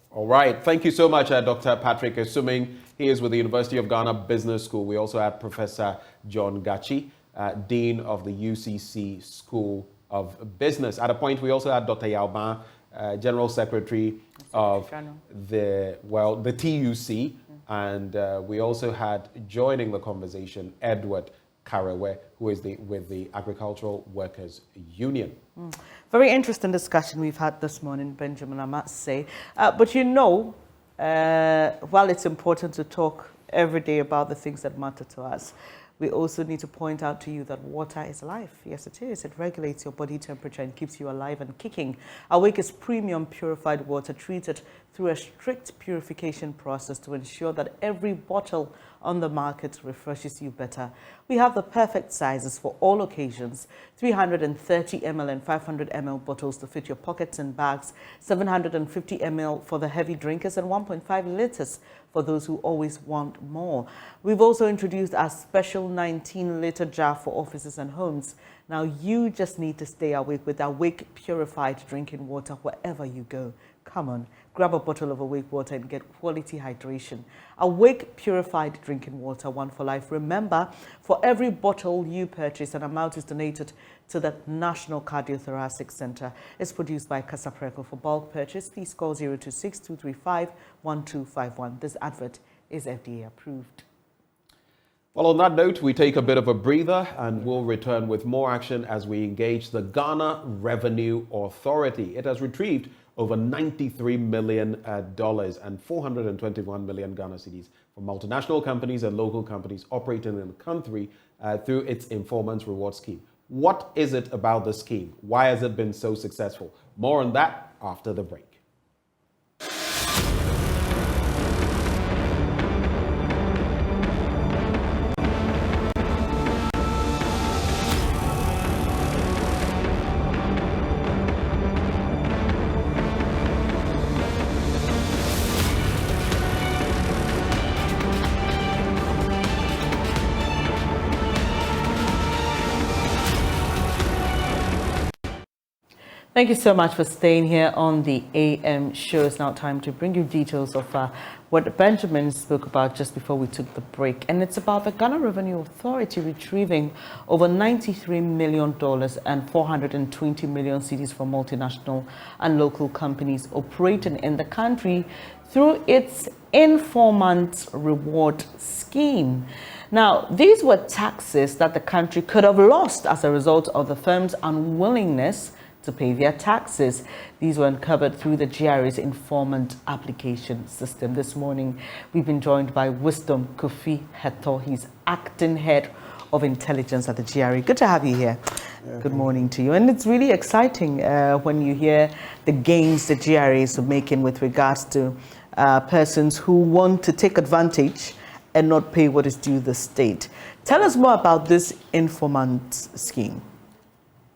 All right. Thank you so much, Dr. Patrick Suming. He is with the University of Ghana Business School. We also have Professor John Gachi, Dean of the UCC School of Business. At a point, we also had Dr. Yao Ban, General Secretary of the TUC, and we also had, joining the conversation, Edward Karewe, who is with the Agricultural Workers Union. Very interesting discussion we've had this morning, Benjamin, I must say. But you know, while it's important to talk every day about the things that matter to us, we also need to point out to you that water is life. Yes, it is. It regulates your body temperature and keeps you alive and kicking. Awake is premium purified water treated through a strict purification process to ensure that every bottle on the market refreshes you better. We have the perfect sizes for all occasions: 330 ml and 500 ml bottles to fit your pockets and bags, 750 ml for the heavy drinkers, and 1.5 liters for those who always want more. We've also introduced our special 19-liter jar for offices and homes. Now you just need to stay awake with Awake Purified Drinking Water wherever you go. Come on, grab a bottle of Awake water and get quality hydration. Awake Purified Drinking Water, one for life. Remember, for every bottle you purchase, an amount is donated to the National Cardiothoracic Center. It's produced by Casapreco. For bulk purchase, please call 026-235-1251. This advert is FDA approved. Well, on that note, we take a bit of a breather and we'll return with more action as we engage the Ghana Revenue Authority. It has retrieved over $93 million and 421 million Ghana cedis from multinational companies and local companies operating in the country through its Informant Reward Scheme. What is it about the scheme? Why has it been so successful? More on that after the break. Thank you so much for staying here on the AM show. It's now time to bring you details of what Benjamin spoke about just before we took the break. And it's about the Ghana Revenue Authority retrieving over $93 million and 420 million cedis from multinational and local companies operating in the country through its Informant Reward Scheme. Now, these were taxes that the country could have lost as a result of the firm's unwillingness to pay their taxes. These were uncovered through the GRA's Informant application system. This morning, we've been joined by Wisdom Kofi Heto. He's acting head of intelligence at the GRA. Good to have you here. Good morning to you. And it's really exciting when you hear the gains the GRA is making with regards to persons who want to take advantage and not pay what is due the state. Tell us more about this Informant scheme.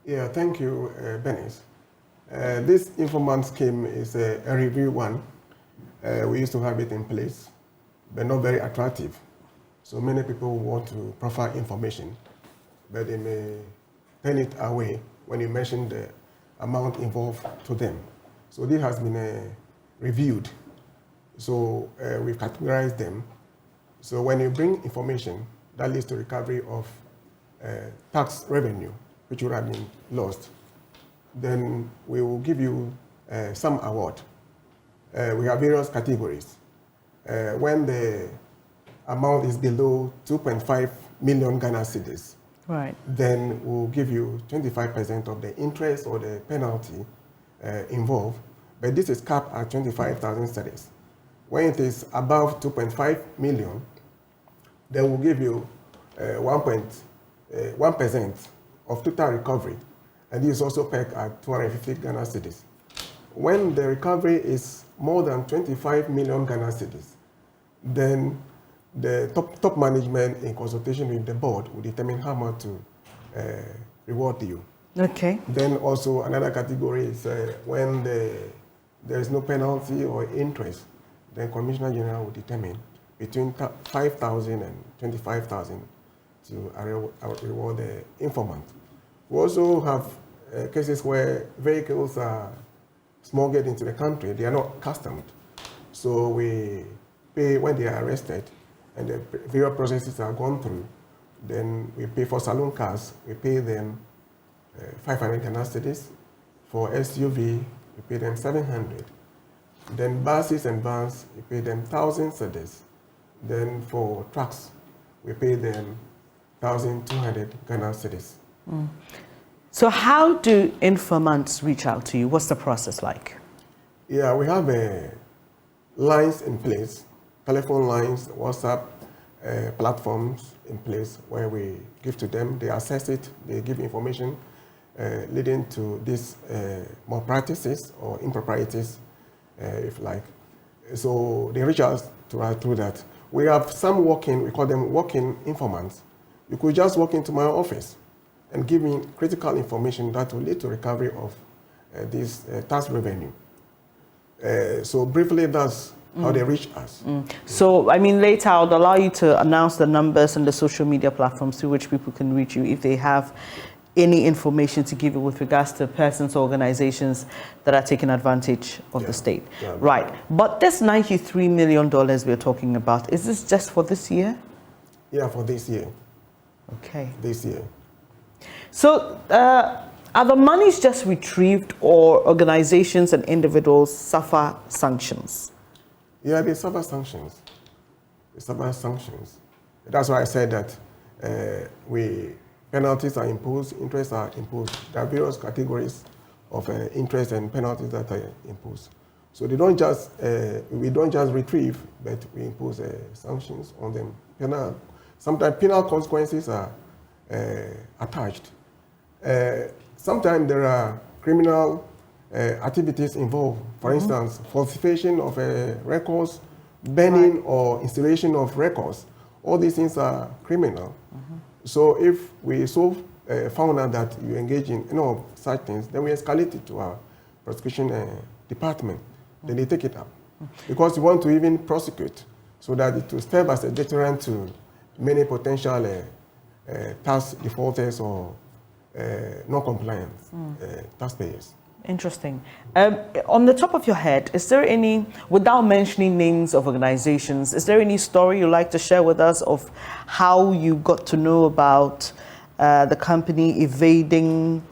Yeah, thank you, Bernice. This Informant scheme is a review one. We used to have it in place, but not very attractive. So many people want to profile information, but they may turn it away when you mention the amount involved to them. So this has been reviewed. So we've categorized them. So when you bring information, that leads to recovery of tax revenue, which would have been lost, then we will give you some award. We have various categories. When the amount is below 2.5 million Ghana cedis, right, then we'll give you 25% of the interest or the penalty involved, but this is capped at 25,000 cedis. When it is above 2.5 million, then we'll give you 1% of total recovery, and this is also pegged at 250 Ghana cedis. When the recovery is more than 25 million Ghana cedis, then the top management, in consultation with the board, will determine how much to reward you. Okay. Then also another category is when there is no penalty or interest, then Commissioner General will determine between 5,000 and 25,000 to reward the informant. We also have cases where vehicles are smuggled into the country. They are not customed. So we pay when they are arrested and the various processes are gone through. Then we pay for saloon cars. We pay them 500 Ghana cedis. For SUV, we pay them 700. Then buses and vans, we pay them 1,000 cedis. Then for trucks, we pay them 1,200 Ghana cedis. So how do informants reach out to you? What's the process like? Yeah, we have lines in place, telephone lines, WhatsApp platforms in place where we give to them. They assess it, they give information leading to these more practices or improprieties, if like. So they reach out to us through that. We have some walk-in, we call them walk-in informants. You could just walk into my office and give me critical information that will lead to recovery of this tax revenue. So briefly, that's how they reach us. So, I mean, later I would allow you to announce the numbers and the social media platforms through which people can reach you if they have any information to give you with regards to persons or organizations that are taking advantage of the state. Yeah. Right. But this $93 million we're talking about, is this just for this year? Yeah, for this year. Okay. This year. So, are the monies just retrieved or organizations and individuals suffer sanctions? Yeah, they suffer sanctions. They suffer sanctions. That's why I said that penalties are imposed, interests are imposed. There are various categories of interest and penalties that are imposed. So they don't just, we don't just retrieve, but we impose sanctions on them. Sometimes penal consequences are attached. Sometimes there are criminal activities involved. For instance, falsification of records, burning or installation of records. All these things are criminal. So if we found out that you engage in such things, then we escalate it to our prosecution department. Then they take it up. Because we want to even prosecute so that it will serve as a deterrent to many potential tax defaulters or non-compliant taxpayers. Interesting. On the top of your head, is there any, without mentioning names of organizations, is there any story you'd like to share with us of how you got to know about the company evading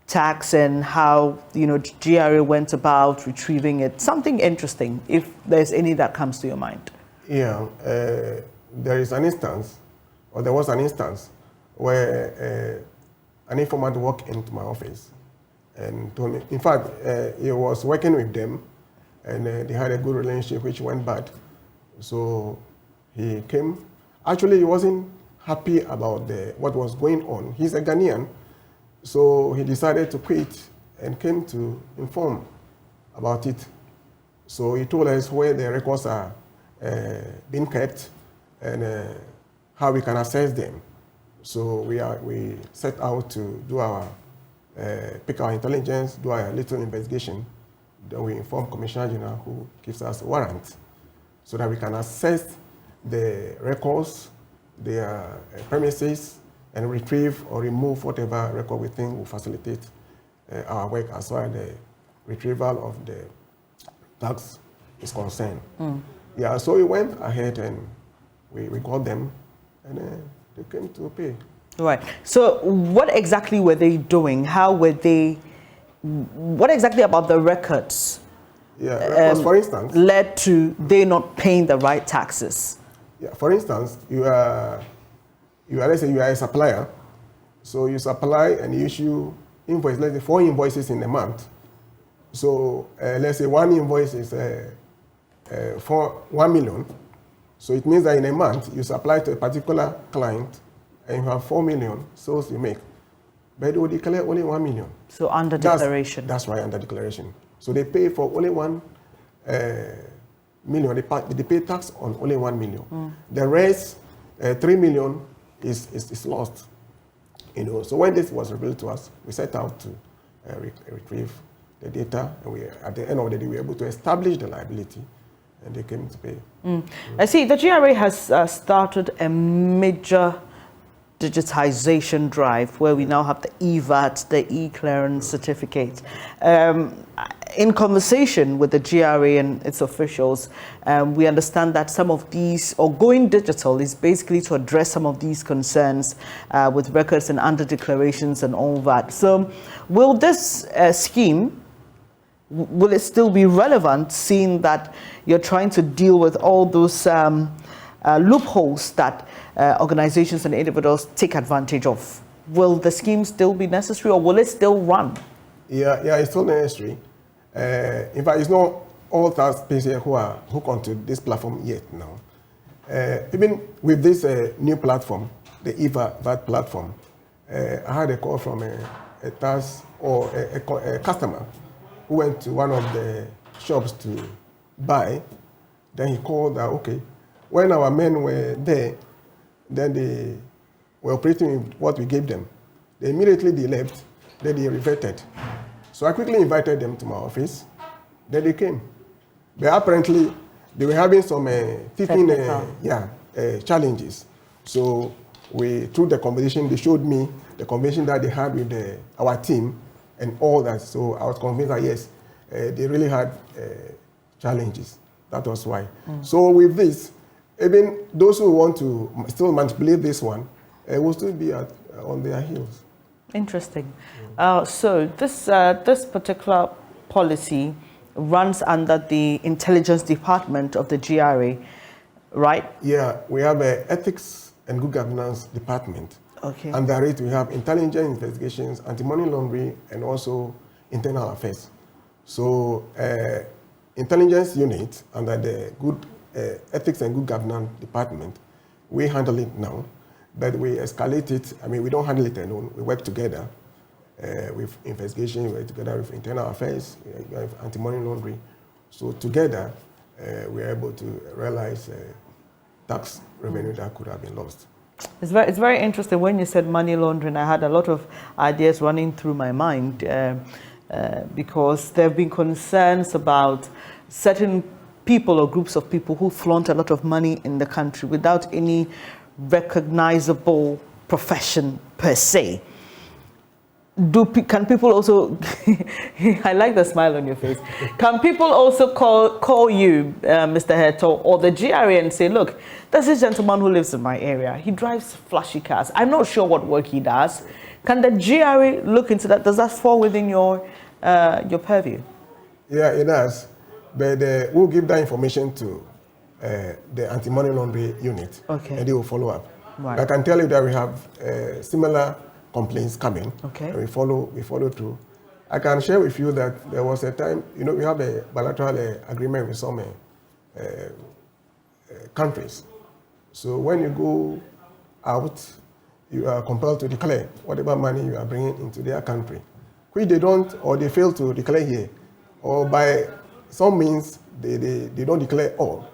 tax and how, GRA went about retrieving it? Something interesting, if there's any that comes to your mind. Yeah, there is an instance, or there was an instance, where an informant walked into my office and told me, in fact, he was working with them and they had a good relationship which went bad. So he came. Actually, he wasn't happy about what was going on. He's a Ghanaian, so he decided to quit and came to inform about it. So he told us where the records are being kept and how we can access them. So we set out to do pick our intelligence, do our little investigation. Then we inform Commissioner General, who gives us a warrant so that we can access the records, their premises, and retrieve or remove whatever record we think will facilitate our work as far as the retrieval of the tax is concerned. Yeah, so we went ahead and we got them, and they came to pay. Right. So what exactly were they doing? How were they, what exactly about the records for instance, led to they not paying the right taxes? Yeah, for instance, let's say you are a supplier, so you supply and you issue invoice, let's say 4 invoices in a month. So let's say one invoice is for 1 million. So it means that in a month you supply to a particular client and you have 4 million sales you make. But they will declare only 1 million. So under declaration. That's right, under declaration. So they pay for only 1 million. They pay tax on only 1 million. The rest, 3 million, is lost. So when this was revealed to us, we set out to retrieve the data, and at the end of the day, we were able to establish the liability, and they came to pay. I see the GRA has started a major digitization drive where we now have the EVAT, the e-clearance certificate. In conversation with the GRA and its officials, we understand that some of these, or going digital, is basically to address some of these concerns with records and under declarations and all that. So will this scheme will it still be relevant, seeing that you're trying to deal with all those loopholes that organizations and individuals take advantage of? Will the scheme still be necessary, or will it still run? Yeah, it's still necessary. In fact, it's not all taxpayers who are hooked onto this platform yet now. Even with this new platform, the VAT platform, I had a call from a tax or a customer who went to one of the shops to buy. Then he called that, okay, when our men were there, then they were operating with what we gave them. They immediately left, then they reverted. So I quickly invited them to my office. Then they came. But apparently, they were having some teething challenges. So through the conversation, they showed me the conversation that they had with our team and all that. So I was convinced that yes, they really had challenges. That was why. So with this, even those who want to still manipulate this one will still be on their heels. Interesting. So this particular policy runs under the Intelligence Department of the GRA, right? Yeah, we have an Ethics and Good Governance Department. Okay. Under it, we have Intelligence Investigations, Anti-Money Laundering, and also Internal Affairs. So, Intelligence Unit under the Ethics and Good Governance Department, we handle it now, but we escalate it. I mean, we don't handle it alone. We work together with investigation, we work together with Internal Affairs, with Anti-Money Laundering. So together, we're able to realize tax revenue that could have been lost. It's very interesting. When you said money laundering, I had a lot of ideas running through my mind because there have been concerns about certain people or groups of people who flaunt a lot of money in the country without any recognizable profession per se. Can people also, I like the smile on your face, can people also call you, Mr. Heto, or the GRA and say, look, there's this gentleman who lives in my area. He drives flashy cars. I'm not sure what work he does. Can the GRA look into that? Does that fall within your purview? Yeah, it does. But we'll give that information to the Anti-Money Laundering Unit, and they will follow up. Right. I can tell you that we have similar complaints coming. Okay. And we follow through. I can share with you that there was a time, we have a bilateral agreement with some countries. So when you go out, you are compelled to declare whatever money you are bringing into their country, which they don't, or they fail to declare here, or by some means they don't declare all.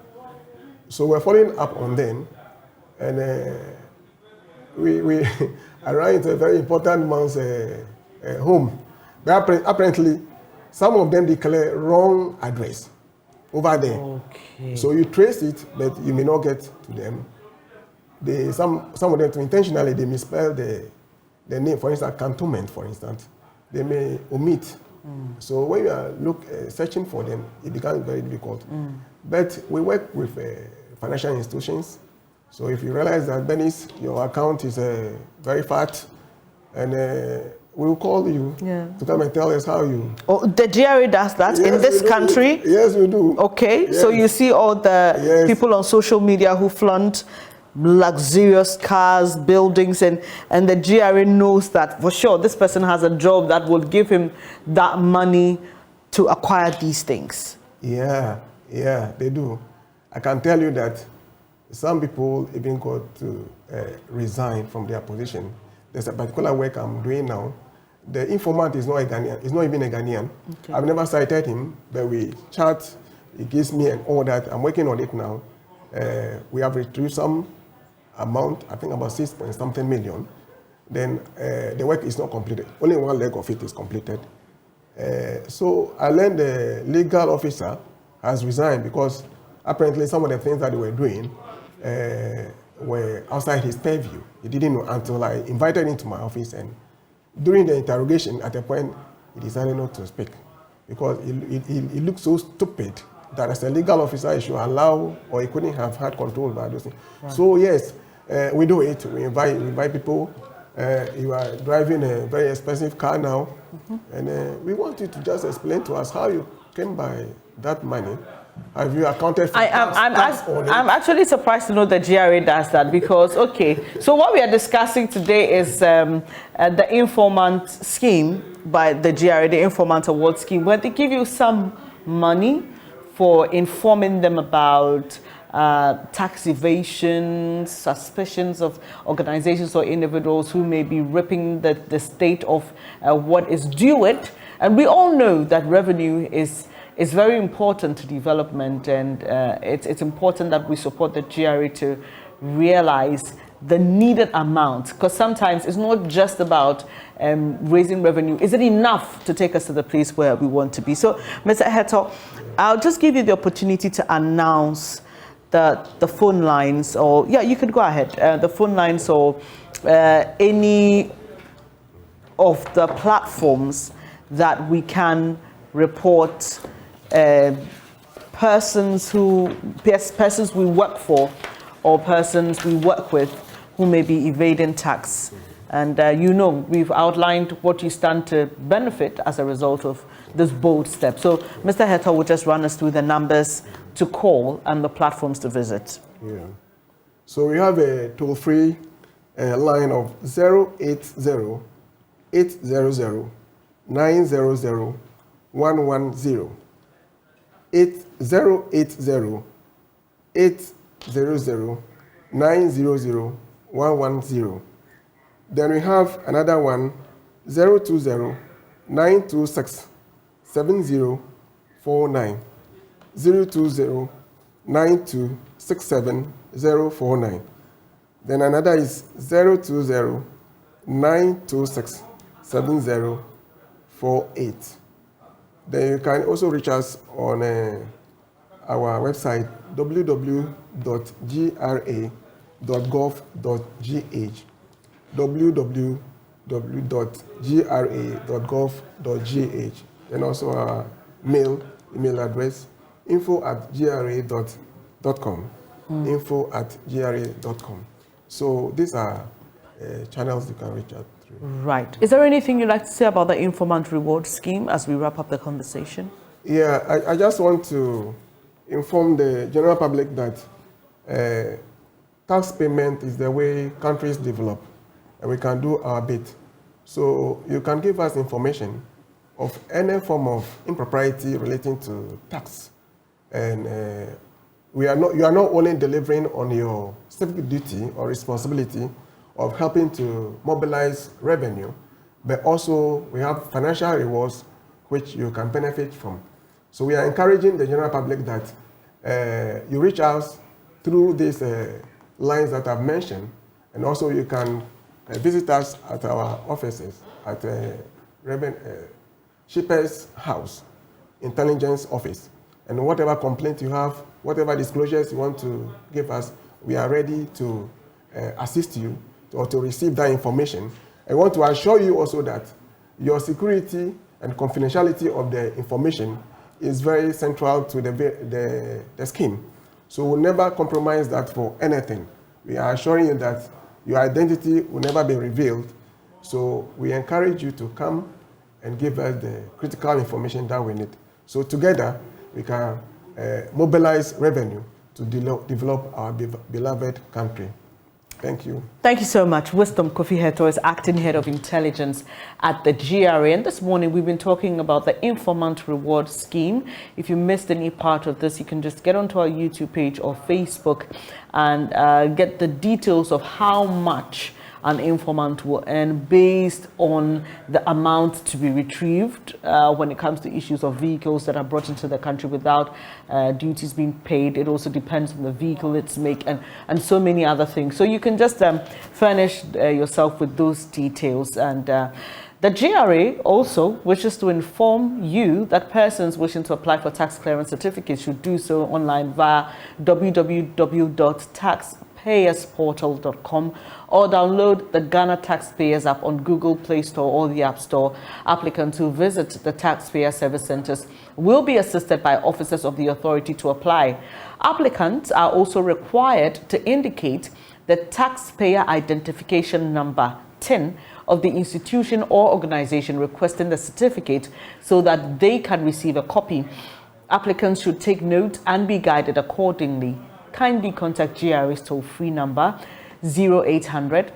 So we're following up on them, and we I ran into a very important man's home. But apparently, some of them declare wrong address over there. Okay. So you trace it, but you may not get to them. Some of them intentionally they misspell the name. For instance, cantonment, for instance, they may omit. So when you are searching for them, it becomes very difficult. But we work with financial institutions. So if you realize that, Bernice, your account is very fat, and we will call you to come and tell us how you... Oh, the GRA does that in this country? Yes, we do. Okay, so you see all the people on social media who flaunt luxurious cars, buildings, and the GRA knows that for sure this person has a job that will give him that money to acquire these things. Yeah, they do. I can tell you that some people even got to resign from their position. There's a particular work I'm doing now. The informant is not a Ghanaian. He's not even a Ghanaian. Okay. I've never cited him, but we chat. He gives me and all that. I'm working on it now. We have retrieved some amount, I think about 6-something million. Then the work is not completed. Only one leg of it is completed. So I learned the legal officer has resigned because apparently some of the things that they were doing were outside his purview. He didn't know until I invited him to my office, and during the interrogation, at a point, he decided not to speak because he looked so stupid that as a legal officer, he should allow, or he couldn't have had control over those things. Right. So yes, we do it. We invite people You are driving a very expensive car now, and we want you to just explain to us how you came by that money. Have you accounted for I'm actually surprised to know that GRA does that because, okay, so what we are discussing today is the Informant scheme by the GRA, the Informant Award scheme, where they give you some money for informing them about tax evasion, suspicions of organizations or individuals who may be ripping the state of what is due it. And we all know that revenue is very important to development, and it's important that we support the GRA to realize the needed amount, because sometimes it's not just about raising revenue. Is it enough to take us to the place where we want to be? So, Mr. Heto, I'll just give you the opportunity to announce the phone lines, or yeah, you could go ahead. The phone lines or any of the platforms that we can report persons we work for or persons we work with who may be evading tax. And you know, we've outlined what you stand to benefit as a result of this bold step. So Mr. Heto will just run us through the numbers to call and the platforms to visit. Yeah. So we have a toll-free line of 080-800-900-110. 80-800-900-110. Then we have another one, 020-926-7049. 020-926-7049. Then another is 020-926-7048. Then you can also reach us on our website, www.gra.gov.gh. www.gra.gov.gh. And also our email address, info@gra.com. info@gra.com. So these are channels you can reach out through. Right. Is there anything you'd like to say about the Informant Reward Scheme as we wrap up the conversation? Yeah, I just want to inform the general public that tax payment is the way countries develop, and we can do our bit. So you can give us information of any form of impropriety relating to tax. And you are not only delivering on your civic duty or responsibility of helping to mobilize revenue, but also we have financial rewards which you can benefit from. So we are encouraging the general public that you reach out through these lines that I've mentioned, and also you can visit us at our offices at Shipper's House, Intelligence Office. And whatever complaint you have, whatever disclosures you want to give us, we are ready to assist you or to receive that information. I want to assure you also that your security and confidentiality of the information is very central to the scheme. So we'll never compromise that for anything. We are assuring you that your identity will never be revealed. So we encourage you to come and give us the critical information that we need. So together, we can mobilize revenue to develop our beloved country. Thank you. Thank you so much. Wisdom Kofi Heto is Acting Head of Intelligence at the GRA. And this morning, we've been talking about the Informant Reward Scheme. If you missed any part of this, you can just get onto our YouTube page or Facebook and get the details of how much an informant will earn based on the amount to be retrieved when it comes to issues of vehicles that are brought into the country without duties being paid. It also depends on the vehicle it's make and so many other things. So you can just furnish yourself with those details. And the GRA also wishes to inform you that persons wishing to apply for tax clearance certificates should do so online via www.taxpayersportal.com or download the Ghana Taxpayers app on Google Play Store or the App Store. Applicants who visit the taxpayer service centers will be assisted by officers of the authority to apply. Applicants are also required to indicate the taxpayer identification number tin of the institution or organization requesting the certificate so that they can receive a copy. Applicants should take note and be guided accordingly. Kindly contact GRA's toll-free number 0800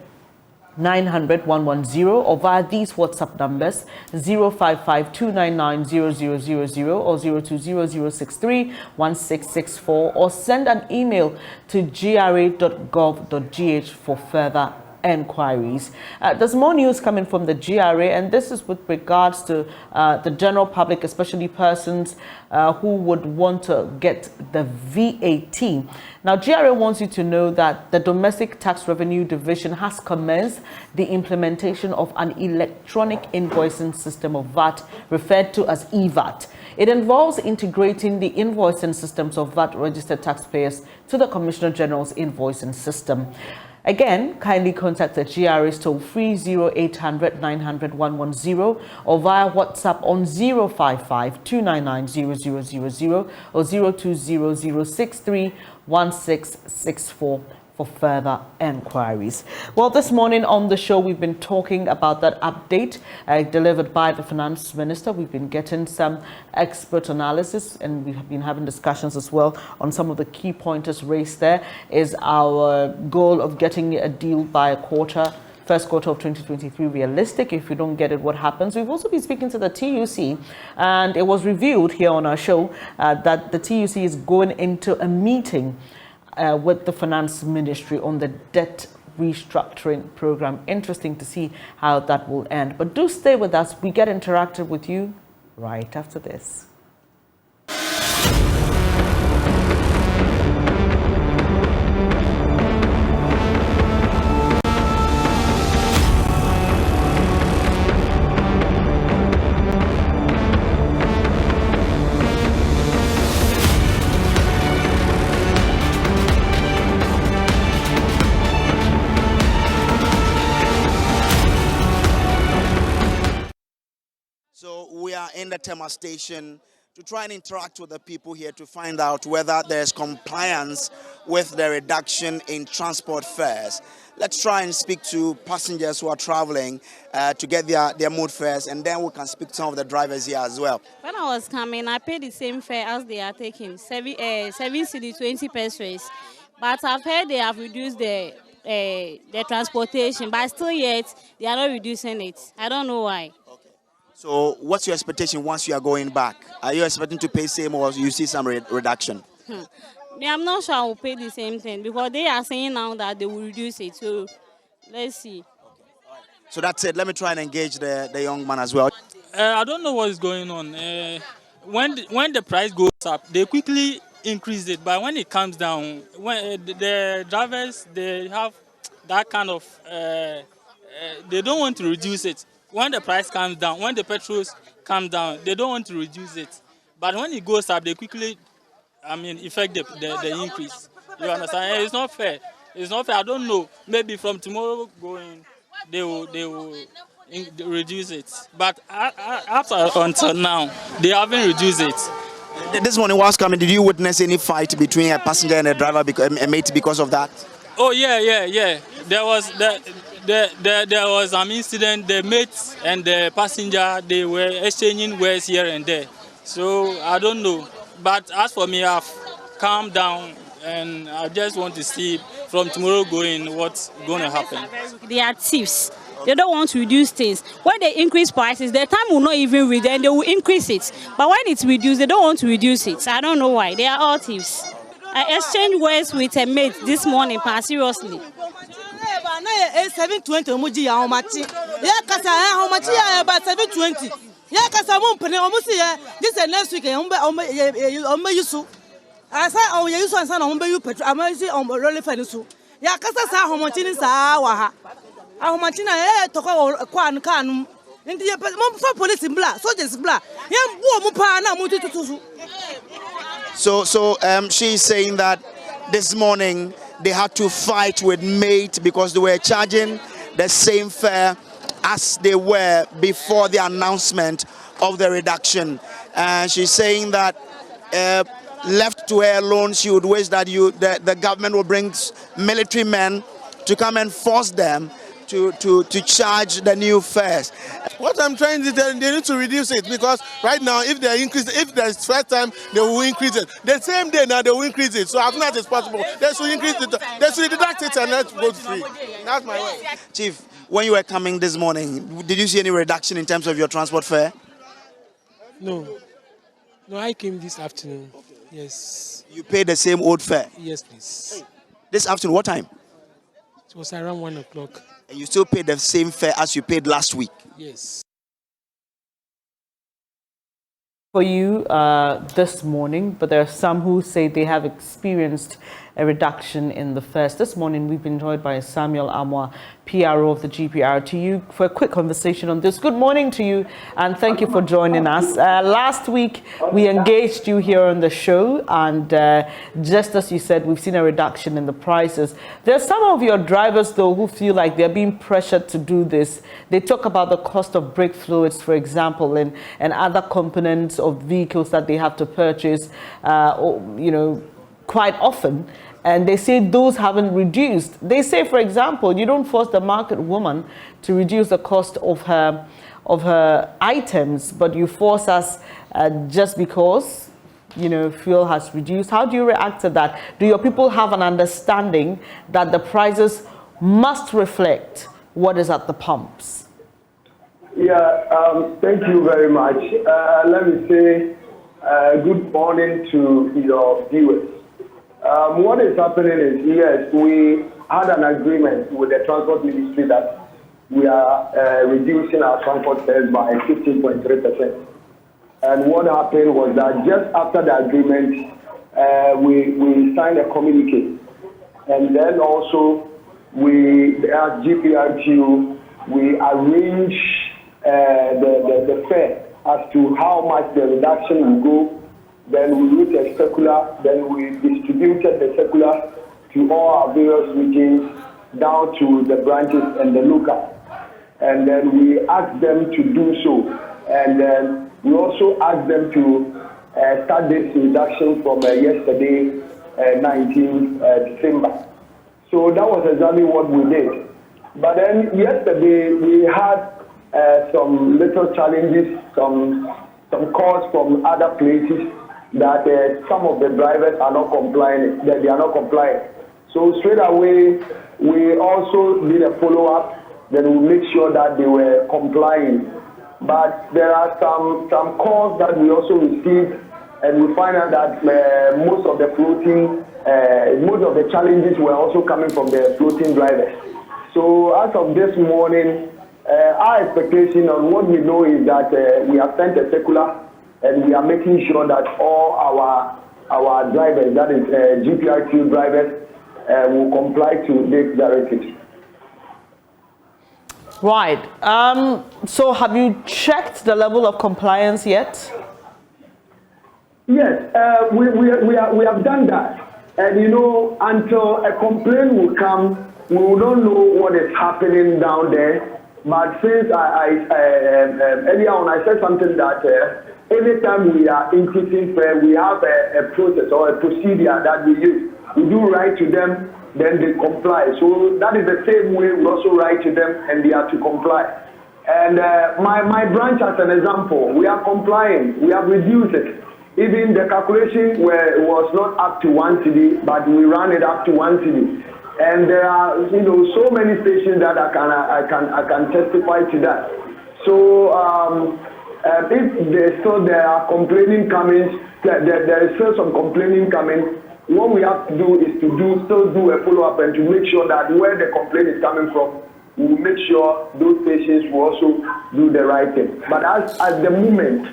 900 110 or via these WhatsApp numbers 055 299 0000 or 0200631664 or send an email to gra.gov.gh for further enquiries. There's more news coming from the GRA, and this is with regards to the general public, especially persons who would want to get the VAT. Now, GRA wants you to know that the Domestic Tax Revenue Division has commenced the implementation of an electronic invoicing system of VAT, referred to as EVAT. It involves integrating the invoicing systems of VAT registered taxpayers to the Commissioner General's invoicing system. Again, kindly contact the GRA's toll-free 0800 900 110 or via WhatsApp on 055 299 0000 or 0200631664 for further enquiries. Well, this morning on the show, we've been talking about that update delivered by the Finance Minister. We've been getting some expert analysis, and we have been having discussions as well on some of the key pointers raised there. Is our goal of getting a deal by first quarter of 2023 realistic? If we don't get it, what happens? We've also been speaking to the TUC, and it was revealed here on our show that the TUC is going into a meeting with the Finance Ministry on the debt restructuring program. Interesting to see how that will end. But do stay with us. We get interactive with you right after this. In the Tema station to try and interact with the people here to find out whether there's compliance with the reduction in transport fares. Let's try and speak to passengers who are traveling to get their mood fares, and then we can speak to some of the drivers here as well. When I was coming, I paid the same fare as they are taking, 7 cedi 20 pesos. But I've heard they have reduced the transportation, but still yet they are not reducing it. I don't know why. So what's your expectation once you are going back? Are you expecting to pay same, or you see some reduction? I'm not sure I will pay the same thing because they are saying now that they will reduce it. So let's see. So that's it. Let me try and engage the young man as well. I don't know what is going on. When the price goes up, they quickly increase it. But when it comes down, when the drivers, they have that kind of, they don't want to reduce it. When the price comes down, when the petrols come down, they don't want to reduce it. But when it goes up, they quickly, effect the increase. You understand? It's not fair. It's not fair. I don't know. Maybe from tomorrow going, they will reduce it. But until now, they haven't reduced it. This morning, whilst coming, did you witness any fight between a passenger and a driver, a mate, because of that? Oh yeah. There was there was an incident. The mate and the passenger, they were exchanging words here and there. So I don't know. But as for me, I've calmed down and I just want to see from tomorrow going what's going to happen. They are thieves. They don't want to reduce things. When they increase prices, the time will not even reduce, and they will increase it. But when it's reduced, they don't want to reduce it. I don't know why. They are all thieves. I exchanged words with a mate this morning, seriously. 720 muji ya omachi ya kasa ya omachi ya ba 720 ya kasa mo pene omusi ya this next week ombe yusu asa o ye yusu ansa na ombe yu petrol amasi really fanisu ya kasa sa omachi ni sa wa ha omachi na toko kwa kanu ndi ye mo for police bla soldiers bla ya bu mu pa na mu tututu. So she's saying that this morning they had to fight with mate because they were charging the same fare as they were before the announcement of the reduction. And she's saying that left to her alone, she would wish that the government will bring military men to come and force them to charge the new fares. What I'm trying to tell, they need to reduce it, because right now, if there's first time, they will increase it. The same day now, they will increase it. So as soon as it's possible, they should increase it. They should deduct it and let go free. That's my way. Chief, when you were coming this morning, did you see any reduction in terms of your transport fare? No. No, I came this afternoon. Yes. You paid the same old fare? Yes, please. This afternoon, what time? It was around 1 o'clock. And you still paid the same fare as you paid last week? Yes. For you this morning, but there are some who say they have experienced a reduction in the fares. This morning, we've been joined by Samuel Amwa, PRO of the GPR, to you for a quick conversation on this. Good morning to you, and thank you for joining us. Last week, we engaged you here on the show, and just as you said, we've seen a reduction in the prices. There are some of your drivers, though, who feel like they're being pressured to do this. They talk about the cost of brake fluids, for example, and other components of vehicles that they have to purchase, quite often. And they say those haven't reduced. They say, for example, you don't force the market woman to reduce the cost of her items, but you force us just because, fuel has reduced. How do you react to that? Do your people have an understanding that the prices must reflect what is at the pumps? Yeah, thank you very much. Let me say good morning to your viewers. What is happening is, yes, we had an agreement with the Transport Ministry that we are reducing our transport fares by 15.3%. And what happened was that just after the agreement, we signed a communique. And then also, as GPRTU, we arrange the fare as to how much the reduction will go. Then we wrote a circular, then we distributed the circular to all our various regions, down to the branches and the local. And then we asked them to do so. And then we also asked them to start this reduction from yesterday, 19th December. So that was exactly what we did. But then yesterday we had some little challenges, some calls from other places that some of the drivers are not complying, that they are not complying. So straight away, we also did a follow-up, then we make sure that they were complying. But there are some calls that we also received, and we find out that most of the challenges were also coming from the floating drivers. So as of this morning, our expectation on what we know is that we have sent a circular, and we are making sure that all our drivers, that is GPRTU drivers, will comply to this directive. Right. So have you checked the level of compliance yet? Yes, we have done that. And until a complaint will come, we don't know what is happening down there. But since earlier on I said something that every time we are increasing fare, we have a process or a procedure that we use. We do write to them, then they comply. So that is the same way we also write to them, and they are to comply. And my branch, as an example, we are complying. We have reduced it. Even the calculation was not up to 1 cedi, but we ran it up to 1 cedi. And there are so many stations that I can testify to that. So if there are complaining coming, there is still some complaining coming. What we have to do is to still do a follow-up and to make sure that where the complaint is coming from, we will make sure those stations will also do the right thing. But at the moment,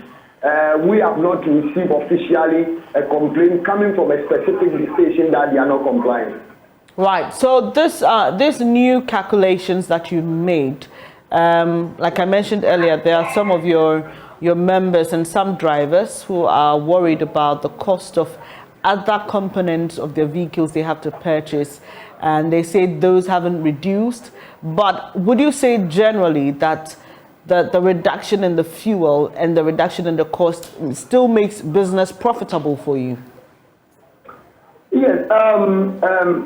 we have not received officially a complaint coming from a specific station that they are not complying. Right. So this new calculations that you made, like I mentioned earlier, there are some of your members and some drivers who are worried about the cost of other components of their vehicles they have to purchase, and they say those haven't reduced. But would you say generally that the reduction in the fuel and the reduction in the cost still makes business profitable for you? Yes. When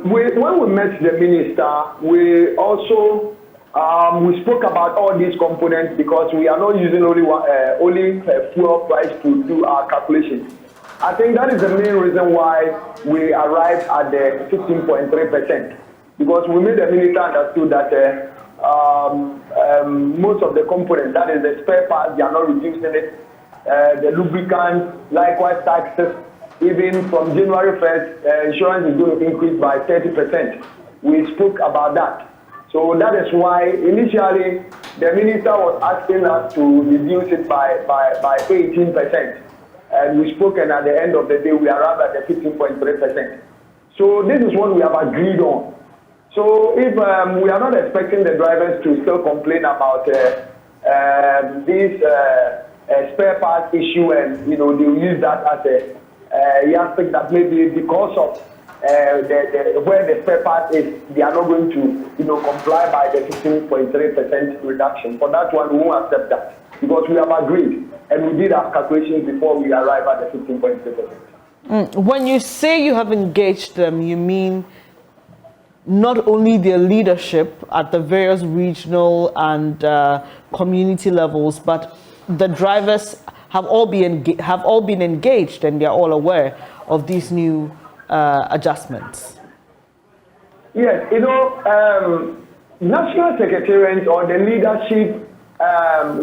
we met the minister, we also We spoke about all these components because we are not using only fuel price to do our calculations. I think that is the main reason why we arrived at the 15.3%, because we made the minister understood that most of the components, that is the spare parts, they are not reducing it. The lubricants, likewise taxes, even from January 1st, insurance is going to increase by 30%. We spoke about that. So that is why initially the minister was asking us to reduce it by 18%. And we spoke, and at the end of the day, we arrived at the 15.3%. So this is what we have agreed on. So if we are not expecting the drivers to still complain about this spare parts issue, and they will use that as a yardstick that maybe because of where the spare part is, they are not going to comply by the 15.3% reduction. For that one, we won't accept that because we have agreed and we did our calculations before we arrive at the 15.3%. When you say you have engaged them, you mean not only their leadership at the various regional and community levels, but the drivers have all been engaged, and they are all aware of these new adjustments. Yes, National Secretariat or the leadership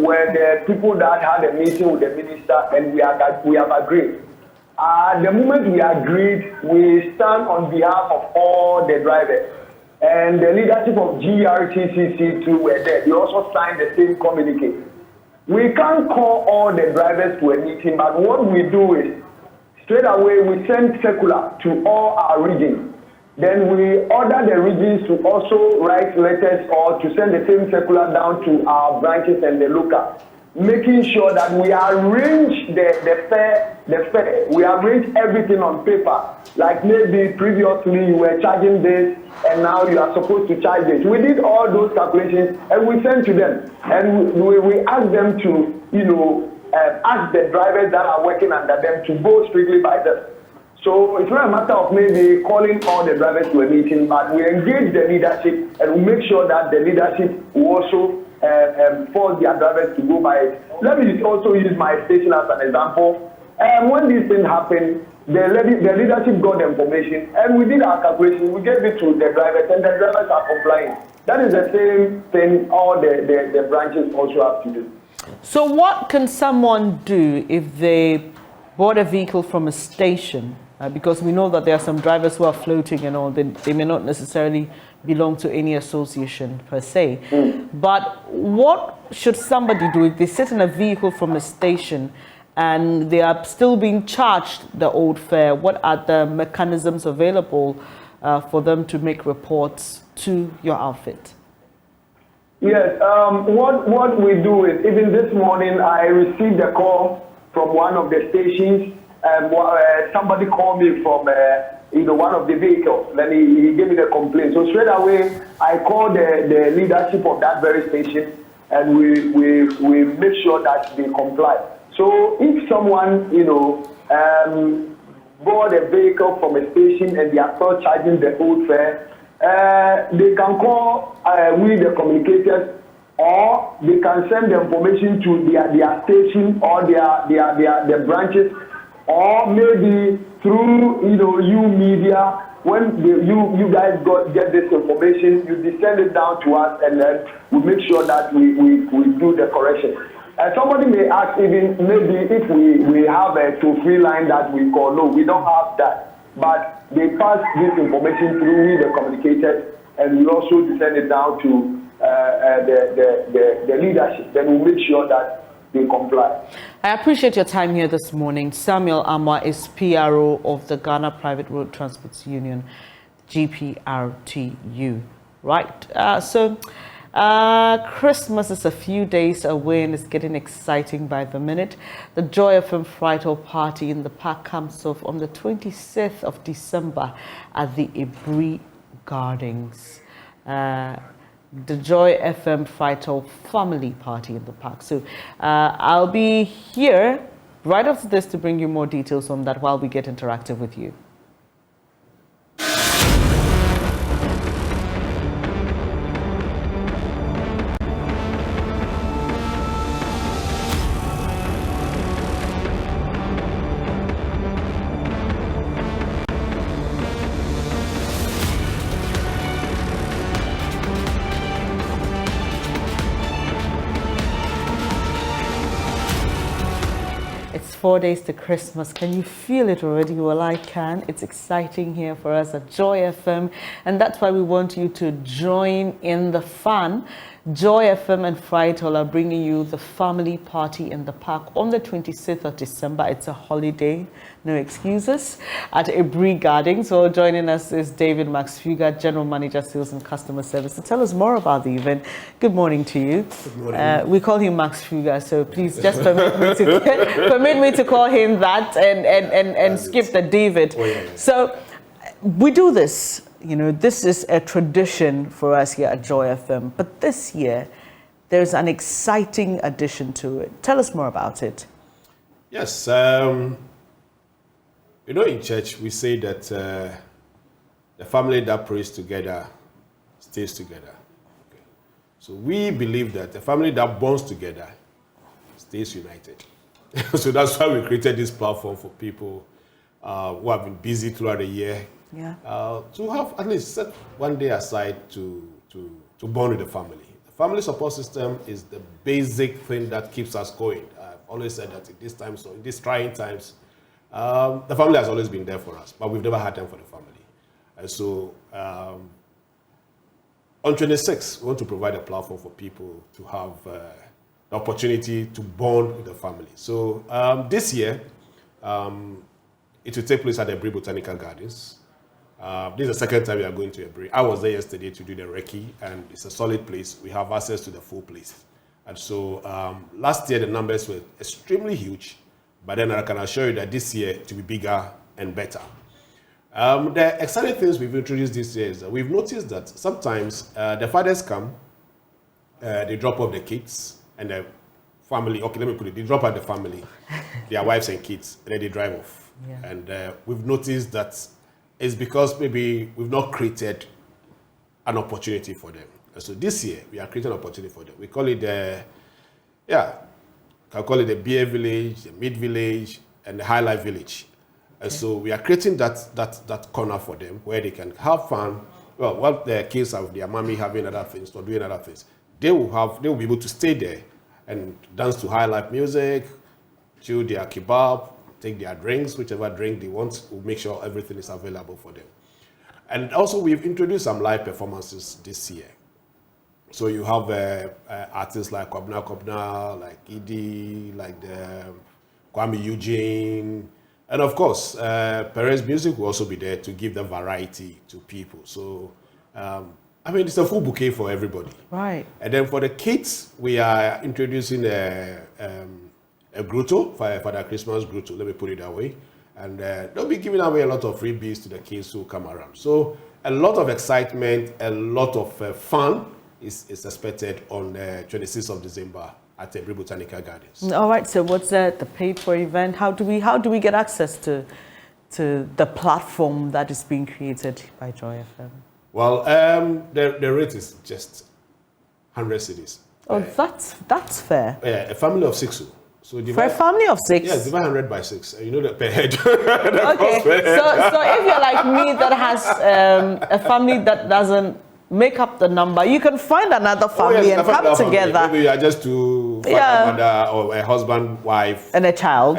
were the people that had a meeting with the minister, and we have agreed. The moment we agreed, we stand on behalf of all the drivers. And the leadership of GRTCC too were there. They also signed the same communique. We can't call all the drivers to a meeting, but what we do is, straight away we send circular to all our regions. Then we order the regions to also write letters or to send the same circular down to our branches and the local, making sure that we arrange the fare. We arrange everything on paper. Like maybe previously you were charging this and now you are supposed to charge this. We did all those calculations and we sent to them. And we asked them to, ask the drivers that are working under them to go strictly by them. So it's not a matter of maybe calling all the drivers to a meeting, but we engage the leadership and we make sure that the leadership will also force their drivers to go by it. Let me also use my station as an example. When this thing happened, the leadership got the information and we did our calculation. We gave it to the drivers and the drivers are complying. That is the same thing all the branches also have to do. So what can someone do if they bought a vehicle from a station? Because we know that there are some drivers who are floating and all, they may not necessarily belong to any association per se. But what should somebody do if they sit in a vehicle from a station and they are still being charged the old fare? What are the mechanisms available for them to make reports to your outfit? Yes, what we do is, even this morning I received a call from one of the stations. Somebody called me from one of the vehicles. Then he gave me the complaint. So straight away I called the leadership of that very station, and we make sure that they comply. So if someone board a vehicle from a station and they are still charging the old fare, they can call we the communicators, or they can send the information to their station or their branches, or maybe through you media. When you guys get this information, you send it down to us, and then we make sure that we do the correction. Somebody may ask, even maybe if we have a toll-free line that we call. No, we don't have that. But they pass this information through the communicators, and we also send it down to the leadership. Then we make sure that they comply. I appreciate your time here this morning. Samuel Amwa is PRO of the Ghana Private Road Transport Union, GPRTU. Right. Christmas is a few days away and it's getting exciting by the minute. The Joy FM Friday party in the park comes off on the 26th of December at the Ebri Gardens. The Joy FM Friday family party in the park. So I'll be here right after this to bring you more details on that while we get interactive with you. It's 4 days to Christmas. Can you feel it already? Well, I can. It's exciting here for us at Joy FM, and that's why we want you to join in the fun. Joy FM and Frital are bringing you the family party in the park on the 26th of December. It's a holiday, no excuses, at Ebri Garden. So joining us is David Max Fuga, General Manager, Sales and Customer Service, to tell us more about the event. Good morning to you. Good morning. We call him Max Fuga, so please just permit me to call him that and skip the David. Oh, yeah. So we do this. You know, this is a tradition for us here at Joy FM. But this year, there's an exciting addition to it. Tell us more about it. Yes. You know, in church, we say that the family that prays together stays together. Okay. So we believe that the family that bonds together stays united. So that's why we created this platform for people who have been busy throughout the year. Yeah. To have at least set one day aside to bond with the family. The family support system is the basic thing that keeps us going. I've always said that in these times, so in these trying times, the family has always been there for us, but we've never had time for the family. And so on 26, we want to provide a platform for people to have the opportunity to bond with the family. So this year, it will take place at the Ebri Botanical Gardens. This is the second time we are going to Ebri. I was there yesterday to do the recce, and it's a solid place. We have access to the full place. And so last year the numbers were extremely huge, but then I can assure you that this year it will be bigger and better. The exciting things we've introduced this year is that we've noticed that sometimes the fathers come, they drop off the kids, and the family, okay, let me put it, they drop out the family, their wives and kids, and then they drive off. Yeah. And we've noticed that it's because maybe we've not created an opportunity for them. And so this year, we are creating an opportunity for them. We call it the beer village, the mid village, and the high life village. And so we are creating that corner for them where they can have fun. Well, while their kids have their mommy having other things or doing other things, they will be able to stay there and dance to high life music, chew their kebab, take their drinks, whichever drink they want. We'll make sure everything is available for them. And also we've introduced some live performances this year. So you have artists like Kobna, like Idi, like the Kwame Eugene, and of course, Perez Music will also be there to give the variety to people. So, I mean, it's a full bouquet for everybody. Right. And then for the kids, we are introducing a grotto, for the Christmas grotto, let me put it that way. And they'll be giving away a lot of freebies to the kids who come around. So a lot of excitement, a lot of fun is expected on the 26th of December at the Ebri Botanical Gardens. All right, so what's the paid for event? How do we get access to the platform that is being created by Joy FM? Well, the rate is just 100 cedis. Oh, that's fair. Yeah, a family of 6. So for a family of 6? Yes, divide 100 by 6. You know that per head. Okay, so if you're like me that has a family that doesn't make up the number, you can find another family and come together. Maybe you are just two, mother or a husband, wife, and a child.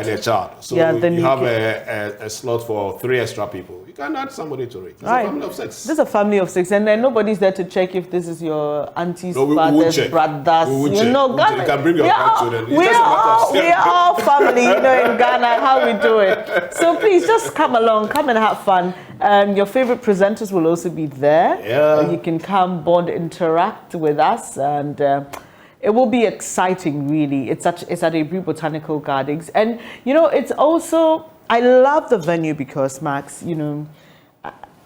So then you have a slot for 3 extra people. You can add somebody to it. It's a family of 6. This is a family of 6, and then nobody's there to check if this is your auntie's father's brothers. You know, Ghana. You can bring your grandchildren. We are all family, you know, in Ghana, how we do it. So please just come along, come and have fun. Your favorite presenters will also be there. Yeah. You can come, bond, interact with us, and it will be exciting, really. It's at Ebri Botanical Gardens. And, you know, it's also, I love the venue because, Max, you know,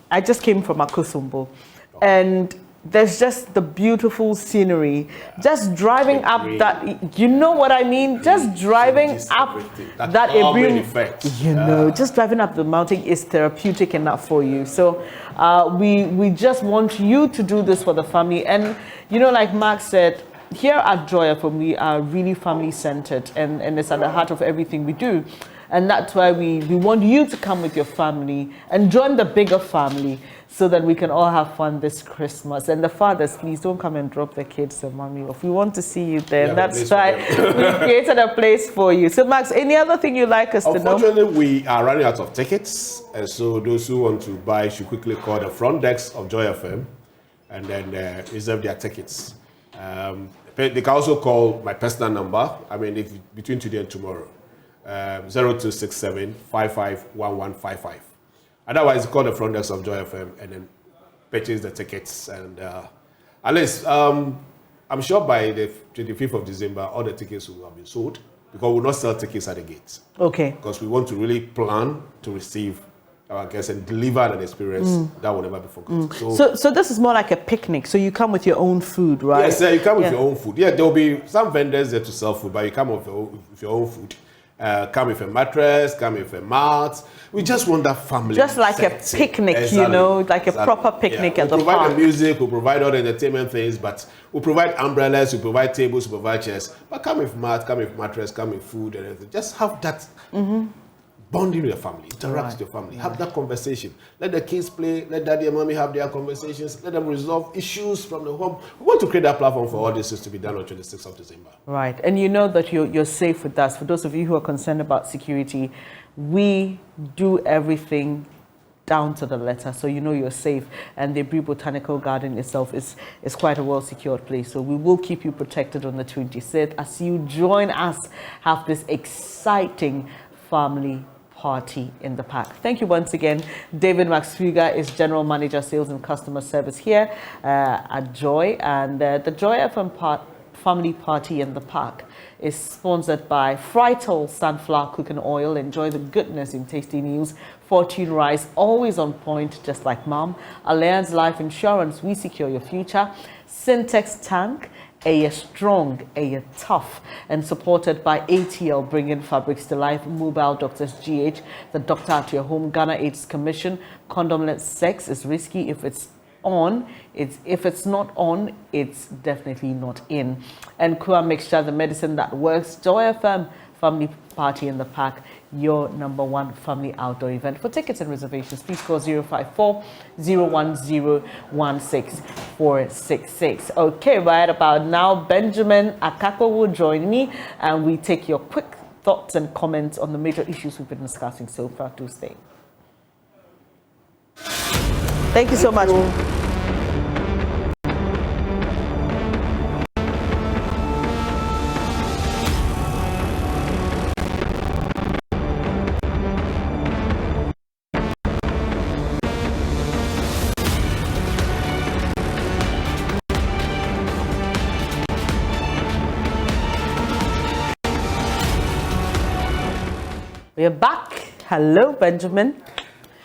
I just came from Akosombo, and there's just the beautiful scenery. Just driving up that, you know what I mean? Just driving up that Ebri, you know, just driving up the mountain is therapeutic enough for you. So we just want you to do this for the family. And, you know, like Max said, here at Joy FM, we are really family-centered, and it's at the heart of everything we do. And that's why we want you to come with your family and join the bigger family. so that we can all have fun this Christmas. And the fathers, please don't come and drop the kids and mommy off. We want to see you there. Yeah, that's why we've created a place for you. So, Max, any other thing you'd like us to know? Unfortunately, we are running out of tickets. And so those who want to buy should quickly call the front desk of Joy FM and then reserve their tickets. They can also call my personal number. I mean, if between today and tomorrow, 0267 551155. Otherwise, call the front desk of Joy FM and then purchase the tickets. And at least, I'm sure by the 25th of December, all the tickets will have been sold because we will not sell tickets at the gates. Okay. Because we want to really plan to receive our guests and deliver an experience that will never be forgotten. So this is more like a picnic. So you come with your own food, right? Yes, you come with your own food. Yeah, there will be some vendors there to sell food, but you come with your own food. Come with a mattress, come with a mat. We just want that family. Just like a picnic, exactly. Like a proper picnic at the park. We'll provide the music, we'll provide all the entertainment things, but we'll provide umbrellas, we'll provide tables, we'll provide chairs. But come with mat, come with mattress, come with food and everything. Just have that bonding with your family, interact with your family, have that conversation. Let the kids play, let daddy and mommy have their conversations, let them resolve issues from the home. We want to create that platform for all this to be done on 26th of December. Right, and you know that you're safe with us. For those of you who are concerned about security, we do everything down to the letter, so you know you're safe. And the Abu Botanical Garden itself is quite a well-secured place, so we will keep you protected on the 26th as you join us, have this exciting family party in the park. Thank you once again. David Maxfuga is General Manager, Sales and Customer Service here at Joy. And the Joy FM Family Party in the Park is sponsored by Frital Sunflower Cooking Oil. Enjoy the goodness in tasty meals. Fortune Rice, always on point, just like mom. Allianz Life Insurance, we secure your future. Syntex Tank, a strong, a tough, and supported by ATL, bringing fabrics to life. Mobile Doctors GH, the doctor at your home. Ghana AIDS Commission, condomless sex is risky if it's on. If it's not on, it's definitely not in. And Kua Mixture, the medicine that works. Joy FM Family Party in the Park, your #1 family outdoor event. For tickets and reservations, please call 054-010-16466. Okay, right about now, Benjamin Akakpo will join me, and we take your quick thoughts and comments on the major issues we've been discussing so far. To stay. Thank you so much. We're back. Hello, Benjamin.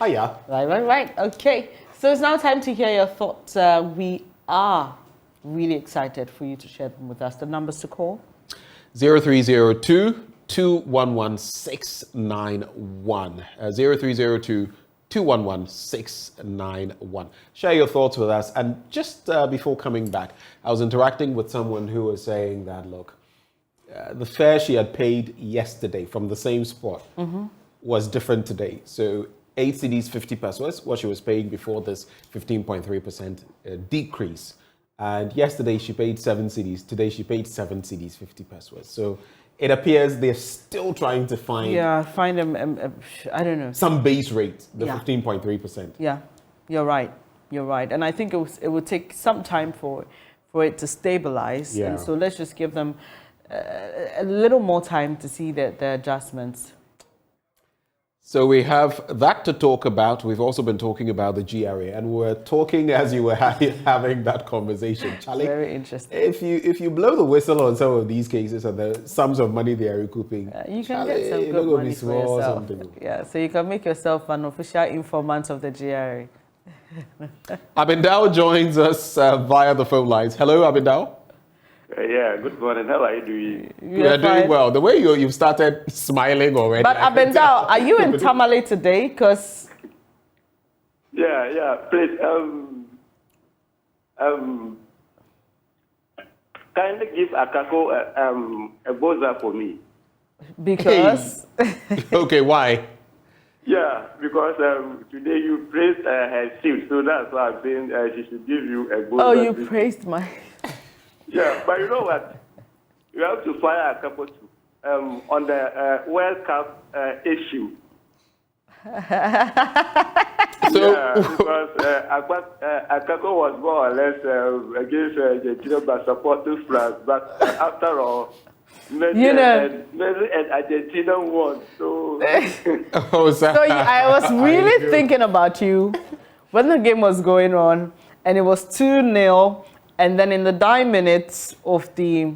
Hiya. Right. Okay. So it's now time to hear your thoughts. We are really excited for you to share them with us. The numbers to call? 0302-211-691. 0302-211-691. Share your thoughts with us. And just before coming back, I was interacting with someone who was saying that, look, the fare she had paid yesterday from the same spot was different today. So 8 cedis 50 pesos, what she was paying before this 15.3% decrease. And yesterday she paid 7 cedis. Today she paid 7 cedis 50 pesos. So it appears they're still trying to find I don't know, some base rate, the 15.3%. Yeah, you're right. And I think it would take some time for it to stabilize. Yeah. And so let's just give them a little more time to see the adjustments. So we have that to talk about. We've also been talking about the GRA, and we're talking as you were having that conversation. Charlie, very interesting. If you blow the whistle on some of these cases and the sums of money they are recouping, you can get some good money for yourself. Yeah, so you can make yourself an official informant of the GRA. Abindao joins us via the phone lines. Hello, Abindao. Yeah, good morning. How are you doing? We are doing well. The way you've started smiling already. But Abindao, are you in Tamale today? Because yeah. Please, kindly give Akakpo a buzzer for me. Because okay, why? Yeah, because today you praised her shift, so that's why I'm saying she should give you a bonus. Oh, you praised my... Yeah, but you know what? You have to fire a couple too on the World Cup issue. Yeah, because Akakpo was more or less against Argentina but supporting France. But after all, Messi and Argentina won. So, I was really thinking about you when the game was going on, and it was 2-0, and then in the dying minutes of the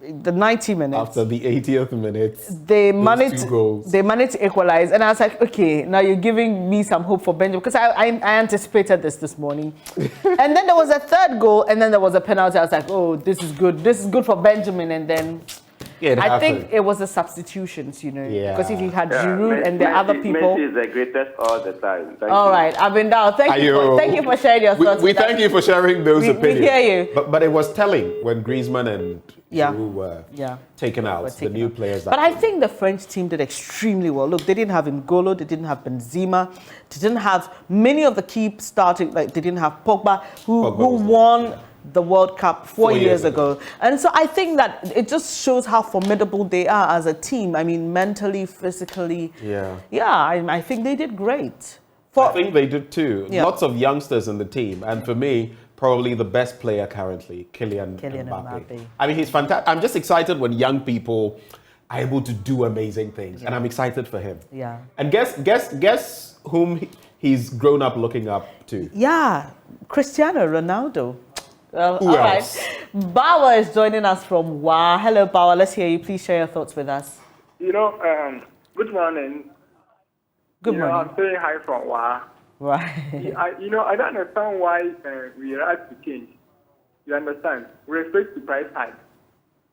90 minutes. After the 80th minute, they managed to equalize. And I was like, okay, now you're giving me some hope for Benjamin. Because I anticipated this morning. And then there was a third goal, and then there was a penalty. I was like, oh, this is good. This is good for Benjamin. And then I think it was the substitutions, you know. Yeah. Because if you had Giroud and the other people. Messi is the greatest all the time. All right, I've been down. Thank you for sharing your thoughts. We thank you for sharing those opinions. We hear you. But it was telling when Griezmann and Giroud were taken out, the new players. But I think the French team did extremely well. Look, they didn't have N'Golo, they didn't have Benzema, they didn't have many of the key starting, like they didn't have Pogba, who won the World Cup 4 years ago. And so I think that it just shows how formidable they are as a team. I mean, mentally, physically. I think they did great. I think they did too. Lots of youngsters in the team. And for me, probably the best player currently, Kylian Mbappe. I mean, he's fantastic. I'm just excited when young people are able to do amazing things. And I'm excited for him. Yeah. And guess whom he's grown up looking up to? Yeah, Cristiano Ronaldo. Well, Who all else? right. Bawa is joining us from WA. Hello, Bawa. Let's hear you. Please share your thoughts with us. You know, good morning. Good morning. I'm saying hi from WA. Right. I don't understand why we have to change. You understand? With respect to price hike.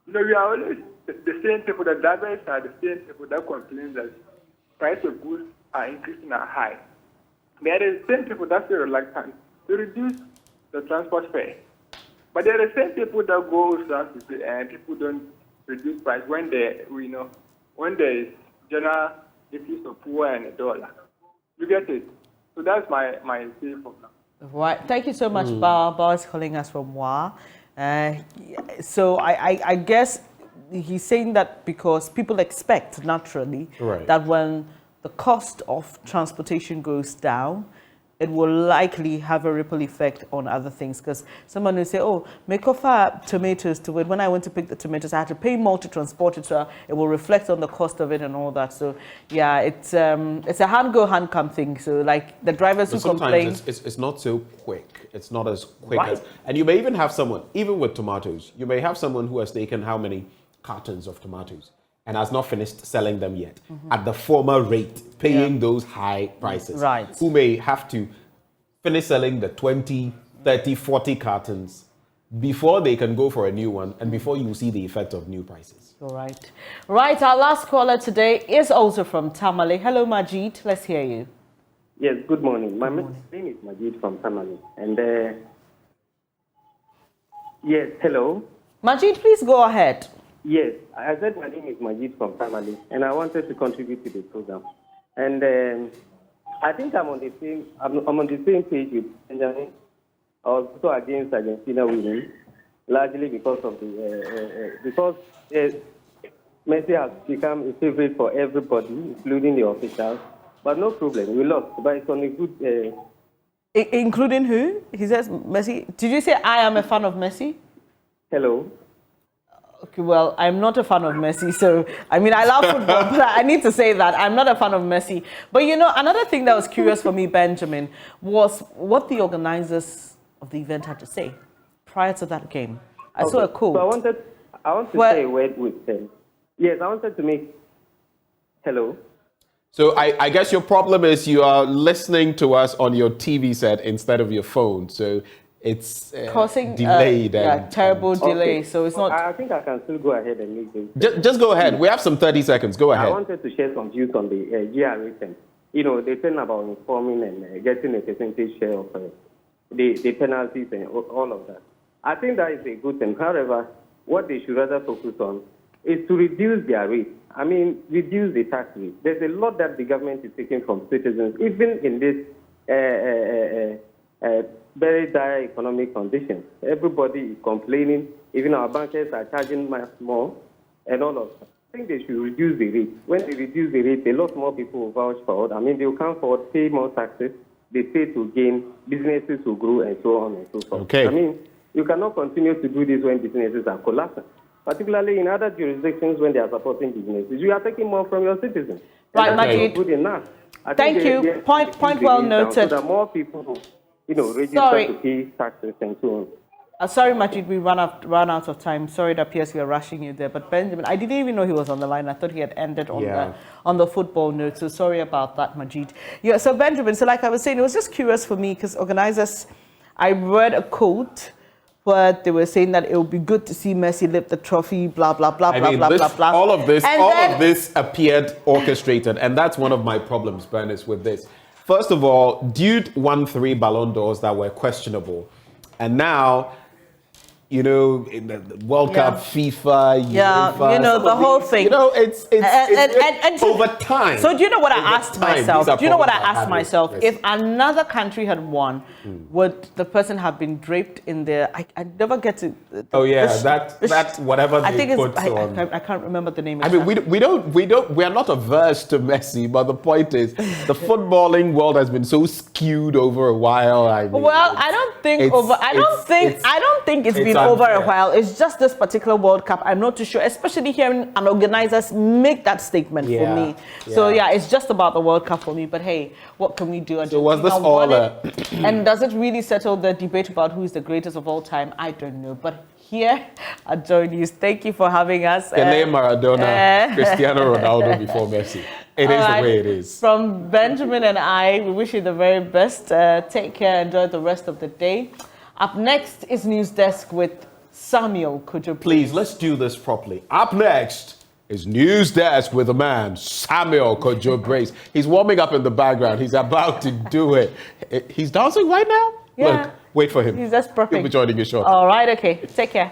You know, we are always the same people, the drivers are the same people that complain that price of goods are increasing at high. They are the same people that feel reluctant to reduce the transport fare. But there are the same people that go and people don't reduce price when when there is general decrease of fuel and $1. You get it? So that's my say for now. Right. Thank you so much, Bawa. Bawa is calling us from WA. So I guess he's saying that because people expect naturally that when the cost of transportation goes down, it will likely have a ripple effect on other things. Because someone will say, oh, make offer tomatoes to it. When I went to pick the tomatoes, I had to pay more to transport it, so it will reflect on the cost of it and all that. So yeah, it's a hand-go, hand-come thing. So like the drivers who complain. It's not so quick. It's not as quick as, and you may even have someone, even with tomatoes, you may have someone who has taken how many cartons of tomatoes and has not finished selling them yet at the former rate, paying those high prices. Right. Who may have to finish selling the 20, 30, 40 cartons before they can go for a new one and before you see the effect of new prices. All right. Right, our last caller today is also from Tamale. Hello, Majid. Let's hear you. Yes, good morning. My name is Majid from Tamale. And yes, hello. Majid, please go ahead. Yes, I said my name is Majid from Tamale, and I wanted to contribute to the program. And I think I'm on the same page with Benjamin. Also against Argentina winning, largely because of Messi has become a favorite for everybody, including the officials. But no problem, we lost. But it's on a good. Including who? He says Messi. Did you say I am a fan of Messi? Hello. Okay, well, I'm not a fan of Messi, so, I mean, I love football, but I need to say that I'm not a fan of Messi. But, you know, another thing that was curious for me, Benjamin, was what the organizers of the event had to say prior to that game. I saw a quote. So I want to say a word with them. Yes, I wanted to make... Hello? So I guess your problem is you are listening to us on your TV set instead of your phone, so... It's causing delayed terrible delay, so it's not. I think I can still go ahead and make this. Just go ahead. We have some 30 seconds. Go ahead. I wanted to share some views on the GRA thing. You know, they tell about informing and getting a percentage share of the penalties and all of that. I think that is a good thing. However, what they should rather focus on is to reduce their rate I mean, reduce the tax rate. There's a lot that the government is taking from citizens, even in this very dire economic conditions. Everybody is complaining. Even our bankers are charging much more and all of that. I think they should reduce the rate. When they reduce the rate, a lot more people will vouch forward. I mean, they will come forward, pay more taxes, they pay to gain, businesses will grow, and so on and so forth. Okay. I mean, you cannot continue to do this when businesses are collapsing. Particularly in other jurisdictions when they are supporting businesses. You are taking more from your citizens. Right, Majid. Good enough. Thank you. Point well noted. So that more people, register to pay taxes and so on. Sorry, Majid, we run out of time. Sorry, it appears we are rushing you there. But Benjamin, I didn't even know he was on the line. I thought he had ended on the football note. So sorry about that, Majid. Yeah. So Benjamin, so like I was saying, it was just curious for me because organizers, I read a quote where they were saying that it would be good to see Messi lift the trophy, blah blah blah blah. All of this appeared orchestrated, and that's one of my problems, Bernice, with this. First of all, Dude won 3 Ballon d'Ors that were questionable, and now, in the World Cup, FIFA, UEFA, the whole thing. It's over time. So do you know what I asked myself? If another country had won, would the person have been draped in their? I never get to. That's whatever they put on. I can't remember the name. I mean, we are not averse to Messi, but the point is, the footballing world has been so skewed over a while. I don't think it's been over a while. It's just this particular World Cup. I'm not too sure, especially hearing an organizers make that statement for me. So it's just about the World Cup for me. But hey, what can we do? So was this all? And does it really settle the debate about who is the greatest of all time? I don't know. But here at JoyNews, thank you for having us. Pelé, Maradona, Cristiano Ronaldo before Messi. It is the way it is. From Benjamin and I, we wish you the very best. Take care. Enjoy the rest of the day. Up next is News Desk with Samuel. Could you please let's do this properly. Up next is News Desk with a man, Samuel Kojo Brace. He's warming up in the background. He's about to do it. He's dancing right now? Yeah. Look, wait for him. He's just prepping. He'll be joining you shortly. All right, okay. Take care.